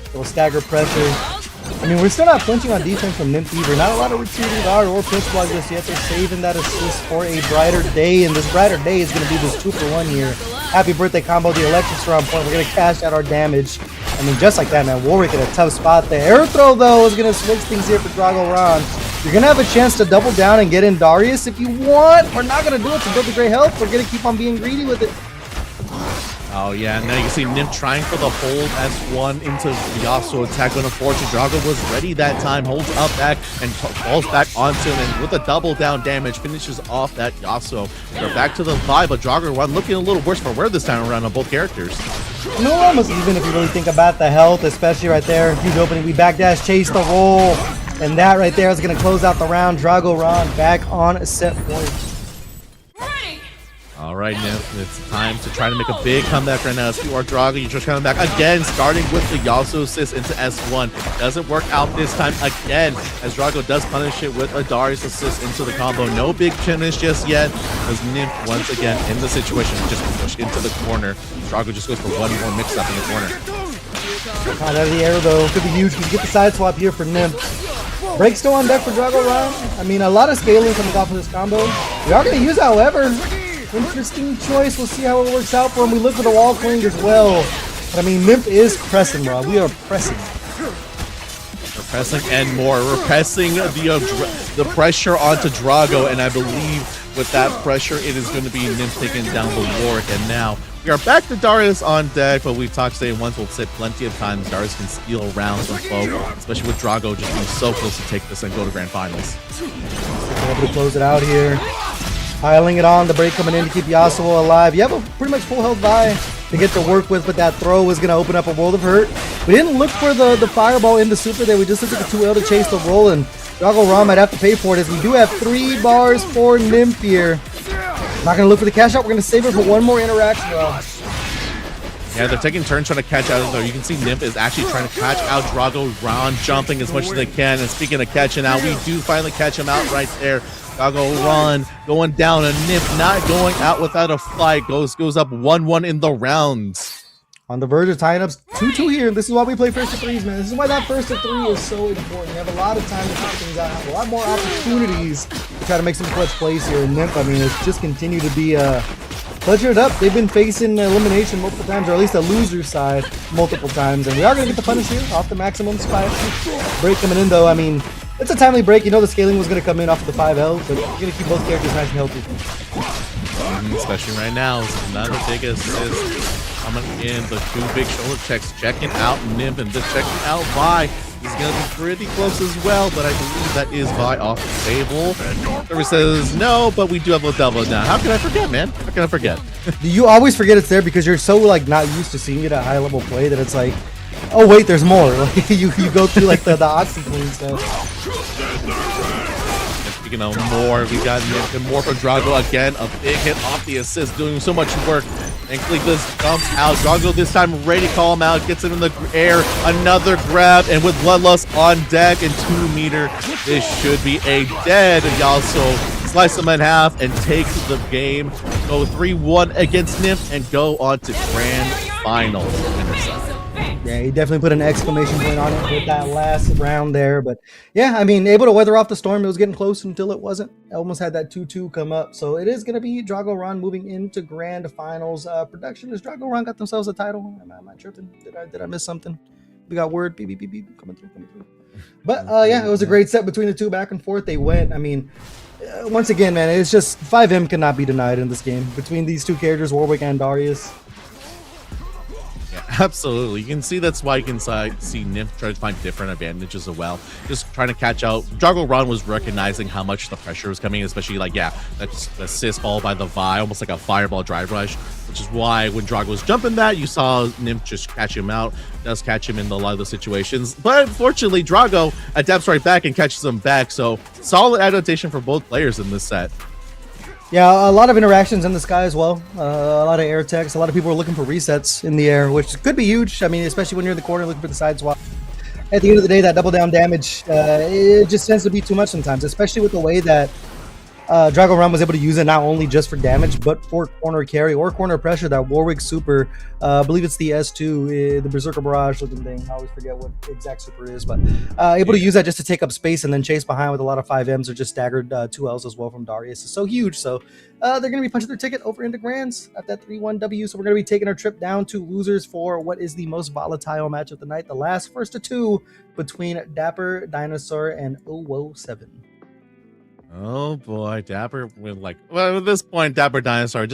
Little stagger pressure. I mean, we're still not flinching on defense from Nymph either. Not a lot of retreating guard or pinch block just yet. They're saving that assist for a brighter day, and this brighter day is going to be this 2-for-1 here. Happy birthday combo, the electrics are on point. We're going to cash out our damage. I mean, just like that, man. Warwick in a tough spot. The air throw, though, is going to switch things here for Drago Ron. You're going to have a chance to double down and get in Darius if you want. We're not going to do it to build the great health. We're going to keep on being greedy with it. Oh yeah, and now you can see Nymph trying for the hold S1 into the Yasuo attack, but unfortunately Drago was ready that time, holds up back and falls back onto him, and with a double down damage finishes off that Yasuo. We're back to the Vi, but Drago looking a little worse for wear this time around on both characters. You know, almost even if you really think about the health, especially right there, huge opening, we backdash, chase the roll, and that right there is going to close out the round. Drago Ron back on set point. All right, Nymph, it's time to try to make a big comeback right now. As you are Drago, you're just coming back again, starting with the Yasuo assist into S1. Doesn't work out this time again, as Drago does punish it with a Darius assist into the combo. No big finish just yet, as Nymph once again in the situation, just pushed into the corner. Drago just goes for one more mix-up in the corner. Out of the air, though, could be huge. We get the side swap here for Nymph. Break still on deck for Drago Ron. I mean, a lot of scaling coming off of this combo. We are going to use, however. Interesting choice. We'll see how it works out for him. We look for the wall cling as well. But I mean, Nymph is pressing, bro. We are pressing. We're pressing and more. We're pressing the pressure onto Drago, and I believe with that pressure, it is going to be Nymph taking down the Warwick. And now we are back to Darius on deck, but we've talked today once. We'll say plenty of times Darius can steal rounds from folk, especially with Drago just being so close to take this and go to grand finals. Able to close it out here. Piling it on, the break coming in to keep Yasuo alive. You have a pretty much full health Vi to get to work with, but that throw is going to open up a world of hurt. We didn't look for the fireball in the super there. We just looked at the 2L to chase the roll, and Drago Ron might have to pay for it, as we do have 3 bars for Nymph here. Not going to look for the cash out. We're going to save it for one more interaction. Yeah, they're taking turns trying to catch out of there. You can see Nymph is actually trying to catch out Drago Ron, jumping as much as they can. And speaking of catching out, we do finally catch him out right there. Drago Ron going down, and Nymph not going out without a fight. Goes up 1-1 in the rounds. On the verge of tying up 2-2 here. This is why we play first to threes, man. This is why that first to 3 is so important. You have a lot of time to figure things out. Have a lot more opportunities to try to make some clutch plays here. And Nymph, I mean, it's just continued to be clutching it up. They've been facing elimination multiple times, or at least a loser side multiple times. And we are going to get the punish here off the maximum spike. Break coming in, though. I mean, it's a timely break. You know the scaling was going to come in off of the 5L, but you're going to keep both characters nice and healthy. Especially right now, another big assist coming in. The 2 big shoulder checks, checking out Nymph, and just checking out Vi. He's going to be pretty close as well, but I believe that is Vi off the table. Trevor says no, but we do have a double now. How can I forget, man? How can I forget? You always forget it's there because you're so like not used to seeing it at high level play that it's like, oh wait, there's more. Like you go through like the OxyClean stuff. Speaking of more, we got more for Drago again. A big hit off the assist, doing so much work. Thankfully, this dumps out. Drago this time ready to call him out. Gets him in the air. Another grab, and with Bloodlust on deck and 2 meter, this should be a dead Yasuo slice them in half, and take the game. Go 3-1 against Nymph and go on to grand finals. Yeah, he definitely put an exclamation point on it with that last round there. But yeah, I mean, able to weather off the storm. It was getting close until it wasn't. Almost had that 2-2 come up. So it is going to be Drago Ron moving into grand finals. Production is Drago Ron got themselves a title. Am I tripping? Did I miss something? We got word beep beep beep beep coming through. But yeah, it was a great set between the two, back and forth. They went. I mean, once again, man, it's just 5M cannot be denied in this game between these two characters, Warwick and Darius. Absolutely. You can see that's why you can see Nymph try to find different advantages as well. Just trying to catch out. Drago Ron was recognizing how much the pressure was coming, especially like, yeah, that's assist followed by the Vi, almost like a fireball drive rush, which is why when Drago was jumping that, you saw Nymph just catch him out. Does catch him in a lot of the situations. But unfortunately, Drago adapts right back and catches him back. So solid adaptation for both players in this set. Yeah, a lot of interactions in the sky as well. A lot of air techs. A lot of people are looking for resets in the air, which could be huge. I mean, especially when you're in the corner looking for the side swap. At the end of the day, that double down damage, it just tends to be too much sometimes, especially with the way that Drago Ron was able to use it not only just for damage, but for corner carry or corner pressure. That Warwick super, I believe it's the S2, the Berserker Barrage looking thing. I always forget what exact super is, but able to use that just to take up space and then chase behind with a lot of 5Ms or just staggered 2Ls as well from Darius. It's so huge. So they're going to be punching their ticket over into Grands at that 3-1 W. So we're going to be taking our trip down to losers for what is the most volatile match of the night. The last first of two between Dapper Dinosaur and 007. Oh boy, Dapper with well, at this point, Dapper Dinosaur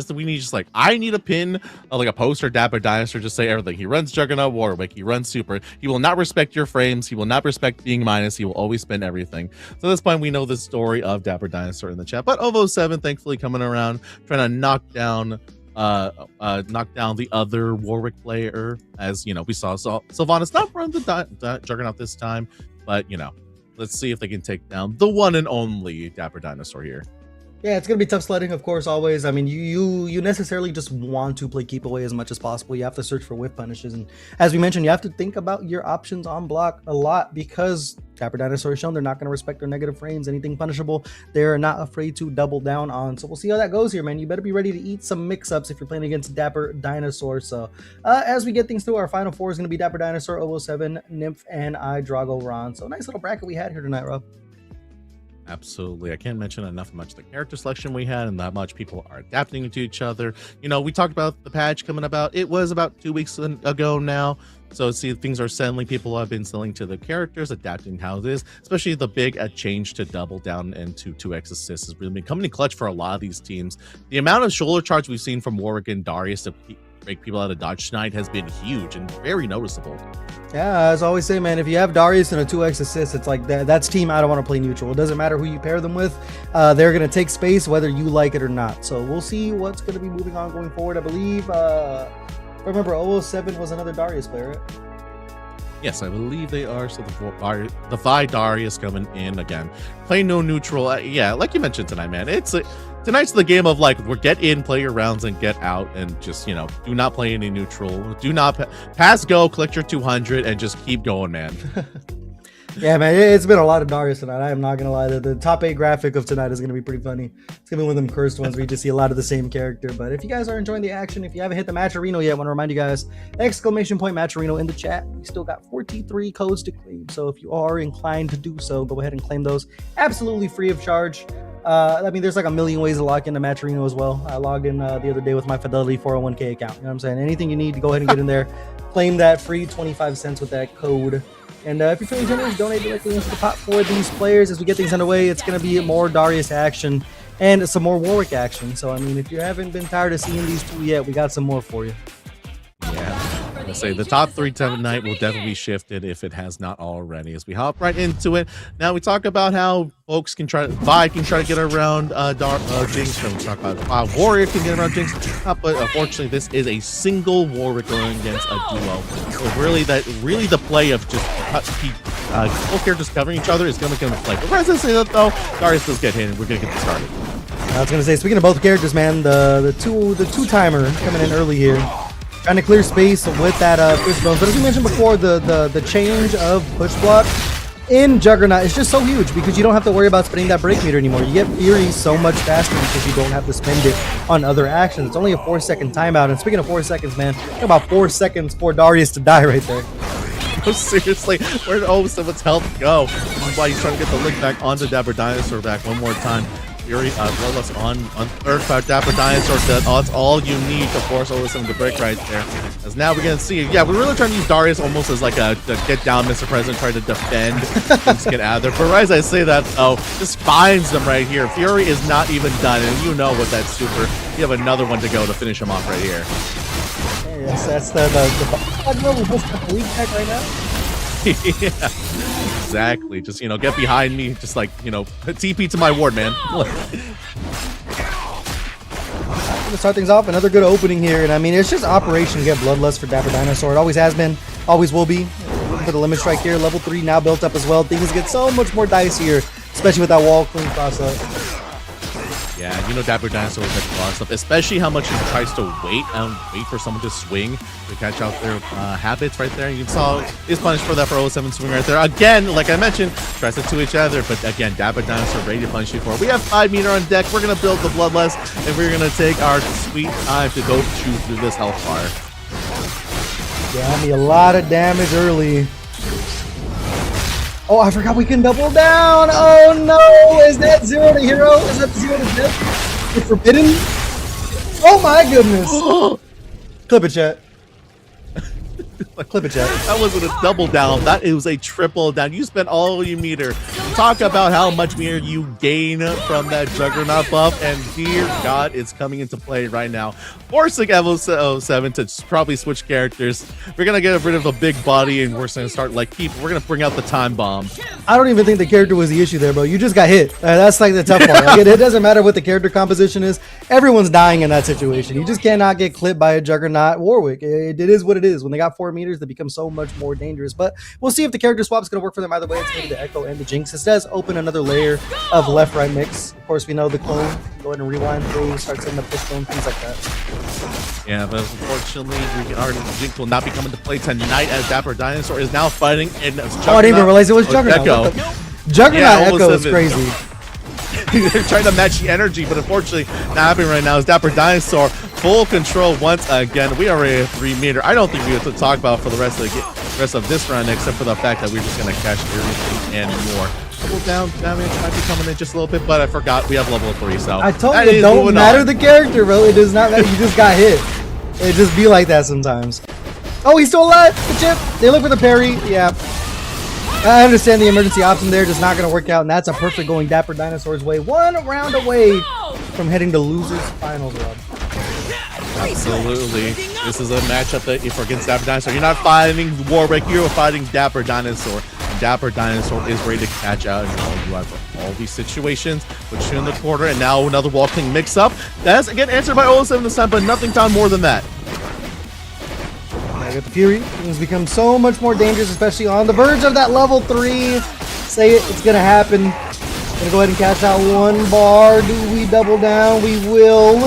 I need a pin, like a poster. Dapper Dinosaur just say everything. He runs Juggernaut Warwick, he runs Super. He will not respect your frames. He will not respect being minus. He will always spin everything. So at this point, we know the story of Dapper Dinosaur in the chat. But 007 thankfully coming around, trying to knock down the other Warwick player. As you know, we saw Sylvanas not run the Juggernaut this time, but you know. Let's see if they can take down the one and only Dapper Dinosaur here. Yeah, it's going to be tough sledding, of course, always. I mean, you necessarily just want to play keep away as much as possible. You have to search for whiff punishes. And as we mentioned, you have to think about your options on block a lot because Dapper Dinosaur has shown they're not going to respect their negative frames. Anything punishable, they're not afraid to double down on. So we'll see how that goes here, man. You better be ready to eat some mix-ups if you're playing against Dapper Dinosaur. So as we get things through, our final four is going to be Dapper Dinosaur, 007, Nymph, and Drago Ron. So nice little bracket we had here tonight, Rob. Absolutely. I can't mention enough how much the character selection we had and that much people are adapting to each other. You know, we talked about the patch coming about. It was about 2 weeks ago now. So see, things are settling. People have been selling to the characters, adapting how it is, especially the big change to double down into 2x assists has really been coming in clutch for a lot of these teams. The amount of shoulder charge we've seen from Warwick and Darius to break people out of dodge tonight has been huge and very noticeable. Yeah, as I always say, man, if you have Darius and a 2x assist, it's like that's team I don't want to play neutral. It doesn't matter who you pair them with. They're going to take space whether you like it or not. So we'll see what's going to be moving on going forward. I believe, if I remember, 007 was another Darius player, right? Yes, I believe they are. So the Vi Darius coming in again. Play no neutral. Yeah, like you mentioned tonight, man. Tonight's the game of like, get in, play your rounds, and get out, and just, you know, do not play any neutral. Do not pass go, collect your 200, and just keep going, man. Yeah, man, it's been a lot of Darius tonight. I am not going to lie. The top 8 graphic of tonight is going to be pretty funny. It's going to be one of them cursed ones where you just see a lot of the same character. But if you guys are enjoying the action, if you haven't hit the Matcherino yet, I want to remind you guys, exclamation point Matcherino in the chat. We still got 43 codes to claim. So if you are inclined to do so, go ahead and claim those absolutely free of charge. I mean, there's like a million ways to log into Matcherino as well. I logged in the other day with my Fidelity 401k account. You know what I'm saying? Anything you need to go ahead and get in there. Claim that free 25 cents with that code. And if you're feeling generous, donate directly into the pot for these players. As we get things underway, it's going to be more Darius action and some more Warwick action. So, I mean, if you haven't been tired of seeing these two yet, we got some more for you. Yeah, I'm gonna say the top 3 tonight will definitely be shifted if it has not already. As we hop right into it, now we talk about how folks can Vi can try to get around Jinx. Then we talk about Warrior can get around Jinx, but unfortunately, this is a single Warwick going against a duo. So really, the play of just keep both characters covering each other is going to come into play. But as I say that though, Darius does get hit, and we're gonna get this started. I was gonna say, speaking of both characters, man, the two timer coming in early here. Trying to clear space with that push bone. But as we mentioned before, the change of push block in Juggernaut is just so huge because you don't have to worry about spending that break meter anymore. You get Fury so much faster because you don't have to spend it on other actions. It's only a 4-second timeout. And speaking of 4 seconds, man, think about 4 seconds for Darius to die right there. Oh, seriously, where did Owo's health go? This is why he's trying to get the link back onto Dapper Dinosaur back one more time. Fury, Bloodlust on third by Dapper Dinosaur. That's all you need to force Owo to break right there. As now we're gonna see, yeah, we're really trying to use Darius almost as like a get down, Mr. President, try to defend and just get out of there. But right as I say that, just finds them right here. Fury is not even done, and you know what that super. You have another one to go to finish him off right here. Yes, that's the weak tech right now. Yeah, exactly. Just, get behind me. Just like, TP to my ward, man. Look. To start things off, another good opening here. And I mean, it's just operation to get Bloodlust for Dapper Dinosaur. It always has been, always will be. Looking for the limit strike here. Level 3 now built up as well. Things get so much more dicier, especially with that wall clean cross up. Yeah, Dapper Dinosaur is like a lot of stuff, especially how much he tries to wait for someone to swing to catch out their habits right there. You saw his punish for that for 07 swing right there. Again, like I mentioned, tries to 2 each other, but again, Dapper Dinosaur ready to punish you for it. We have 5 meter on deck. We're going to build the Bloodlust, and we're going to take our sweet time to go chew through this health bar. Yeah, me a lot of damage early. Oh, I forgot we can double down. Oh no, is that 0 to hero? Is that 0 to death? It's forbidden? Oh my goodness. Clip it, chat. Clip it, chat. That wasn't a double down. That was a triple down. You spent all your meter. Talk about how much meter you gain from that Juggernaut buff, and dear God, it's coming into play right now. Forcing Evo 07 to probably switch characters. We're gonna get rid of a big body, and we're gonna start we're gonna bring out the time bomb. I don't even think the character was the issue there, bro. You just got hit. That's like the tough part. Like, it doesn't matter what the character composition is. Everyone's dying in that situation. You just cannot get clipped by a Juggernaut Warwick. It is what it is. When they got 4 meters, they become so much more dangerous. But we'll see if the character swap is going to work for them either way. It's going to be the Echo and the Jinx. This does open another layer of left-right mix. Of course, we know the clone. Go ahead and rewind through, start setting up pistol and things like that. Yeah, but unfortunately, our Jinx will not be coming to play tonight as Dapper Dinosaur is now fighting in Juggernaut. Oh, I didn't even realize it was Juggernaut. Echo. Juggernaut Echo is crazy. They're trying to match the energy, but unfortunately, not happening right now. Is Dapper Dinosaur full control once again? We are a 3 meter. I don't think we have to talk about for the rest of this round, except for the fact that we're just going to cash everything and more. Double down damage might be coming in just a little bit, but I forgot we have level 3. So I told you, it don't matter the character, bro. It does not matter. You just got hit. It just be like that sometimes. Oh, he's still alive. The chip. They look for the parry. Yeah. I understand the emergency option there, just not going to work out, and that's a perfect going Dapper Dinosaur's way. 1 round away from heading to losers finals, Rob. Absolutely. This is a matchup that if against Dapper Dinosaur, you're not fighting Warwick, you're fighting Dapper Dinosaur. And Dapper Dinosaur is ready to catch out. You have all these situations, put you in the corner, and now another walking mix-up. That's again answered by 07 this time, but nothing found more than that. I got the Fury. Things become so much more dangerous, especially on the verge of that level 3. Say it, it's gonna happen. Gonna go ahead and catch out 1 bar. Do we double down? We will.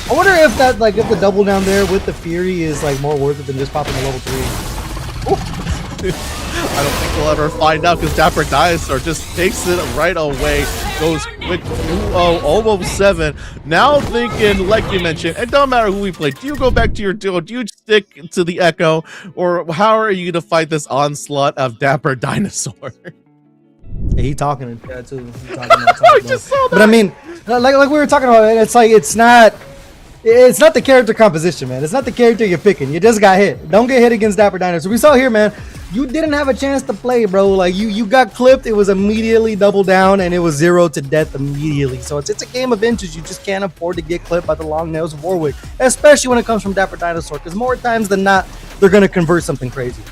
I wonder if that, if the double down there with the Fury is more worth it than just popping the level 3. I don't think we'll ever find out because Dapper Dinosaur just takes it right away. Goes quick 2-0, almost 7. Now thinking, like you mentioned, it don't matter who we play. Do you go back to your duo? Do you stick to the Echo? Or how are you going to fight this onslaught of Dapper Dinosaur? Yeah, he talking in chat too. I just saw that. But I mean, like we were talking about, it's not the character composition, man. It's not the character you're picking. You just got hit. Don't get hit against Dapper Dinosaur. We saw here, man. You didn't have a chance to play, bro. You got clipped. It was immediately double down, and it was 0 to death immediately. So it's a game of inches. You just can't afford to get clipped by the long nails of Warwick, especially when it comes from Dapper Dinosaur, because more times than not, they're gonna convert something crazy.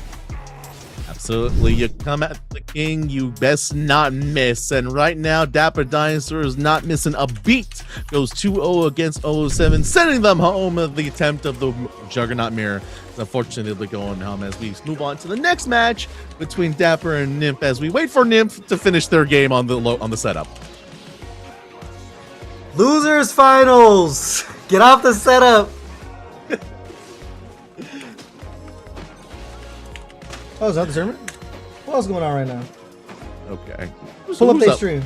Absolutely. You come at the king, you best not miss. And right now, Dapper Dinosaur is not missing a beat. Goes 2-0 against 07, sending them home of the attempt of the Juggernaut Mirror. Unfortunately going home as we move on to the next match between Dapper and Nymph as we wait for Nymph to finish their game on the setup. Losers finals. Get off the setup. Oh, is that the tournament? What else is going on right now? Okay. Pull up Who's their stream.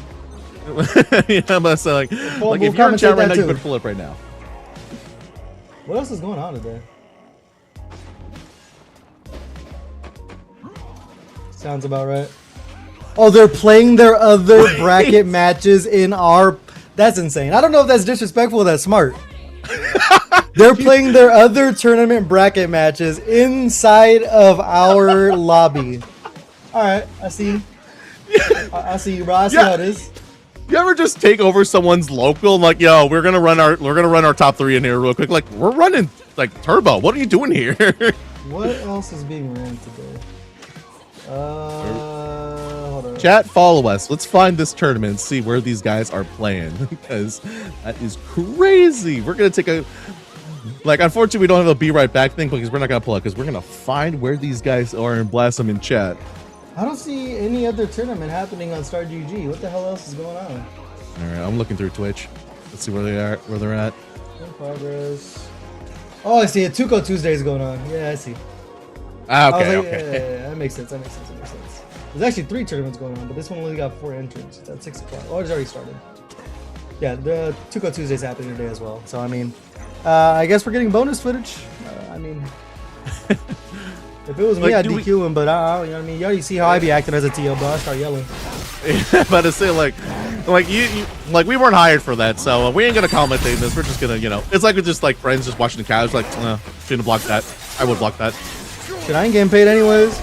Yeah, but so like We'll if you're in chat commentate right that now, you too. could pull it up right now. What else is going on today? Sounds about right. Oh, they're playing their other bracket matches in our... That's insane. I don't know if that's disrespectful or that's smart. They're playing their other tournament bracket matches inside of our lobby. All right, I see. I see you, bro. I see how it is. You ever just take over someone's local and like, yo, we're gonna run our top 3 in here real quick. Like, we're running like turbo. What are you doing here? What else is being ran today? Hold on. Chat, follow us. Let's find this tournament and see where these guys are playing because that is crazy. We're gonna take a unfortunately we don't have a be right back thing because we're not gonna pull it because we're gonna find where these guys are and blast them in chat. I don't see any other tournament happening on Star GG. What the hell else is going on? All right, I'm looking through Twitch. Let's see where they're at. In progress. Oh, I see. A Tuco Tuesday is going on. Yeah, I see. Ah, okay, okay. Yeah, that makes sense. There's actually 3 tournaments going on, but this one only got 4 entrants. It's at 6 o'clock. Oh, it's already started. Yeah, the Tuco Tuesday's happening today as well. So, I mean, I guess we're getting bonus footage. I mean, if it was me, I'd DQ him, but you know what I mean? You already see how I be acting as a TL, bro. I start yelling. About to say, like you we weren't hired for that, so we ain't gonna commentate this. We're just gonna, it's like we're just like friends just watching the couch. Like, shouldn't have blocked that. I would block that. Shit, I ain't getting paid anyways.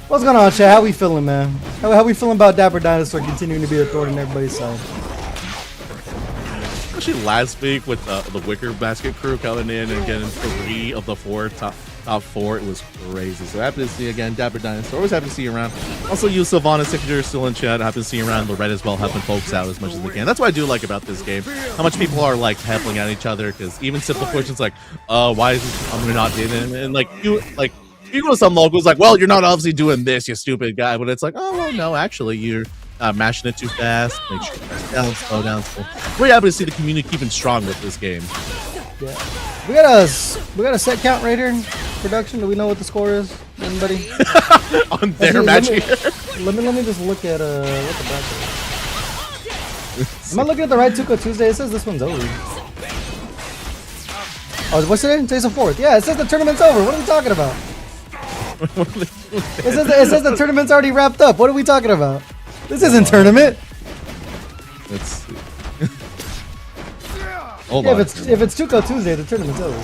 What's going on, chat? How we feeling, man? How we feeling about Dapper Dinosaur continuing to be a thorn in everybody's side? Especially last week with the Wicker Basket crew coming in and getting 3 of the 4 top 4, it was crazy. So happy to see you again, Dapper Dinosaur. Always happy to see you around. Also, you, Sylvana, if you're still in chat, happy to see you around. Lorette as well, helping folks out as much as they can. That's what I do like about this game. How much people are like heckling at each other, because even simple questions like, why is this, I'm not doing it? And like you go to some locals like, well, you're not obviously doing this, you stupid guy. But it's like, oh well, no, actually, you're mashing it too fast. Make sure you press down, slow down. So we're happy to see the community keeping strong with this game. Yeah. We got a set count right here in production. Do we know what the score is? Anybody? On their match here? Let me just look at what the bracket is. Am I looking at the right Tuco Tuesday? It says this one's over. Oh, what's today? Today's the 4th. Yeah, it says the tournament's over. What are we talking about? It says the tournament's already wrapped up. What are we talking about? This isn't tournament. Let's see. Hold on. If it's Tuco Tuesday, the tournament's over.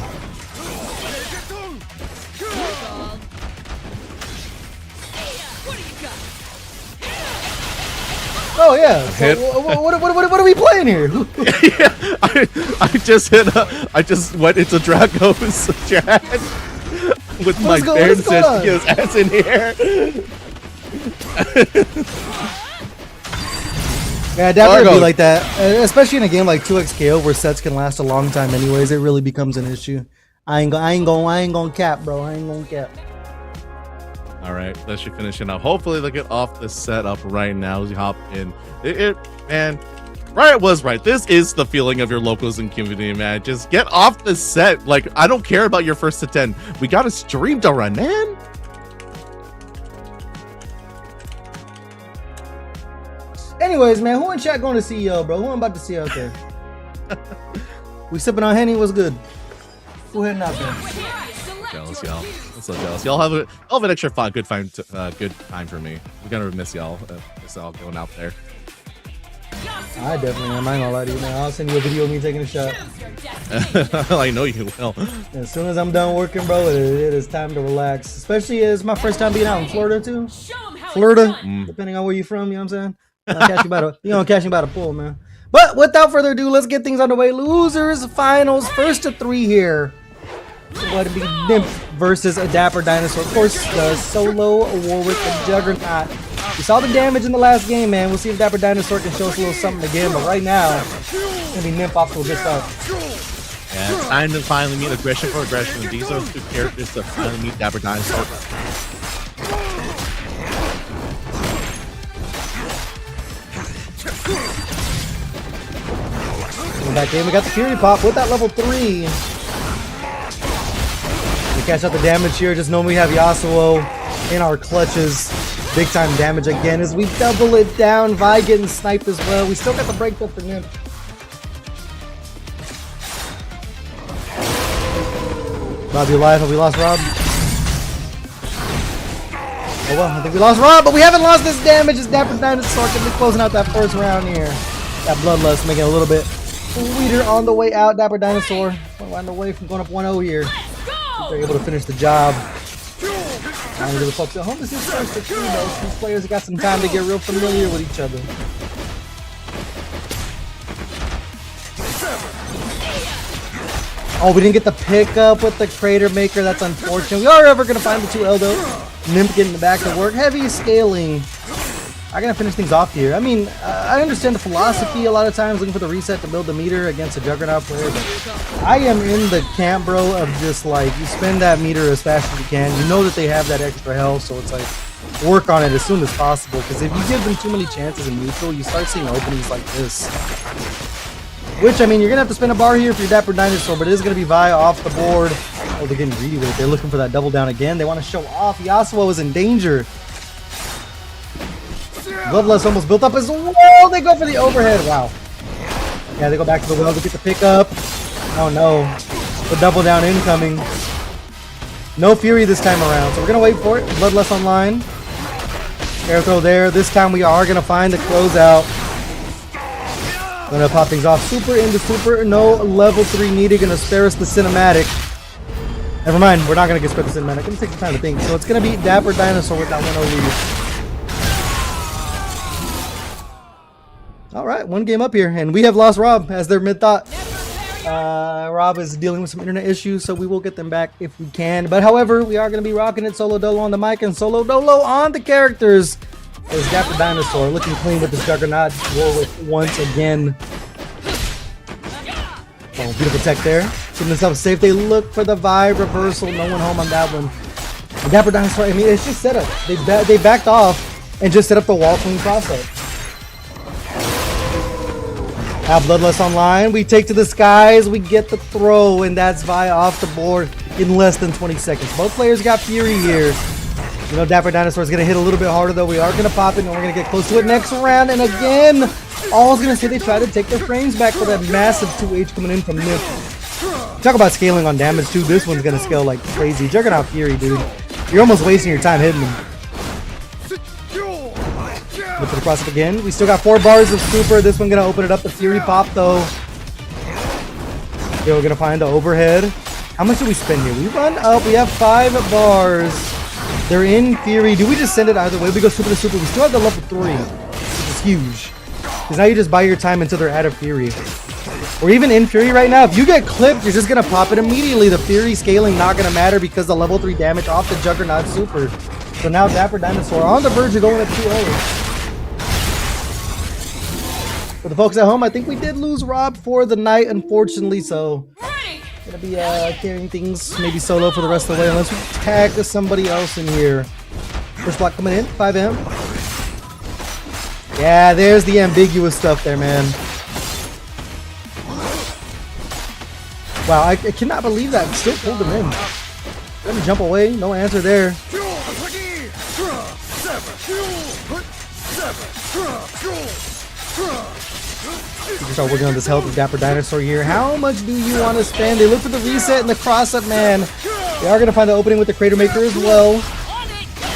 Oh yeah. So, what are we playing here? Yeah, I just went into Drago's chat with my bare skills ass in here. Yeah, that would be like that, especially in a game like 2XKO where sets can last a long time. Anyways, it really becomes an issue. I ain't gonna cap, bro. I ain't gonna cap. All right, that should finish it now. Hopefully, they'll get off the setup right now as you hop in. Man, Riot was right. This is the feeling of your locals and community, man. Just get off the set. Like, I don't care about your first to 10. We got a stream to run, man. Anyways, man, who in chat going to CEO, bro? Who I'm about to see out there? We sipping on Henny. What's good? Who heading out there? Jealous, y'all. I'm so jealous. Y'all have an extra fun, good time for me. We're gonna miss y'all. Miss y'all going out there. I definitely am. I ain't gonna lie to you, man. I'll send you a video of me taking a shot. I know you will. As soon as I'm done working, bro, it is time to relax. Especially as my first time being out in Florida too. Florida, depending on where you're from, you know what I'm saying? You gonna catch me by the pool, man. But without further ado, let's get things underway. Losers finals, first to 3 here. It's going to be Nymph versus a Dapper Dinosaur. Of course, the solo war with the Juggernaut. We saw the damage in the last game, man. We'll see if Dapper Dinosaur can show us a little something again. But right now, it's going to be Nymph off to a good start. Yeah, it's time to finally meet aggression for aggression. These are 2 characters that finally meet Dapper Dinosaur. Back in, we got the Fury Pop with that level 3. We catch out the damage here. Just know we have Yasuo in our clutches. Big time damage again as we double it down. Vi getting sniped as well. We still got the breakthrough for Nymph. Rob, you alive? Have we lost Rob? Oh well, I think we lost Rob, but we haven't lost this damage. It's Dapper Dinosaur going to be closing out that first round here. That Bloodlust making it a little bit sweeter on the way out. Dapper Dinosaur on the way from going up 1-0 here. They're able to finish the job. Now to the folks at home, this is first to 2 though. These players have got some time to get real familiar with each other. Oh, we didn't get the pickup with the Crater Maker. That's unfortunate. We are ever going to find the 2L though. Nymph getting the back to work. Heavy scaling. I'm going to finish things off here. I mean, I understand the philosophy a lot of times, looking for the reset to build the meter against a Juggernaut player, but I am in the camp, bro, of just like, you spend that meter as fast as you can. You know that they have that extra health, so it's like, work on it as soon as possible, because if you give them too many chances in neutral, you start seeing openings like this. Which, I mean, you're going to have to spend a bar here for your Dapper Dinosaur, but it is going to be Vi off the board. Oh, they're getting greedy with it. They're looking for that double down again. They want to show off. Yasuo is in danger. Bloodlust almost built up as well. They go for the overhead. Wow. Yeah, they go back to the well to get the pickup. Oh no. The double down incoming. No Fury this time around, so we're going to wait for it. Bloodlust online. Air throw there. This time we are going to find the closeout. Gonna pop things off. Super into super. No level 3 needed. Gonna spare us the cinematic. Never mind. We're not gonna get spared the cinematic. Gonna take some time to think. So it's gonna be Dapper Dinosaur with that 1-0 lead. Alright, 1 game up here. And we have lost Rob as their mid thought. Rob is dealing with some internet issues, so we will get them back if we can. But however, we are gonna be rocking it. Solo Dolo on the mic and Solo Dolo on the characters. There's Dapper Dinosaur looking clean with this Juggernaut. Roll it once again. Oh, beautiful tech there. Keeping themselves safe. They look for the vibe reversal. No one home on that one. The Dapper Dinosaur, I mean, it's just set up. They backed off and just set up the wall clean process. Have Bloodlust online. We take to the skies. We get the throw, and that's Vi off the board in less than 20 seconds. Both players got Fury here. You know, Dapper Dinosaur is going to hit a little bit harder, though. We are going to pop it, and we're going to get close to it next round. And again, all I was going to say, they try to take their frames back for that massive 2H coming in from Nymph. Talk about scaling on damage, too. This one's going to scale like crazy. Juggernaut Fury, dude. You're almost wasting your time hitting him. Look for the cross up again. We still got 4 bars of super. This one going to open it up. The Fury pop, though. Okay, we're going to find the overhead. How much do we spend here? We run up. We have 5 bars. They're in Fury. Do we just send it either way? We go super to super. We still have the level 3, which is huge. Because now you just buy your time until they're out of Fury. Or even in Fury right now. If you get clipped, you're just going to pop it immediately. The Fury scaling not going to matter because the level 3 damage off the Juggernaut super. So now Dapper Dinosaur on the verge of going at 2-0. For the folks at home, I think we did lose Rob for the night, unfortunately. So gonna be carrying things maybe solo for the rest of the way unless we tag somebody else in here. First block coming in, 5M. Yeah, there's the ambiguous stuff there, man. Wow, I cannot believe that. Still pulled him in. Let me jump away. No answer there. We start working on this health with Dapper Dinosaur here. How much do you want to spend? They look for the reset and the cross-up, man. They are going to find the opening with the Crater Maker as well.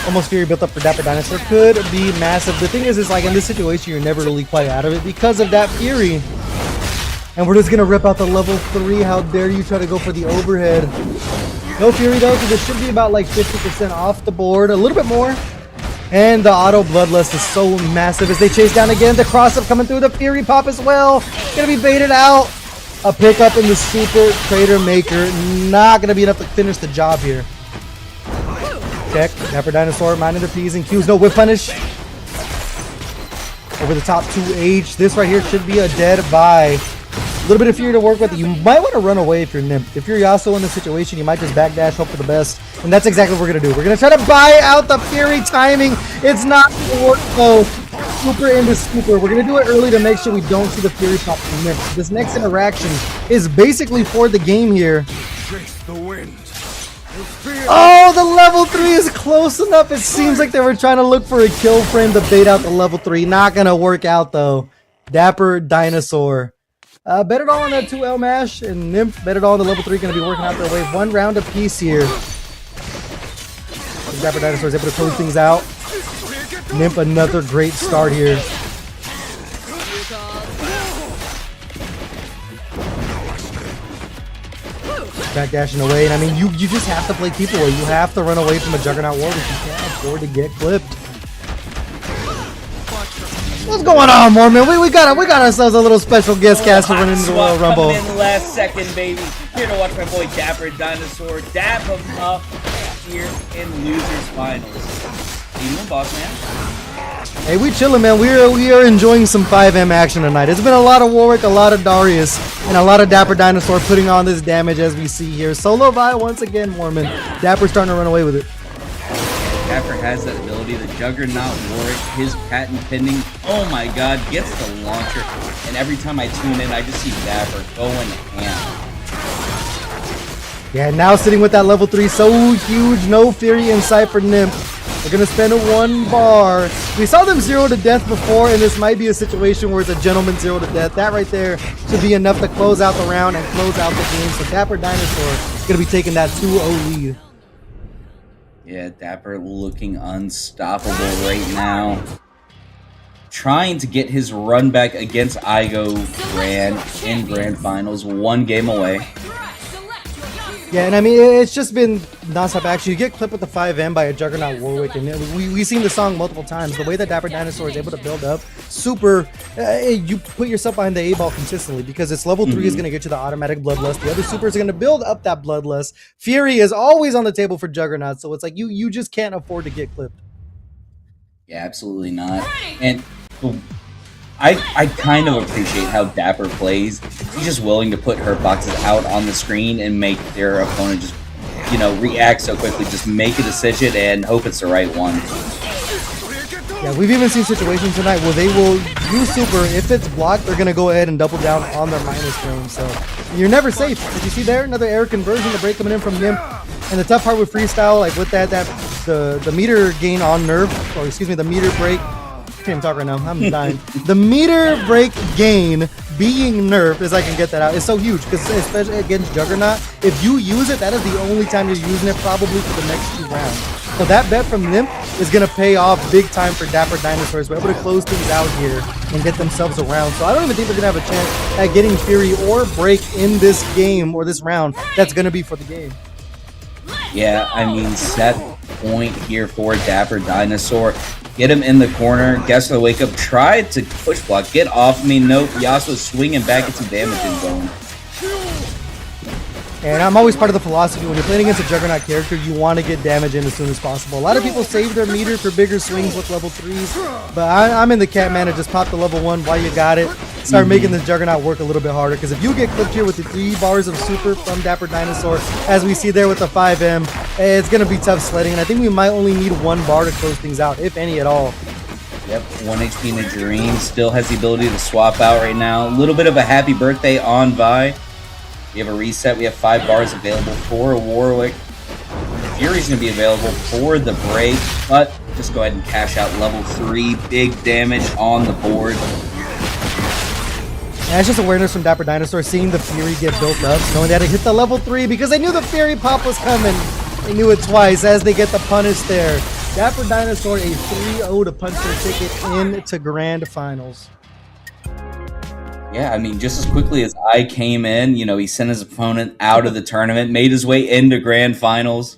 Almost Fury built up for Dapper Dinosaur. Could be massive. The thing is like in this situation, you're never really quite out of it because of that Fury. And we're just going to rip out the level 3. How dare you try to go for the overhead. No Fury though, so this should be about like 50% off the board. A little bit more. And the auto Bloodlust is so massive as they chase down again. The cross-up coming through, the Fury pop as well. Gonna be baited out. A pickup in the Super Crater Maker. Not gonna be enough to finish the job here. Check. Dapper Dinosaur minding their P's and Q's. No whip punish. Over the top 2H. This right here should be a dead buy. A little bit of Fury to work with. You might want to run away if you're Nymph. If you're Yasuo in this situation, you might just backdash, hope for the best. And that's exactly what we're going to do. We're going to try to buy out the Fury timing. It's not going to work though. Super into super. We're going to do it early to make sure we don't see the Fury pop from Nymph. This next interaction is basically for the game here. Chase the wind. Oh, the level 3 is close enough. It seems like they were trying to look for a kill frame to bait out the level 3. Not going to work out, though. Dapper Dinosaur. Bet it all on that 2L mash, and Nymph bet it all on the level 3. Going to be working out their way. 1 round apiece here. Dapper Dinosaur is able to close things out. Nymph, another great start here. Backdashing away, and I mean, you just have to play people away. You have to run away from a Juggernaut Warwick. You can't afford to get clipped. What's going on, Mormon? We got ourselves a little special guest caster running into the Royal Rumble. Coming in last second, baby. Here to watch my boy Dapper Dinosaur dap him up here in losers finals. Evening, boss man. Hey, we chilling, man. We are enjoying some 5M action tonight. It's been a lot of Warwick, a lot of Darius, and a lot of Dapper Dinosaur putting on this damage as we see here. Solo Vi once again, Mormon. Dapper starting to run away with it. Dapper has that ability. The Juggernaut Warwick, his patent pending. Oh my god, gets the launcher. And every time I tune in, I just see Dapper going ham. Yeah, now sitting with that level 3, so huge. No Fury in sight for Nymph. They're going to spend a 1 bar. We saw them 0 to death before, and this might be a situation where it's a gentleman 0 to death. That right there should be enough to close out the round and close out the game. So Dapper Dinosaur is going to be taking that 2-0 lead. Yeah, Dapper looking unstoppable right now. Trying to get his run back against Igo in Grand Finals. 1 game away. Yeah, and I mean, it's just been nonstop action. You get clipped with the 5M by a Juggernaut Warwick, and we've seen the song multiple times. The way that Dapper Dinosaur is able to build up, super, you put yourself behind the A-ball consistently because its level 3 is going to get you the automatic Bloodlust. The other supers are going to build up that Bloodlust. Fury is always on the table for Juggernaut, so it's like you just can't afford to get clipped. Yeah, absolutely not. And I kind of appreciate how Dapper plays. He's just willing to put hurt boxes out on the screen and make their opponent just, react so quickly. Just make a decision and hope it's the right one. Yeah, we've even seen situations tonight where they will use super. If it's blocked, they're going to go ahead and double down on their minus frame. So you're never safe. As you see there, another air conversion, the break coming in from Nymph. And the tough part with freestyle, like with the meter gain on nerf, or excuse me, the meter break. I can't even talk right now. I'm dying. The meter break gain being nerfed, as I can get that out, is so huge because especially against Juggernaut, if you use it, that is the only time you're using it probably for the next 2 rounds. So that bet from Nymph is going to pay off big time for Dapper Dinosaurs. We're able to close things out here and get themselves around. So I don't even think they're going to have a chance at getting Fury or Break in this game or this round. That's going to be for the game. Yeah, I mean, set point here for Dapper Dinosaur. Get him in the corner. Guess the wake up. Tried to push block. Get off me. Nope. Yasuo's swinging back into damage and going. And I'm always part of the philosophy when you're playing against a Juggernaut character, you want to get damage in as soon as possible. A lot of people save their meter for bigger swings with level 3s, but I'm in the cat man to just pop the level 1 while you got it. Start making this Juggernaut work a little bit harder, because if you get clipped here with the 3 bars of super from Dapper Dinosaur, as we see there with the 5M, it's going to be tough sledding, and I think we might only need 1 bar to close things out, if any at all. Yep, 1 HP in the Dream. Still has the ability to swap out right now. A little bit of a happy birthday on Vi. We have a reset. We have 5 bars available for a Warwick. Fury's going to be available for the break, but just go ahead and cash out level 3. Big damage on the board. And it's just awareness from Dapper Dinosaur, seeing the Fury get built up, knowing that it hit the level 3 because they knew the Fury pop was coming. They knew it twice as they get the punish there. Dapper Dinosaur a 3-0 to punch their ticket into Grand Finals. Yeah, I mean, just as quickly as I came in, he sent his opponent out of the tournament, made his way into Grand Finals.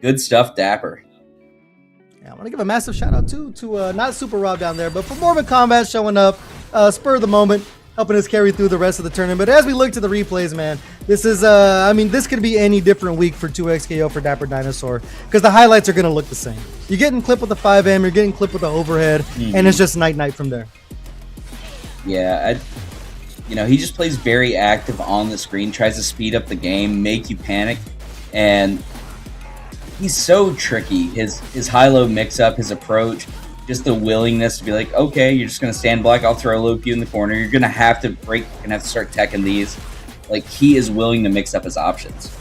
Good stuff, Dapper. Yeah, I want to give a massive shout out to not Super Rob down there, but for Morbid Combat showing up, spur of the moment, helping us carry through the rest of the tournament. But as we look to the replays, man, this is, this could be any different week for 2XKO for Dapper Dinosaur, because the highlights are going to look the same. You're getting clipped with the 5M, you're getting clipped with the overhead, and it's just night-night from there. Yeah, he just plays very active on the screen, tries to speed up the game, make you panic, and he's so tricky. His high-low mix-up, his approach, just the willingness to be like, okay, you're just going to stand block, I'll throw a low Q in the corner, you're going to have to break, you're going to have to start teching these. Like, he is willing to mix up his options.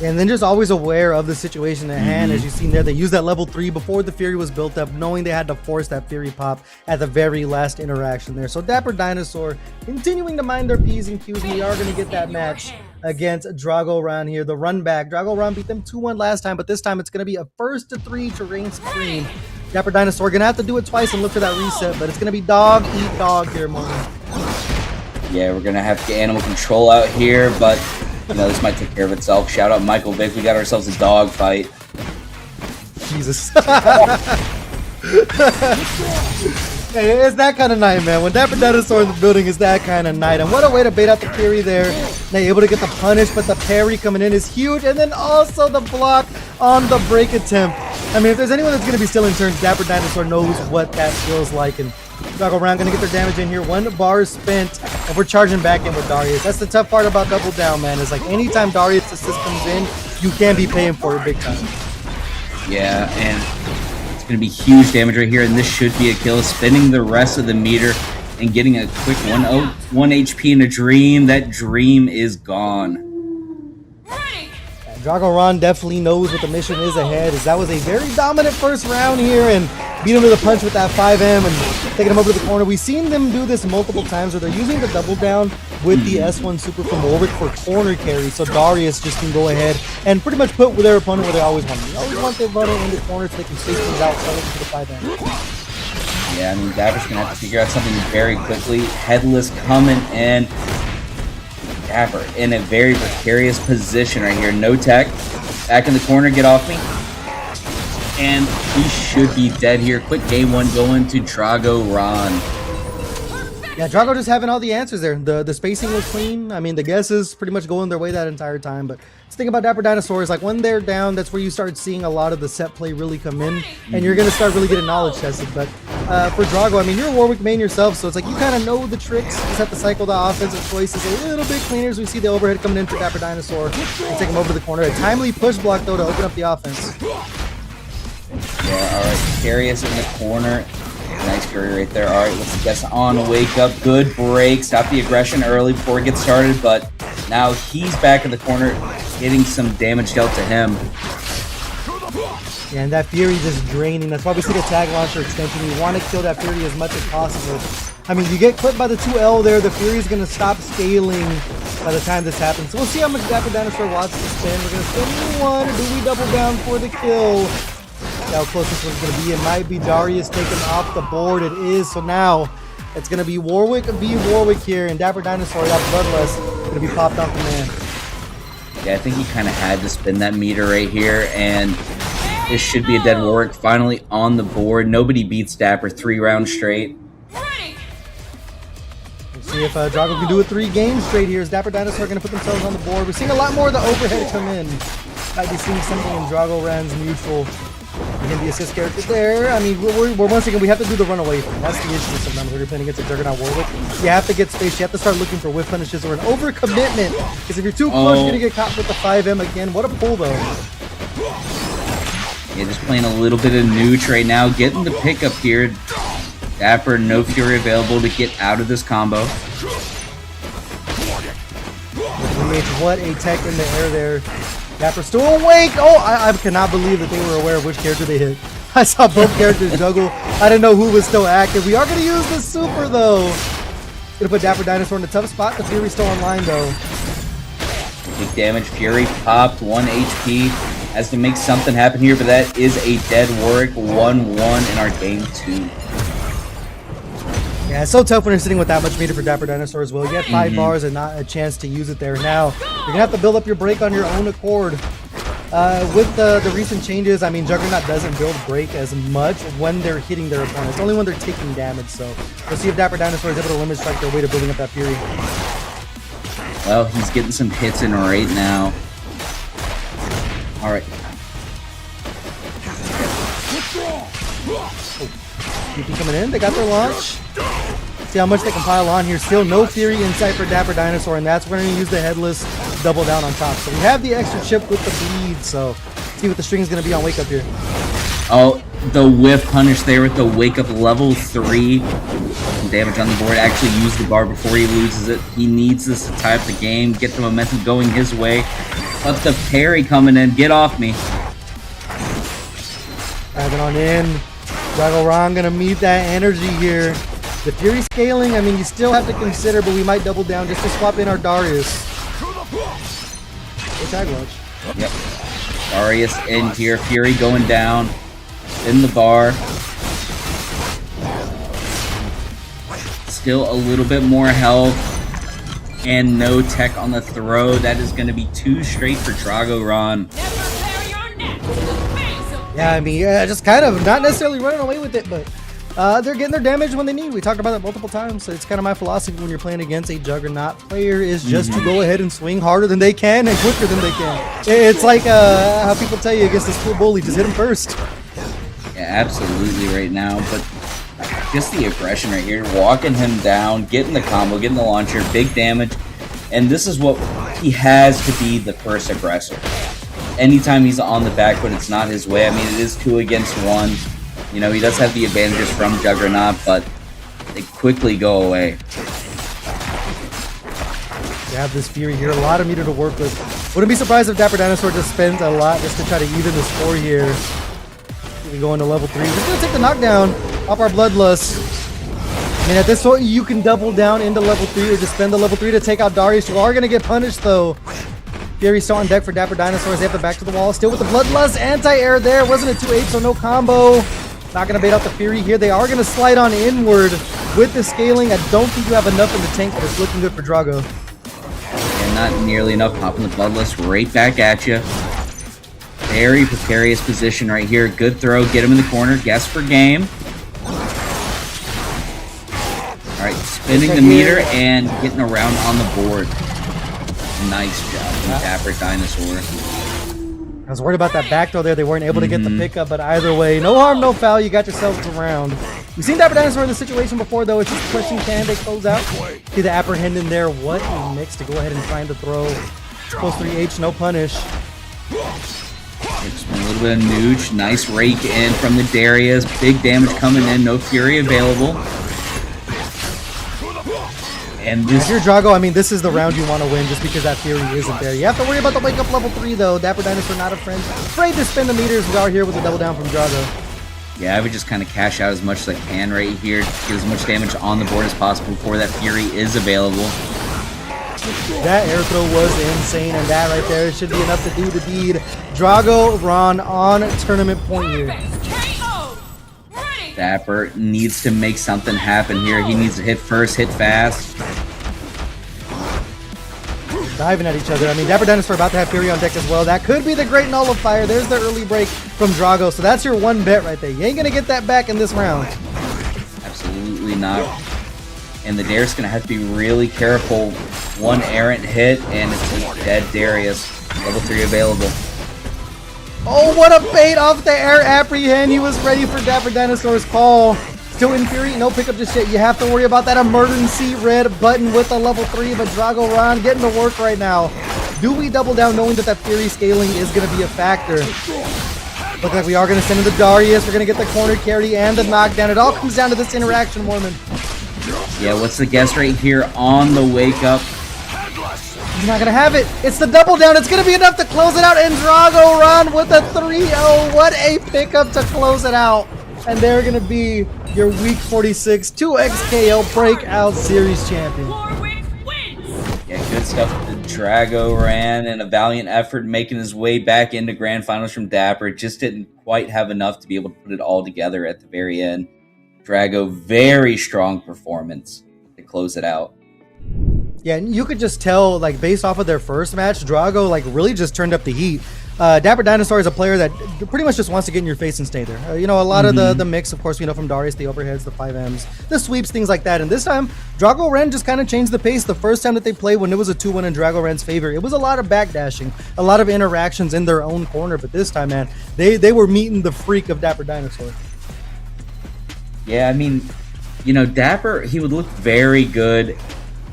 And then just always aware of the situation at hand. As you've seen there, they used that level 3 before the Fury was built up, knowing they had to force that Fury pop at the very last interaction there. So Dapper Dinosaur continuing to mind their P's and Q's. We are going to get that match against Dragoran here. The run back. Dragoran beat them 2-1 last time, but this time it's going to be a 1st-to-3 to reign supreme. Dapper Dinosaur going to have to do it twice and look for that reset, but it's going to be dog eat dog here, Morgan. Yeah, we're going to have to get animal control out here, but this might take care of itself. Shout out Michael Vick. We got ourselves a dog fight. Jesus. Hey, it's that kind of night, man. When Dapper Dinosaur in the building, is that kind of night. And what a way to bait out the Fury there. Now able to get the punish, but the parry coming in is huge. And then also the block on the break attempt. I mean, if there's anyone that's going to be stealing turns, Dapper Dinosaur knows what that feels like. And Dragoran going to get their damage in here. 1 bar spent, and we're charging back in with Darius. That's the tough part about Double Down, man. Is like anytime Darius' assist comes in, you can be paying for it big time. Yeah, and it's going to be huge damage right here, and this should be a kill. Spinning the rest of the meter and getting a quick 1 HP in a dream. That dream is gone. Dragoran definitely knows what the mission is ahead, as that was a very dominant first round here, and beat him to the punch with that 5M and taking him over to the corner. We've seen them do this multiple times where they're using the double down with the S1 super from Warwick for corner carry, so Darius just can go ahead and pretty much put their opponent where they always want them. They always want their opponent in the corner so they can space things out to the 5M. Yeah, I mean, Dapper's going to have to figure out something very quickly. Headless coming in. Dapper in a very precarious position right here. No tech. Back in the corner. Get off me. And he should be dead here. Quick game 1 going to Dragoran. Yeah, Drago just having all the answers there. The spacing was clean. I mean, the guesses pretty much going their way that entire time. But the thing about Dapper Dinosaur is, like, when they're down, that's where you start seeing a lot of the set play really come in. And you're going to start really getting knowledge tested. But for Drago, I mean, you're a Warwick main yourself, so it's like you kind of know the tricks. You just have to cycle the offensive choices a little bit cleaner as we see the overhead coming in for Dapper Dinosaur. And take him over to the corner. A timely push block, though, to open up the offense. Yeah, alright. Carius in the corner. Nice Fury right there. Alright, let's guess on Wake Up. Good break. Stop the aggression early before it gets started, but now he's back in the corner, getting some damage dealt to him. Yeah, and that Fury just draining. That's why we see the tag launcher extension. You want to kill that Fury as much as possible. I mean, you get clipped by the 2L there. The Fury's going to stop scaling by the time this happens. So we'll see how much Dapper Dinosaur wants to spin. We're going to spin 1. Do we double down for the kill? How close this one's going to be. It might be Darius taken off the board. It is. So now it's going to be Warwick v. Warwick here. And Dapper Dinosaur, that Bloodlust, going to be popped on command. Yeah, I think he kind of had to spin that meter right here. And this should be a dead Warwick. Finally on the board. Nobody beats Dapper 3 rounds straight. Let's see if Drago can do it 3 games straight here. Is Dapper Dinosaur going to put themselves on the board? We're seeing a lot more of the overhead come in. Might be seeing something in Dragoran's neutral. Again, the assist character there. I mean, we're once again, we have to do the runaway thing. That's the issue sometimes when you're playing against a Juggernaut Warwick. You have to get space. You have to start looking for whiff punishes or an overcommitment. Because if you're too close, you're going to get caught with the 5M again. What a pull, though. Yeah, just playing a little bit of neutral right now. Getting the pickup here. Dapper, no Fury available to get out of this combo. What a tech in the air there. Dapper still awake. Oh, I cannot believe that they were aware of which character they hit. I saw both characters juggle. I didn't know who was still active. We are going to use the super, though. Going to put Dapper Dinosaur in a tough spot. The Fury's still online, though. Big damage. Fury popped 1 HP. Has to make something happen here, but that is a dead Warwick. 1-1 in our game 2. Yeah, it's so tough when you're sitting with that much meter for Dapper Dinosaur as well. You have 5 bars and not a chance to use it there. Now, you're going to have to build up your break on your own accord. With the recent changes, I mean, Juggernaut doesn't build break as much when they're hitting their opponents. Only when they're taking damage, so we'll see if Dapper Dinosaur is able to limit strike their way to building up that Fury. Well, he's getting some hits in right now. Alright. DP coming in. They got their launch. See how much they can pile on here. Still no Fury in sight for Dapper Dinosaur, and that's where we're going to use the Headless double down on top. So we have the extra chip with the bleed, so let's see what the string is going to be on Wake Up here. Oh, the whiff punish there with the Wake Up level 3. Some damage on the board. Actually used the bar before he loses it. He needs this to tie up the game, get the momentum going his way. But the parry coming in. Get off me. Diving on in. Drago Ron gonna meet that energy here. The Fury scaling, I mean, you still have to consider, but we might double down just to swap in our Darius. Or tag watch. Yep. Darius in here. Fury going down. In the bar. Still a little bit more health. And no tech on the throw. That is going to be 2 straight for Drago Ron. Yeah, I mean, just kind of not necessarily running away with it, but they're getting their damage when they need. We talked about that multiple times, so it's kind of my philosophy when you're playing against a Juggernaut player is just to go ahead and swing harder than they can and quicker than they can. It's like how people tell you against this full bully, just hit him first. Yeah, absolutely right now, but just the aggression right here, walking him down, getting the combo, getting the launcher, big damage, and this is what he has to be the first aggressor. Anytime he's on the back foot, it's not his way. I mean, it is 2 against 1. You know, he does have the advantages from Juggernaut, but they quickly go away. You have this Fury here, a lot of meter to work with. Wouldn't be surprised if Dapper Dinosaur just spends a lot just to try to even the score here. We go into level 3. We're just gonna take the knockdown off our Bloodlust. I mean, at this point, you can double down into level 3 or just spend the level 3 to take out Darius. You are gonna get punished though. Fury still on deck for Dapper Dinosaurs. They have the back to the wall. Still with the Bloodlust. Anti-air there. Wasn't a 2-8, so no combo. Not going to bait out the Fury here. They are going to slide on inward with the scaling. I don't think you have enough in the tank, but it's looking good for Drago. And not nearly enough. Popping the Bloodlust right back at you. Very precarious position right here. Good throw. Get him in the corner. Guess for game. Alright, spinning the meter and getting around on the board. Nice job from Dapper Dinosaur. I was worried about that back throw there. They weren't able to get the pickup, but either way, no harm, no foul. You got yourselves around. We've seen Dapper Dinosaur in this situation before, though. It's just pushing, can they close out? See the apprehending there. What a mix to go ahead and find the throw. Close 3H, no punish. Just a little bit of nooch. Nice rake in from the Darius. Big damage coming in. No Fury available. And this, if you're Drago, I mean, this is the round you want to win just because that Fury isn't there. You have to worry about the wake up level 3, though. Dapper Dinosaur not afraid to spend the meters. We are here with a double down from Drago. Yeah, I would just kind of cash out as much as I can right here. Get as much damage on the board as possible before that Fury is available. That air throw was insane, and that right there should be enough to do the deed. Drago Ron on tournament point here. Dapper needs to make something happen here. He needs to hit first, hit fast. Diving at each other. I mean, Dapper Dinosaur about to have Fury on deck as well. That could be the great nullifier. There's the early break from Drago. So that's your one bet right there. You ain't going to get that back in this round. Absolutely not. And the Darius going to have to be really careful. One errant hit, and it's a dead Darius. Level 3 available. Oh, what a bait off the air apprehend. He was ready for Dapper Dinosaur's call. Still in Fury, no pickup just yet. You have to worry about that emergency red button with a level 3, but Drago Ron getting to work right now. Do we double down knowing that that Fury scaling is going to be a factor? Look like we are going to send in the Darius. We're going to get the corner carry and the knockdown. It all comes down to this interaction, Mormon. Yeah, what's the guess right here on the wake up? He's not going to have it. It's the double down. It's going to be enough to close it out. And Drago Ron with a 3-0. What a pickup to close it out. And they're going to be your Week 46 2XKL Breakout Series champion. Yeah, good stuff. Drago ran in a valiant effort, making his way back into Grand Finals from Dapper. Just didn't quite have enough to be able to put it all together at the very end. Drago, very strong performance to close it out. Yeah, and you could just tell, like, based off of their first match, Drago, like, really just turned up the heat. Dapper Dinosaur is a player that pretty much just wants to get in your face and stay there. You know, a lot of the mix, of course, you know, from Darius, the overheads, the 5Ms, the sweeps, things like that. And this time, Drago Ren just kind of changed the pace. The first time that they played, when it was a 2-1 in Drago Ren's favor, it was a lot of backdashing, a lot of interactions in their own corner. But this time, man, they were meeting the freak of Dapper Dinosaur. Yeah, I mean, you know, Dapper, he would look very good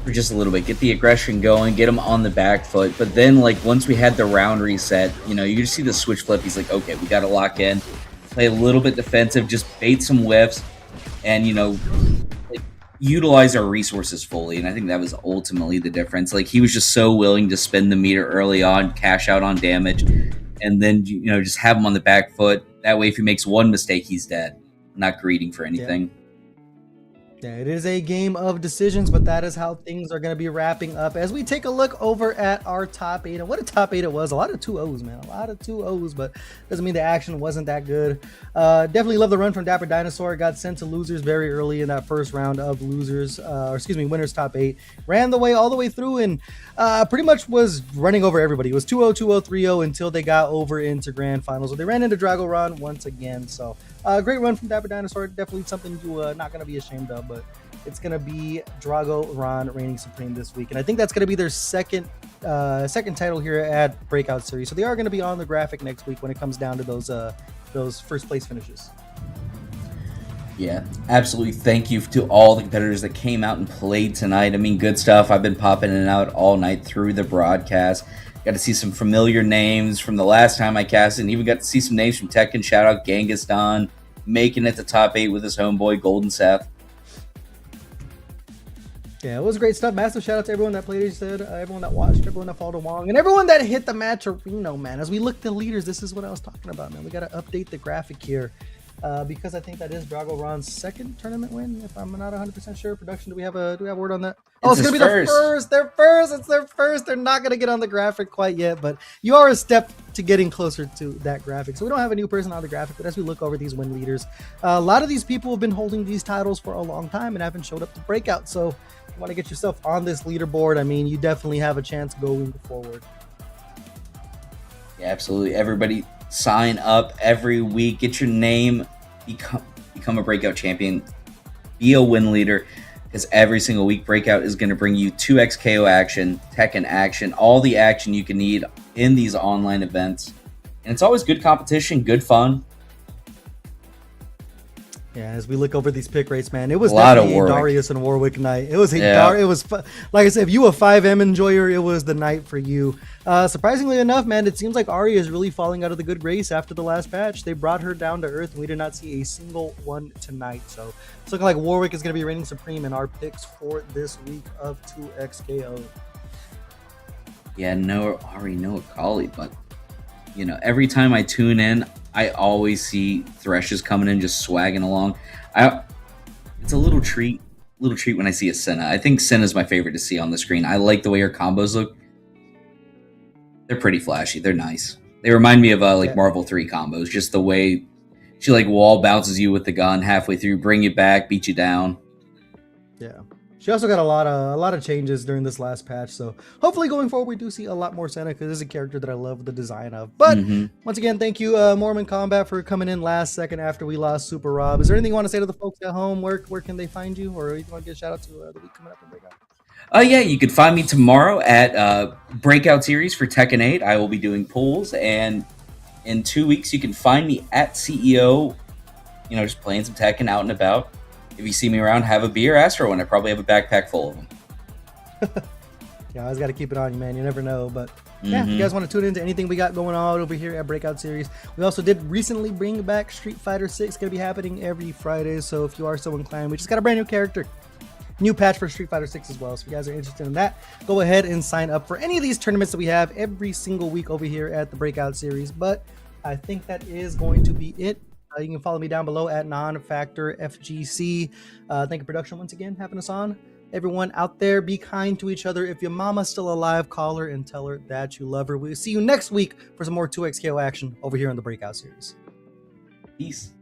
for just a little bit, get the aggression going, get him on the back foot. But then, like, once we had the round reset, you know, you just see the switch flip. He's like, okay, we got to lock in, play a little bit defensive, just bait some whiffs. And, you know, like, utilize our resources fully, and I think that was ultimately the difference. Like, he was just so willing to spend the meter early on, cash out on damage, and then just have him on the back foot. That way, if he makes one mistake, he's dead. Not greeting for anything. Yeah, it is a game of decisions, but that is how things are going to be wrapping up as we take a look over at our top 8. And what a top 8 it was. A lot of 2-0s, man. A lot of 2-0s, but doesn't mean the action wasn't that good. Definitely love the run from Dapper Dinosaur. Got sent to losers very early in that first round of winners top 8. Ran the way all the way through and pretty much was running over everybody. It was 2-0, 2-0, 3-0 until they got over into grand finals. So they ran into Dragoron once again. So great run from Dapper Dinosaur. Definitely something you not going to be ashamed of, but it's going to be Dragoron reigning supreme this week. And I think that's going to be their second title here at Breakout Series. So they are going to be on the graphic next week when it comes down to those first place finishes. Yeah, absolutely. Thank you to all the competitors that came out and played tonight. I mean, good stuff. I've been popping in and out all night through the broadcast. Got to see some familiar names from the last time I casted, and even got to see some names from Tekken. Shout out Genghis Don, making it to top 8 with his homeboy Golden Seth. Yeah, it was great stuff. Massive shout out to everyone that played, as you said, everyone that watched, everyone that followed along, and everyone that hit the match arena, man. As we look to leaders, this is what I was talking about, man. We got to update the graphic here because I think that is Dragoron's second tournament win, if I'm not 100% sure. Production, do we have a word on that? Oh, it's going to be their first. It's their first. They're not going to get on the graphic quite yet, but you are a step to getting closer to that graphic. So we don't have a new person on the graphic, but as we look over these win leaders, a lot of these people have been holding these titles for a long time and haven't showed up to Breakout. So if you want to get yourself on this leaderboard, I mean, you definitely have a chance going forward. Yeah, absolutely. Everybody sign up every week. Get your name. Become a Breakout champion. Be a win leader. Because every single week, Breakout is going to bring you 2x KO action, Tekken action, all the action you can need in these online events. And it's always good competition, good fun. Yeah, as we look over these pick rates, man, it was definitely a Darius and Warwick night. It was like I said, if you a 5M enjoyer, it was the night for you. Surprisingly enough, man, it seems like Ari is really falling out of the good grace after the last patch. They brought her down to earth, and we did not see a single one tonight. So it's looking like Warwick is going to be reigning supreme in our picks for this week of 2XKO. Yeah, no Ari, no Akali, but every time I tune in, I always see Threshes coming in, just swagging along. It's a little treat when I see a Senna. I think Senna's my favorite to see on the screen. I like the way her combos look. They're pretty flashy. They're nice. They remind me of Marvel 3 combos. Just the way she wall bounces you with the gun halfway through, bring you back, beat you down. Yeah. She also got a lot of changes during this last patch, so hopefully going forward we do see a lot more Senna because this is a character that I love the design of. But once again, thank you Mormon Combat for coming in last second after we lost Super Rob. Is there anything you want to say to the folks at home? Where can they find you, or you want to get a shout out to the week coming up in Breakout? Yeah, you can find me tomorrow at Breakout Series for Tekken 8. I will be doing pulls, and in 2 weeks you can find me at CEO, just playing some Tekken out and about. If you see me around, have a beer, ask for one. I probably have a backpack full of them. Yeah, I always got to keep it on you, man. You never know. But yeah, if you guys want to tune into anything we got going on over here at Breakout Series, we also did recently bring back Street Fighter 6. Going to be happening every Friday. So if you are so inclined, we just got a brand new character. New patch for Street Fighter 6 as well. So if you guys are interested in that, go ahead and sign up for any of these tournaments that we have every single week over here at the Breakout Series. But I think that is going to be it. You can follow me down below at Non-Factor FGC. Thank you, production, once again, having us on. Everyone out there, be kind to each other. If your mama's still alive, call her and tell her that you love her. We'll see you next week for some more 2XKO action over here in the Breakout Series. Peace.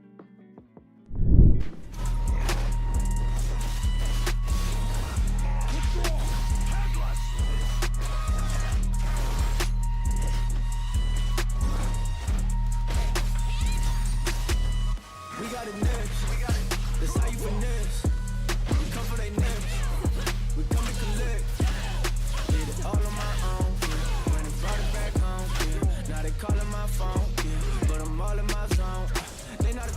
Calling my phone, yeah, but I'm all in my zone. They not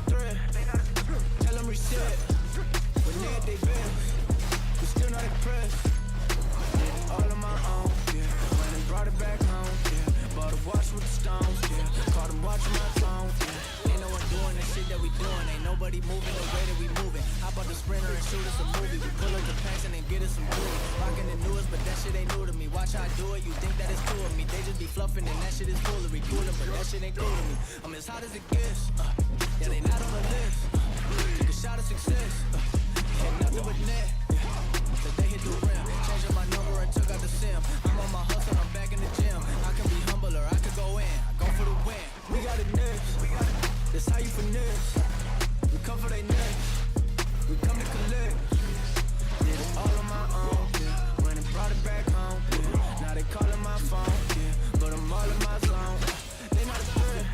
newest, but that shit ain't new to me. Watch how I do it, you think that it's cool with me. They just be fluffing and that shit is foolery. Coolin', but that shit ain't cool to me. I'm as hot as it gets. Yeah, they not on the list. Took a shot of success. Ain't nothing but net. So they hit the rim. Changing my number and took out the sim. I'm on my hustle, I'm back in the gym. I can be humble or I could go in. I go for the win. We got it next. That's how you finesse. We come for they next. We come to collect. Did it all on my own, yeah. Went and brought it back home, yeah. Now they calling my phone, yeah. But I'm all in my zone. They not a threat.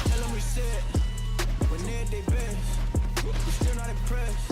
Tell them reset. When they're at their best. We still not impressed.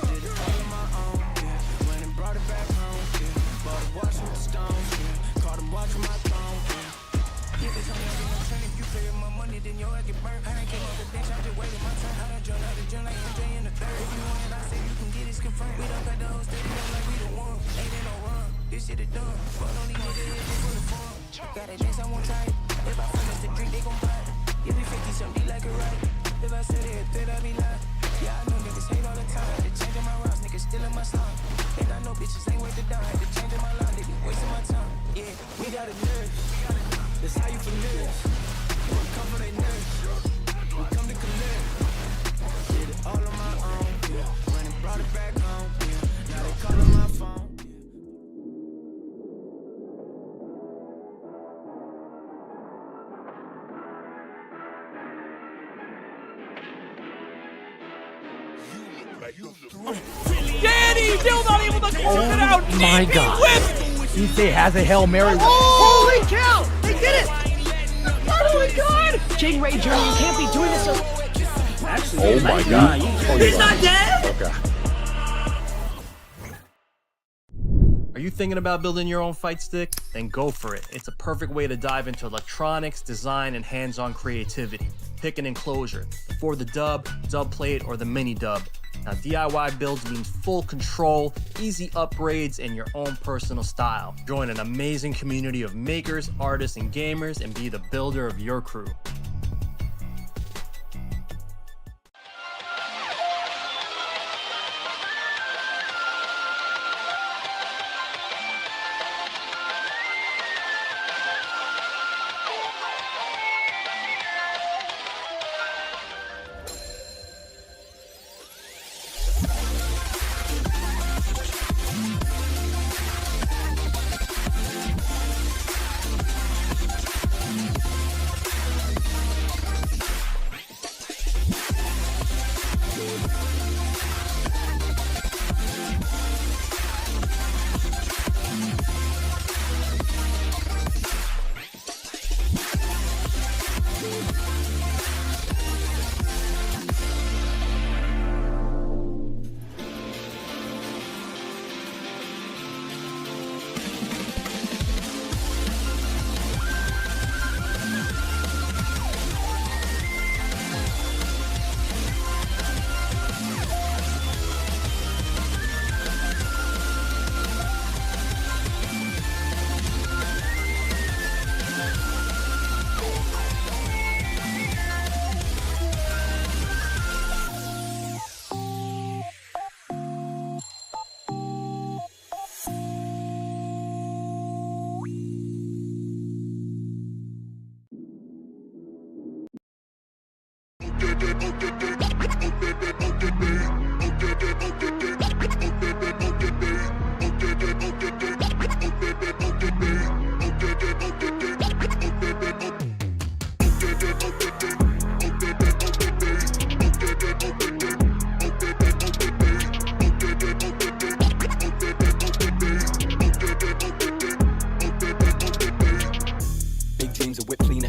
Did it all on my own, yeah. Went and brought it back home, yeah. Bought a watch with the stones, yeah. Caught them watching my throne, yeah. Yeah, they told me I get no training. If you play with my money, then your ass get burnt. I done came off the bench, I just waited my turn. I done joined out the gym like MJ in the third. If you want it, I say you can get it confirmed. We done got the whole stadium like we the one. Ain't there no run, this shit is done. Fuck on these niggas, it's just for the fun. Gotta dance, I won't tight. If I finish the drink, they gon' bite. If we 50 something, like it right. If I said it, then I be lying. Yeah, I know niggas hate all the time. They changing my routes, niggas stealing my slime. And I know bitches ain't worth the dime. They changing my line, they be wasting my time. Yeah, we got a nurse. That's how you finesse. We come for they nurse. We come to collect. Did it all on my own. Yeah, went and brought it back home. Yeah, now they calling my phone. Danny still not able to close it out. My God. Issei has a Hail Mary. Holy cow! They did it! Oh my God! King Ray Jr., you can't be doing this. Actually, Oh my God. he's not dead! Okay. Are you thinking about building your own fight stick? Then go for it. It's a perfect way to dive into electronics, design, and hands-on creativity. Pick an enclosure, for the dub plate, or the mini dub. Now, DIY builds means full control, easy upgrades, and your own personal style. Join an amazing community of makers, artists, and gamers, and be the builder of your crew.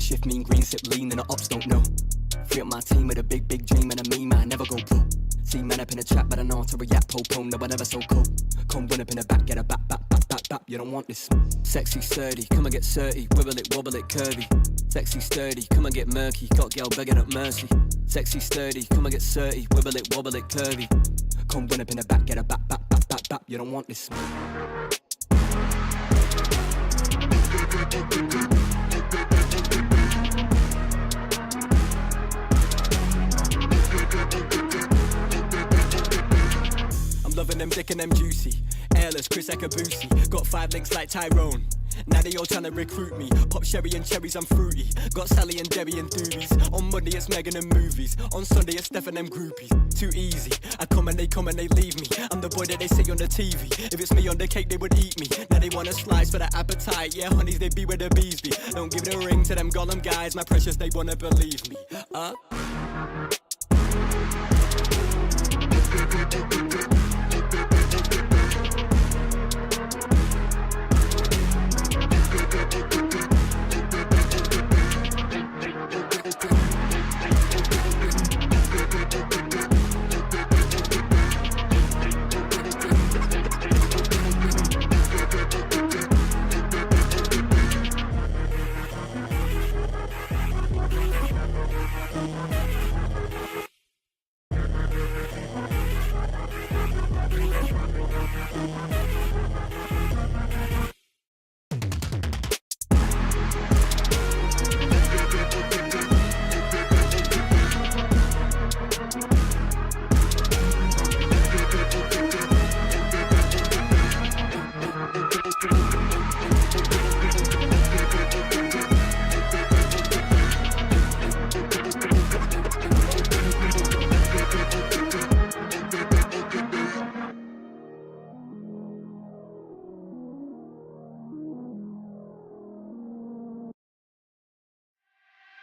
Shift mean green, sip lean, and the ops don't know. Free up my team with a big dream and a meme, I never go pro. See man up in the trap, but I know how to react, po-po, no, I never so cold. Come run up in the back, get a bap, you don't want this. Sexy, sturdy, come and get 30, wibble it, wobble it, curvy. Sexy, sturdy, come and get murky, got girl begging up mercy. Sexy, sturdy, come and get 30, wibble it, wobble it, curvy. Come run up in the back, get a bap, you don't want this. Loving them thick and them juicy. careless, Chris Ekabusi. Got 5 links like Tyrone. Now they all tryna recruit me. Pop sherry and cherries, I'm fruity. Got Sally and Debbie and doobies. On Monday it's Megan and movies. On Sunday it's Steph and them groupies. Too easy. I come and they leave me. I'm the boy that they see on the TV. If it's me on the cake, they would eat me. Now they want a slice for the appetite. Yeah, honeys, they be where the bees be. Don't give it a ring to them Gollum guys. My precious, they wanna believe me.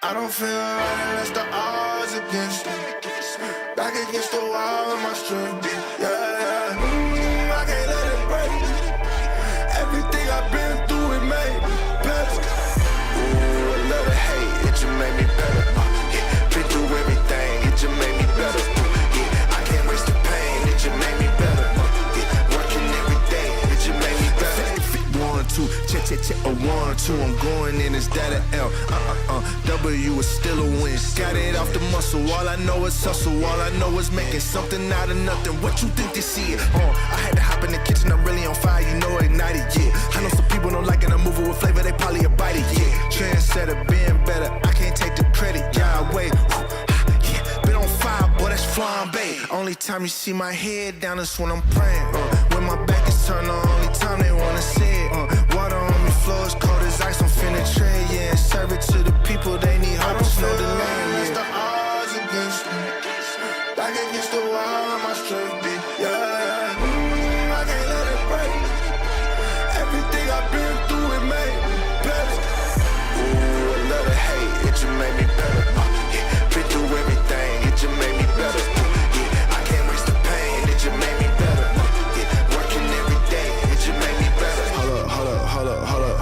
I don't feel right unless the odds against me. Back against the wall with my strength. Yeah. I can't let it break. Everything I've been through, it made me better. Ooh, a little hate, it just made me better. Been through everything, it just made me better. I can't waste the pain, it just made me better. Working every day, it just made me better. 1, 2, check, a 1, 2. I'm going in, is that an L? W is still a win. Got it off the muscle. All I know is hustle. All I know is making something out of nothing. What you think they see it? I had to hop in the kitchen. I'm really on fire. You know, ignited. Yeah. I know some people don't like it. I'm moving with flavor. They probably a bite it. Yeah. Trendsetter, being better. I can't take the credit. Yeah, wait. Yeah. Been on fire, boy. That's flambe. Only time you see my head down is when I'm praying. When my back is turned, the only time they wanna see it. Water on me, flow as cold as ice. I'm finna trade, yeah. Serve it to the people, they need hope. There's no delay. Unless the odds against me. Back against the wall, my strength be. Yeah. I can't let it break. Everything I've been through, it made me better. Ooh, a little hate, it just made me better. Been through everything, it just made me better. I can't waste the pain, it just made me better. Working every day, it just made me better.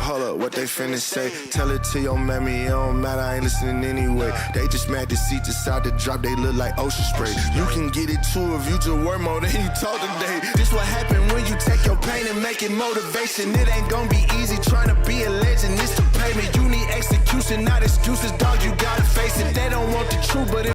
Hold up, what they finna say? Tell it to your mammy, it don't matter, I ain't listening anyway. They just mad to see decide to drop, they look like ocean spray. You can get it too if you just work more than you talk today. This what happen when you take your pain and make it motivation. It ain't gonna be easy trying to be a legend, it's the payment. You need execution, not excuses, dog, you gotta face it. They don't want the truth, but